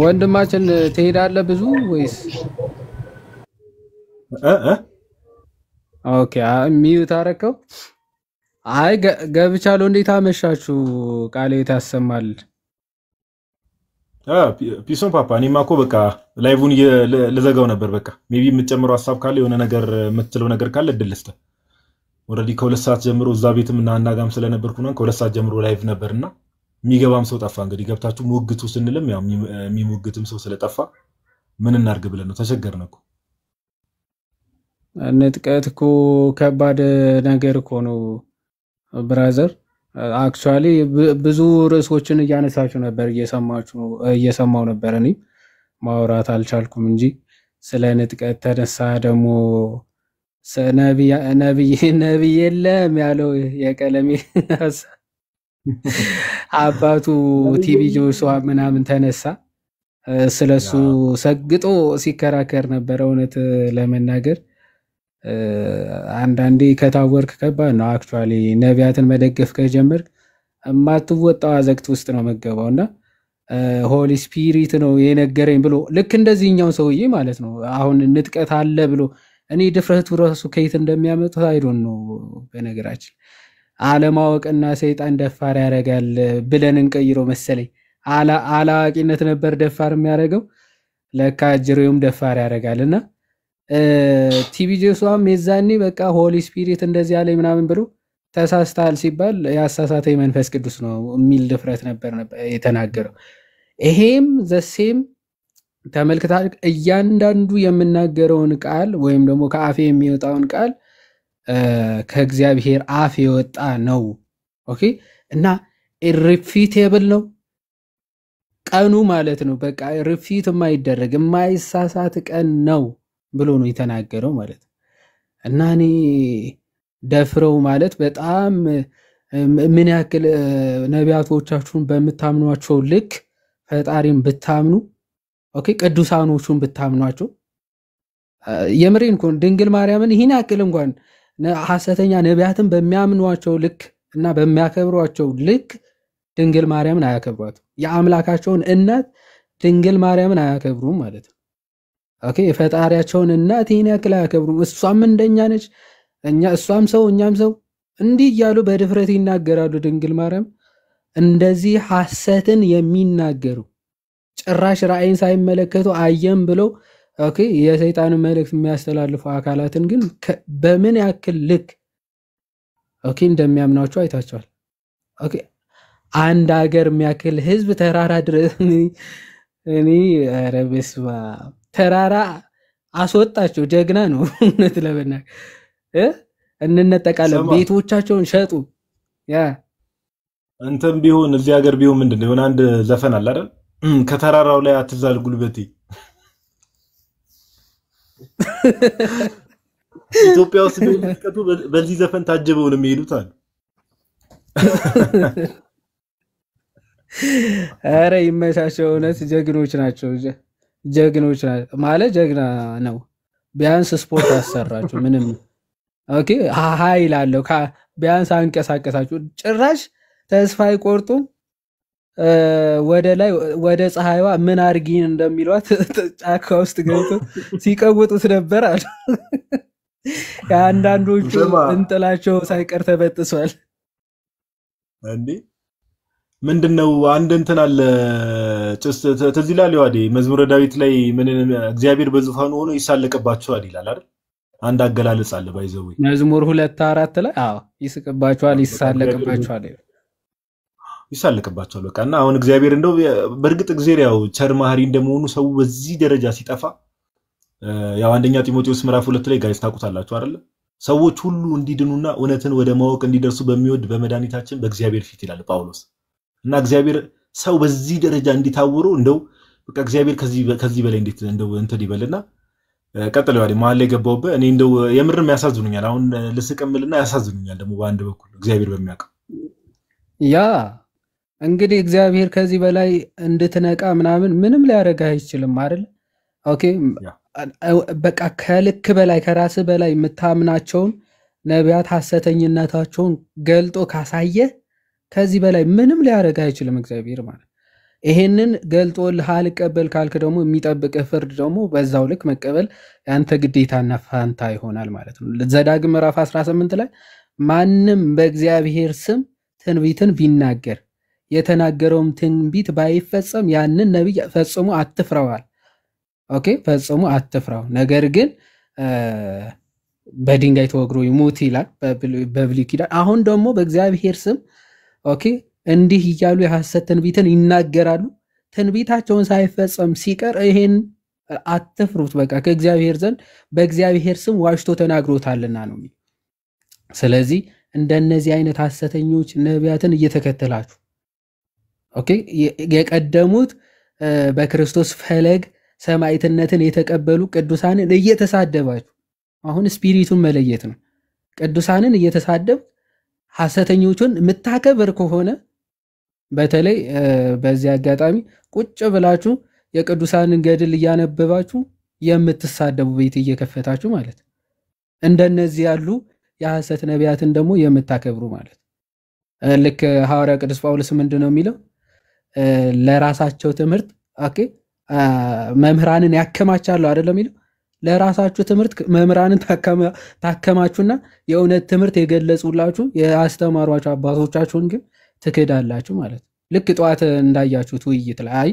ወንድማችን ትሄዳለህ ብዙ ወይስ? ኦኬ ሚዩት አደረከው? አይ ገብቻለሁ። እንዴት አመሻችሁ? ቃሌ ታሰማል። ፒሶን ፓፓ እኔማ እኮ በቃ ላይቭን ልዘጋው ነበር። በቃ ሜቢ የምትጨምረው ሀሳብ ካለ የሆነ ነገር የምትለው ነገር ካለ እድል ልስጥ። ኦልሬዲ ከ2 ሰዓት ጀምሮ እዛ ቤትም እና አናጋም ስለነበርኩ ነው ከ2 ሰዓት ጀምሮ ላይቭ ነበርና የሚገባም ሰው ጠፋ። እንግዲህ ገብታችሁ ሞግቱ ስንልም ያው የሚሞግትም ሰው ስለጠፋ ምን እናርግ ብለን ነው ተቸገርን እኮ። ንጥቀት እኮ ከባድ ነገር እኮ ነው ብራዘር። አክቹአሊ ብዙ ርዕሶችን እያነሳችሁ ነበር እየሰማው ነበር። እኔ ማውራት አልቻልኩም እንጂ ስለ ንጥቀት ተነሳ። ደግሞ ነብይ የለም ያለው የቀለሜ አባቱ ቲቪ ጆሹዋ ምናምን ተነሳ። ስለሱ ሰግጦ ሲከራከር ነበር። እውነት ለመናገር አንዳንዴ ከታወርክ ከባድ ነው። አክቹአሊ ነቢያትን መደገፍ ከጀመርክ የማትወጣው አዘቅት ውስጥ ነው መገባውና ሆሊ ስፒሪት ነው የነገረኝ ብሎ ልክ እንደዚህኛው ሰውዬ ማለት ነው። አሁን ንጥቀት አለ ብሎ እኔ ድፍረቱ ራሱ ከየት እንደሚያመጡት አይዶን ነው። በነገራችን አለማወቅና ሰይጣን ደፋር ያደርጋል ብለን እንቀይረው መሰለኝ። አላዋቂነት ነበር ደፋር የሚያደርገው፣ ለካ ጅሬውም ደፋር ያደርጋልና ቲቪ ጆሹዋም የዛኔ በቃ ሆሊ ስፒሪት እንደዚህ ያለ ምናምን ብሎ ተሳስታል ሲባል ያሳሳተ መንፈስ ቅዱስ ነው የሚል ድፍረት ነበር የተናገረው። ይሄም ዘሴም ተመልክታ እያንዳንዱ የምናገረውን ቃል ወይም ደግሞ ከአፌ የሚወጣውን ቃል ከእግዚአብሔር አፍ የወጣ ነው። ኦኬ እና ኢሪፊቴብል ነው ቀኑ ማለት ነው። በቃ ሪፊት የማይደረግ የማይሳሳት ቀን ነው ብሎ ነው የተናገረው ማለት እና እኔ ደፍረው ማለት በጣም ምን ያክል ነቢያቶቻችሁን በመታምኗቸው ልክ ፈጣሪን ብታምኑ ኦኬ ቅዱሳኖቹን ብታምኗቸው የምሬን ኮን ድንግል ማርያምን ይሄን ያክል እንኳን ሐሰተኛ ነቢያትን በሚያምኗቸው ልክ እና በሚያከብሯቸው ልክ ድንግል ማርያምን አያከብሯት። የአምላካቸውን እናት ድንግል ማርያምን አያከብሩም ማለት ነው። ኦኬ የፈጣሪያቸውን እናት ይሄን ያክል አያከብሩም። እሷም እንደኛ ነች፣ እሷም ሰው እኛም ሰው እንዲህ እያሉ በድፍረት ይናገራሉ። ድንግል ማርያም እንደዚህ ሐሰትን የሚናገሩ ጭራሽ ራእይን ሳይመለከቱ አየም ብለው ኦኬ የሰይጣን መልእክት የሚያስተላልፉ አካላትን ግን በምን ያክል ልክ ኦኬ እንደሚያምናቸው አይታቸዋል። ኦኬ አንድ ሀገር የሚያክል ህዝብ ተራራ ድረስ እኔ ኧረ በስመ አብ ተራራ አስወጣቸው። ጀግና ነው እውነት ለመናገር እንነጠቃለን። ቤቶቻቸውን ሸጡ። ያ እንተም ቢሆን እዚህ ሀገር ቢሆን ምንድነው የሆነ አንድ ዘፈን አለ አይደል? ከተራራው ላይ አትዛል ጉልበቴ። ኢትዮጵያ ውስጥ የሚቀጡ በዚህ ዘፈን ታጀበው ነው የሚሄዱት አሉ። ኧረ ይመቻቸው። እውነት ጀግኖች ናቸው። ጀግኖች ማለት ጀግና ነው። ቢያንስ ስፖርት አሰራችሁ ምንም ኦኬ ኃይል አለው። ቢያንስ አንቀሳቀሳችሁ። ጭራሽ ተስፋ አይቆርጡም። ወደ ላይ ወደ ፀሐይዋ ምን አርጊን እንደሚሏት ጫካ ውስጥ ገብቶ ሲቀውጡት ነበር አሉ። የአንዳንዶቹ እንጥላቸው ሳይቀር ተበጥሷል። እንዴ ምንድነው አንድ እንትን አለ ጭስ ትዝ ይላል ይዋዴ መዝሙረ ዳዊት ላይ ምን እግዚአብሔር በዙፋኑ ሆኖ ይሳለቅባቸዋል ይላል አይደል? አንድ አገላለጽ አለ ባይዘው መዝሙር 2:4 ላይ አዎ ይስቅባቸዋል ይሳለቅባቸዋል ይሳለቅባቸዋል። በቃ እና አሁን እግዚአብሔር እንደው በእርግጥ እግዚአብሔር ያው ቸር መሐሪ እንደመሆኑ ሰው በዚህ ደረጃ ሲጠፋ ያው አንደኛ ጢሞቴዎስ ምዕራፍ 2 ላይ ጋይስ ታውቁታላችሁ አይደል? ሰዎች ሁሉ እንዲድኑና እውነትን ወደ ማወቅ እንዲደርሱ በሚወድ በመድኃኒታችን በእግዚአብሔር ፊት ይላል ጳውሎስ። እና እግዚአብሔር ሰው በዚህ ደረጃ እንዲታወሩ እንደው በቃ እግዚአብሔር ከዚህ በላይ እንዴት እንደው እንትን ይበልና ቀጥለው አይደል መሀል ላይ ገባውበት እኔ እንደው የምርም ያሳዝኑኛል። አሁን ልስቀምልና ያሳዝኑኛል ደግሞ በአንድ በኩል እግዚአብሔር በሚያውቀው ያ እንግዲህ እግዚአብሔር ከዚህ በላይ እንድትነቃ ምናምን ምንም ሊያረጋ አይችልም አይደል? ኦኬ በቃ ከልክ በላይ ከራስ በላይ የምታምናቸውን ነቢያት ሐሰተኝነታቸውን ገልጦ ካሳየ ከዚህ በላይ ምንም ሊያደርግ አይችልም እግዚአብሔር ማለት። ይሄንን ገልጦልህ አልቀበል ካልክ ደግሞ የሚጠብቅህ ፍርድ ደግሞ በዛው ልክ መቀበል ያንተ ግዴታና ፋንታ ይሆናል ማለት ነው። ዘዳግም ምዕራፍ 18 ላይ ማንም በእግዚአብሔር ስም ትንቢትን ቢናገር የተናገረውም ትንቢት ባይፈጸም ያንን ነቢይ ፈጽሞ አትፍራዋል። ኦኬ ፈጽሞ አትፍራው፣ ነገር ግን በድንጋይ ተወግሮ ይሞት ይላል በብሉይ ኪዳን። አሁን ደግሞ በእግዚአብሔር ስም ኦኬ እንዲህ እያሉ የሐሰት ትንቢትን ይናገራሉ። ትንቢታቸውን ሳይፈጸም ሲቀር ይሄን አትፍሩት፣ በቃ ከእግዚአብሔር ዘንድ በእግዚአብሔር ስም ዋሽቶ ተናግሮታልና ነው። ስለዚህ እንደነዚህ አይነት ሐሰተኞች ነቢያትን እየተከተላችሁ ኦኬ የቀደሙት በክርስቶስ ፈለግ ሰማዕትነትን የተቀበሉ ቅዱሳንን እየተሳደባችሁ አሁን ስፒሪቱን መለየት ነው። ቅዱሳንን እየተሳደብ ሐሰተኞቹን የምታከብር ከሆነ በተለይ በዚህ አጋጣሚ ቁጭ ብላችሁ የቅዱሳንን ገድል እያነበባችሁ የምትሳደቡ ቤት እየከፈታችሁ ማለት እንደነዚህ ያሉ የሐሰት ነቢያትን ደግሞ የምታከብሩ ማለት ልክ ሐዋርያ ቅዱስ ጳውሎስ ምንድነው የሚለው ለራሳቸው ትምህርት ኦኬ መምህራንን ያከማቻሉ አይደለም የሚለው ለራሳችሁ ትምህርት መምህራንን ታከማቹና የእውነት ትምህርት የገለጹላችሁ ያስተማሯችሁ አባቶቻችሁን ግን ትክዳላችሁ ማለት ልክ ጧት እንዳያችሁት ውይይት ላይ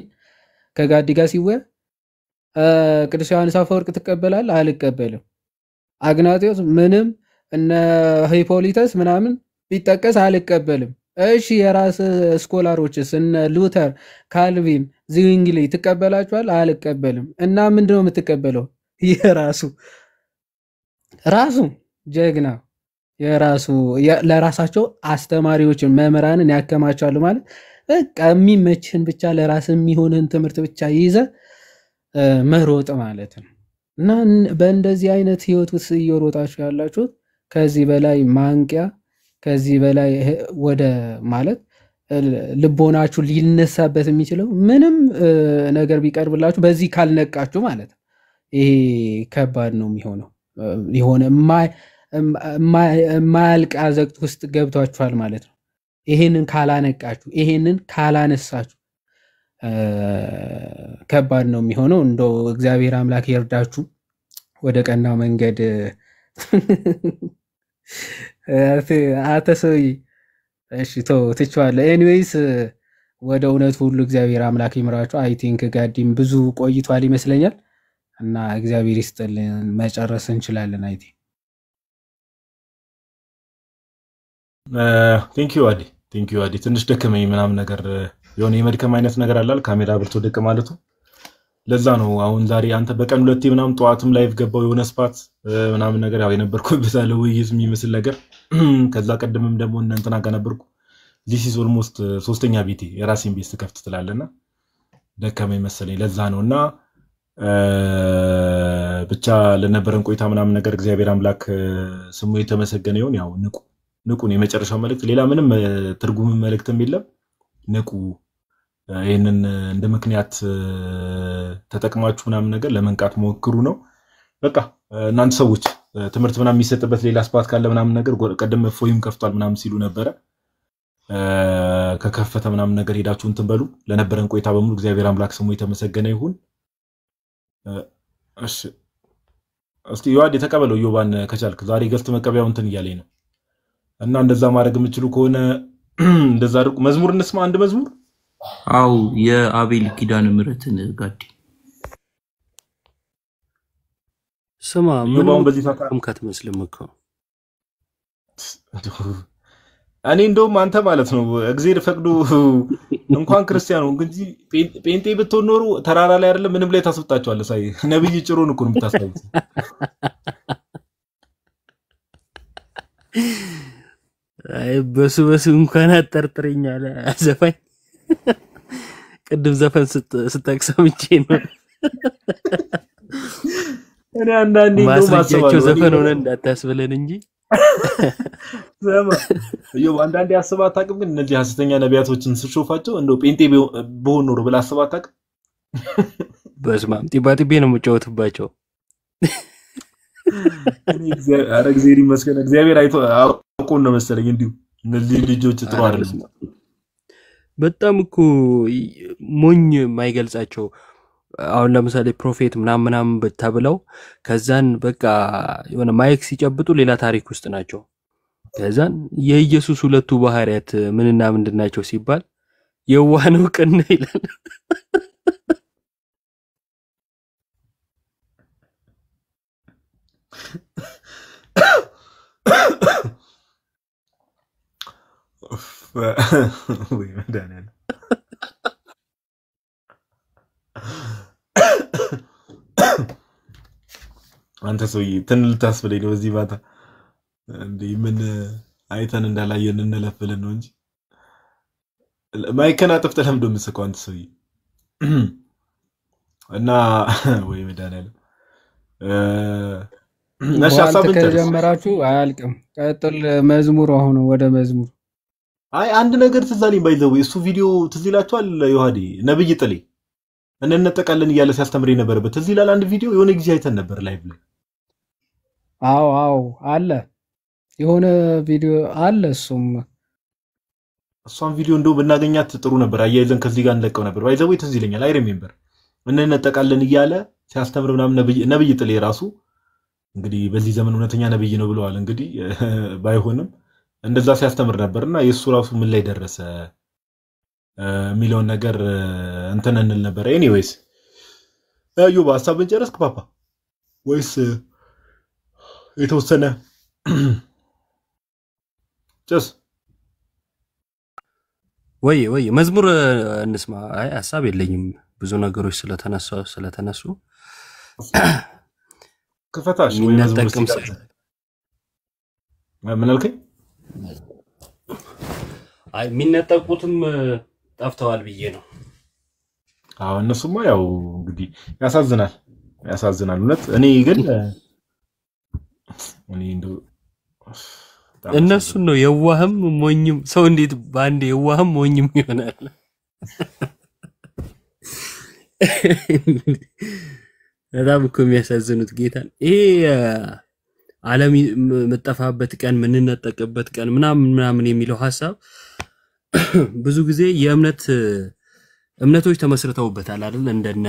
ከጋዲ ጋር ሲወያ ቅዱስ ዮሐንስ አፈወርቅ ትቀበላል አልቀበልም አግናጢዮስ ምንም እነ ሂፖሊተስ ምናምን ቢጠቀስ አልቀበልም እሺ የራስ ስኮላሮችስ እነ ሉተር ካልቪን ዚንግሊ ትቀበላችኋል አልቀበልም እና ምንድነው የምትቀበለው ራሱ ጀግና የራሱ ለራሳቸው አስተማሪዎችን መምህራንን ያከማቻሉ ማለት በቃ የሚመችህን ብቻ ለራስ የሚሆንን ትምህርት ብቻ ይዘ መሮጥ ማለት ነው። እና በእንደዚህ አይነት ህይወት ውስጥ እየሮጣችሁ ያላችሁት ከዚህ በላይ ማንቂያ ከዚህ በላይ ወደ ማለት ልቦናችሁ ሊነሳበት የሚችለው ምንም ነገር ቢቀርብላችሁ በዚህ ካልነቃችሁ ማለት ይሄ ከባድ ነው የሚሆነው። የሆነ ማያልቅ አዘቅት ውስጥ ገብቷችኋል ማለት ነው። ይሄንን ካላነቃችሁ ይሄንን ካላነሳችሁ ከባድ ነው የሚሆነው። እንደው እግዚአብሔር አምላክ ይርዳችሁ ወደ ቀና መንገድ አተሰይ እሺ ትችዋለህ። ኤኒዌይስ ወደ እውነት ሁሉ እግዚአብሔር አምላክ ይምራችሁ። አይ ቲንክ ጋዲም ብዙ ቆይቷል ይመስለኛል እና እግዚአብሔር ይስጥልን መጨረስ እንችላለን። አይ ቲንክ ዩ አዲ ትንሽ ደከመኝ ምናምን ነገር የሆነ የመድከም አይነት ነገር አላል ካሜራ ብርቶ ደቅ ማለቱ ለዛ ነው። አሁን ዛሬ አንተ በቀን ሁለቴ ምናምን ጠዋትም ላይቭ ገባው የሆነ ስፓት ምናምን ነገር ያው የነበርኩበት አለ ውይይት የሚመስል ነገር ከዛ ቀደምም ደግሞ እንትና ጋር ነበርኩ። this is almost ሶስተኛ ቤቴ የራሴን ቤት ከፍት ትላለና ደከመኝ መሰለኝ ለዛ ነውና ብቻ ለነበረን ቆይታ ምናምን ነገር እግዚአብሔር አምላክ ስሙ የተመሰገነ ይሁን። ያው ንቁ ነው የመጨረሻው መልእክት፣ ሌላ ምንም ትርጉም መልእክትም የለም። ንቁ ይሄንን እንደ ምክንያት ተጠቅማችሁ ምናምን ነገር ለመንቃት ሞክሩ ነው በቃ። እናንተ ሰዎች ትምህርት ምናምን የሚሰጥበት ሌላ ስፓት ካለ ምናምን ነገር ቀደም ፎይም ከፍቷል ምናምን ሲሉ ነበረ። ከከፈተ ምናምን ነገር ሄዳችሁ እንትን በሉ። ለነበረን ቆይታ በሙሉ እግዚአብሔር አምላክ ስሙ የተመሰገነ ይሁን። እሺ እስቲ ዮሐድ የተቀበለው ዮባን ከቻልክ ዛሬ ገፍት መቀበያው እንትን እያለኝ ነው እና እንደዛ ማድረግ የምትችሉ ከሆነ እንደዛ አድርጉ። መዝሙር እንስማ፣ አንድ መዝሙር። አው የአቤል ኪዳነ ምሕረትን ጋዲ ስማ ምንም በዚህ ታካም ከትመስልም እኮ እኔ እንደውም አንተ ማለት ነው እግዚአብሔር ፈቅዶ እንኳን ክርስቲያኑ እንጂ ጴንጤ ብትሆን ኖሮ ተራራ ላይ አይደለም ምንም ላይ ታስወጣቸዋለህ። ሳይ ነብይ ጭሮን እኮ ነው የምታስታውስ። አይ በሱ እንኳን አጠርጥረኛል ዘፋኝ ቅድም ዘፈን ስትጠቅሰምቼ ነው እኔ አንዳንዴ ነው ማሰባቸው ዘፈን ሆነ እንዳታስብለን እንጂ ዘማ ይው አንዳንዴ አስባት አቅም ግን እነዚህ ሐሰተኛ ነቢያቶችን ስሾፋቸው እንደው ጴንጤ በሆን ኖር ብላ አስባት አቅም በስማም ጢባጢቤ ነው የምጫወትባቸው። ኧረ እግዚአብሔር ይመስገን። እግዚአብሔር አይቶ አውቆን ነው መሰለኝ እንዲሁ እነዚህ ልጆች ጥሩ አይደለም። በጣም እኮ ሞኝ የማይገልጻቸው አሁን ለምሳሌ ፕሮፌት ምናምን ተብለው ከዛን በቃ የሆነ ማይክ ሲጨብጡ ሌላ ታሪክ ውስጥ ናቸው። ከዛን የኢየሱስ ሁለቱ ባህሪያት ምንና ምንድን ናቸው ሲባል የዋህ ነው ቅን ይላል። ወይ መድኃኒዓለም አንተ ሰውዬ ልታስብለኝ ነው በዚህ ማታ እንዴ? ምን አይተን እንዳላየን እንለፍልን ነው እንጂ ማይከን አጥፍተህ ለምዶ የምትስቀው አንተ ሰውዬ። እና ወይ መድኃኒዓለም ነሽ ሐሳብ ከጀመራችሁ አያልቅም። ቀጥል መዝሙር። አሁን ወደ መዝሙር። አይ አንድ ነገር ትዝ አለኝ ባይዘው እሱ ቪዲዮ ትዝ ይላችኋል? ዮሐዴ ነብይ ጥሌ እንነጠቃለን እያለ ሲያስተምር የነበረበት ትዝ ይላል። አንድ ቪዲዮ የሆነ ጊዜ አይተን ነበር ላይቭ ላይ። አዎ አለ የሆነ ቪዲዮ አለ። እሷን ቪዲዮ እንደው ብናገኛት ጥሩ ነበር። አያይዘን ከዚህ ጋር እንለቀው ነበር። ባይዘው ትዝ ይለኛል። አይ ሪሜምበር እንነጠቃለን እያለ ሲያስተምር ምናምን ነብይ ጥሌ ራሱ እንግዲህ በዚህ ዘመን እውነተኛ ነብይ ነው ብለዋል። እንግዲህ ባይሆንም እንደዛ ሲያስተምር ነበርና የሱ ራሱ ምን ላይ ደረሰ የሚለውን ነገር እንትን እንል ነበር። ኤኒዌይስ አዩባ ሐሳብን ጨረስክ ፓፓ ወይስ የተወሰነ ጨስ? ወይ መዝሙር እንስማ። አይ ሐሳብ የለኝም ብዙ ነገሮች ስለተነሱ ክፈታሽ ወይ መዝሙር ሲቀጥል ምን አልከኝ? አይ የሚነጠቁትም ጠፍተዋል ብዬ ነው። አዎ እነሱማ ያው እንግዲህ ያሳዝናል እውነት። እኔ ግን እንደው እነሱን ነው የዋህም ሞኝም ሰው እንዴት ባንዴ የዋህም ሞኝም ይሆናል? በጣም እኮ የሚያሳዝኑት ጌታን። ይሄ ዓለም የምጠፋበት ቀን ምንነጠቅበት ቀን ምናምን የሚለው ሐሳብ ብዙ ጊዜ እምነቶች ተመስርተውበታል አይደል? እንደነ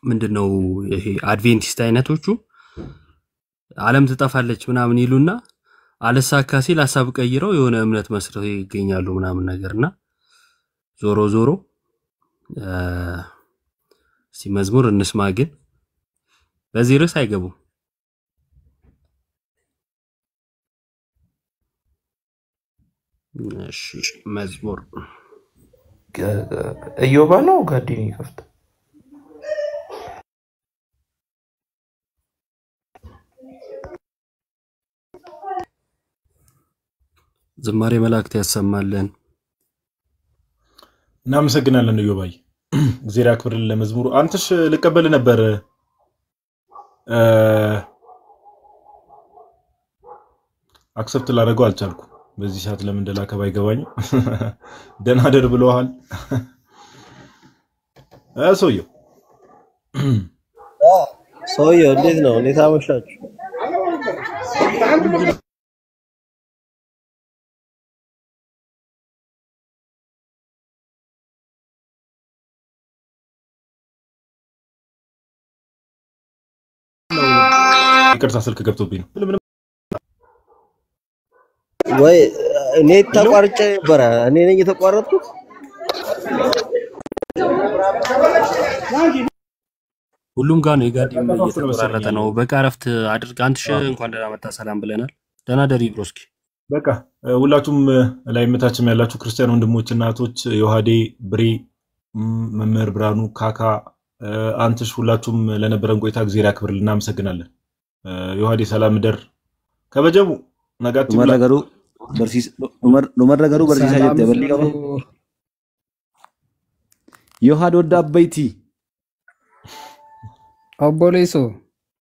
ምንድነው ይሄ አድቬንቲስት አይነቶቹ ዓለም ትጠፋለች ምናምን ይሉና አለሳካ ሲል ሐሳብ ቀይረው የሆነ እምነት መስርተው ይገኛሉ ምናምን ነገርና ዞሮ መዝሙር እንስማ። ግን በዚህ ርዕስ አይገቡም። እሺ መዝሙር እዮባ ነው ጋዲኒ ከፍተ ዝማሬ መላእክት ያሰማልን። እናመሰግናለን እዮባይ፣ እግዚአብሔር ያክብርልን ለመዝሙሩ። አንተሽ ልቀበል ነበር አክሰፕት ላደርገው አልቻልኩም። በዚህ ሰዓት ለምን እንደላከ ባይገባኝ ደህና ደር ብለዋል ሰውየው እንዴት ነው? እንዴት አመሻችሁ? ይቅርታ ስልክ ገብቶብኝ ነው። ወይ እኔ ተቋርጬ ነበር። እኔ ነኝ የተቋረጥኩት። ሁሉም ጋር ነው የጋዲም እየተቆራረጠ ነው። በቃ ረፍት አድርግ። አንተሽ እንኳን ደህና መጣ ሰላም ብለናል። ደህና ደሪ ብሮስኪ። በቃ ሁላችሁም ላይ መታችም ያላችሁ ክርስቲያን ወንድሞች እና እህቶች ዮሐዴ፣ ብሬ፣ መምህር ብርሃኑ፣ ካካ፣ አንተሽ ሁላችሁም ለነበረን ቆይታ እግዚአብሔር ያክብርልን። እናመሰግናለን። ዮሐዴ ሰላም ደር ከበጀሙ ነጋት መረገሩ በርሲሳ ጀት በልቀው ዮሐድ ወዳ አበይቲ ኦቦሌሶ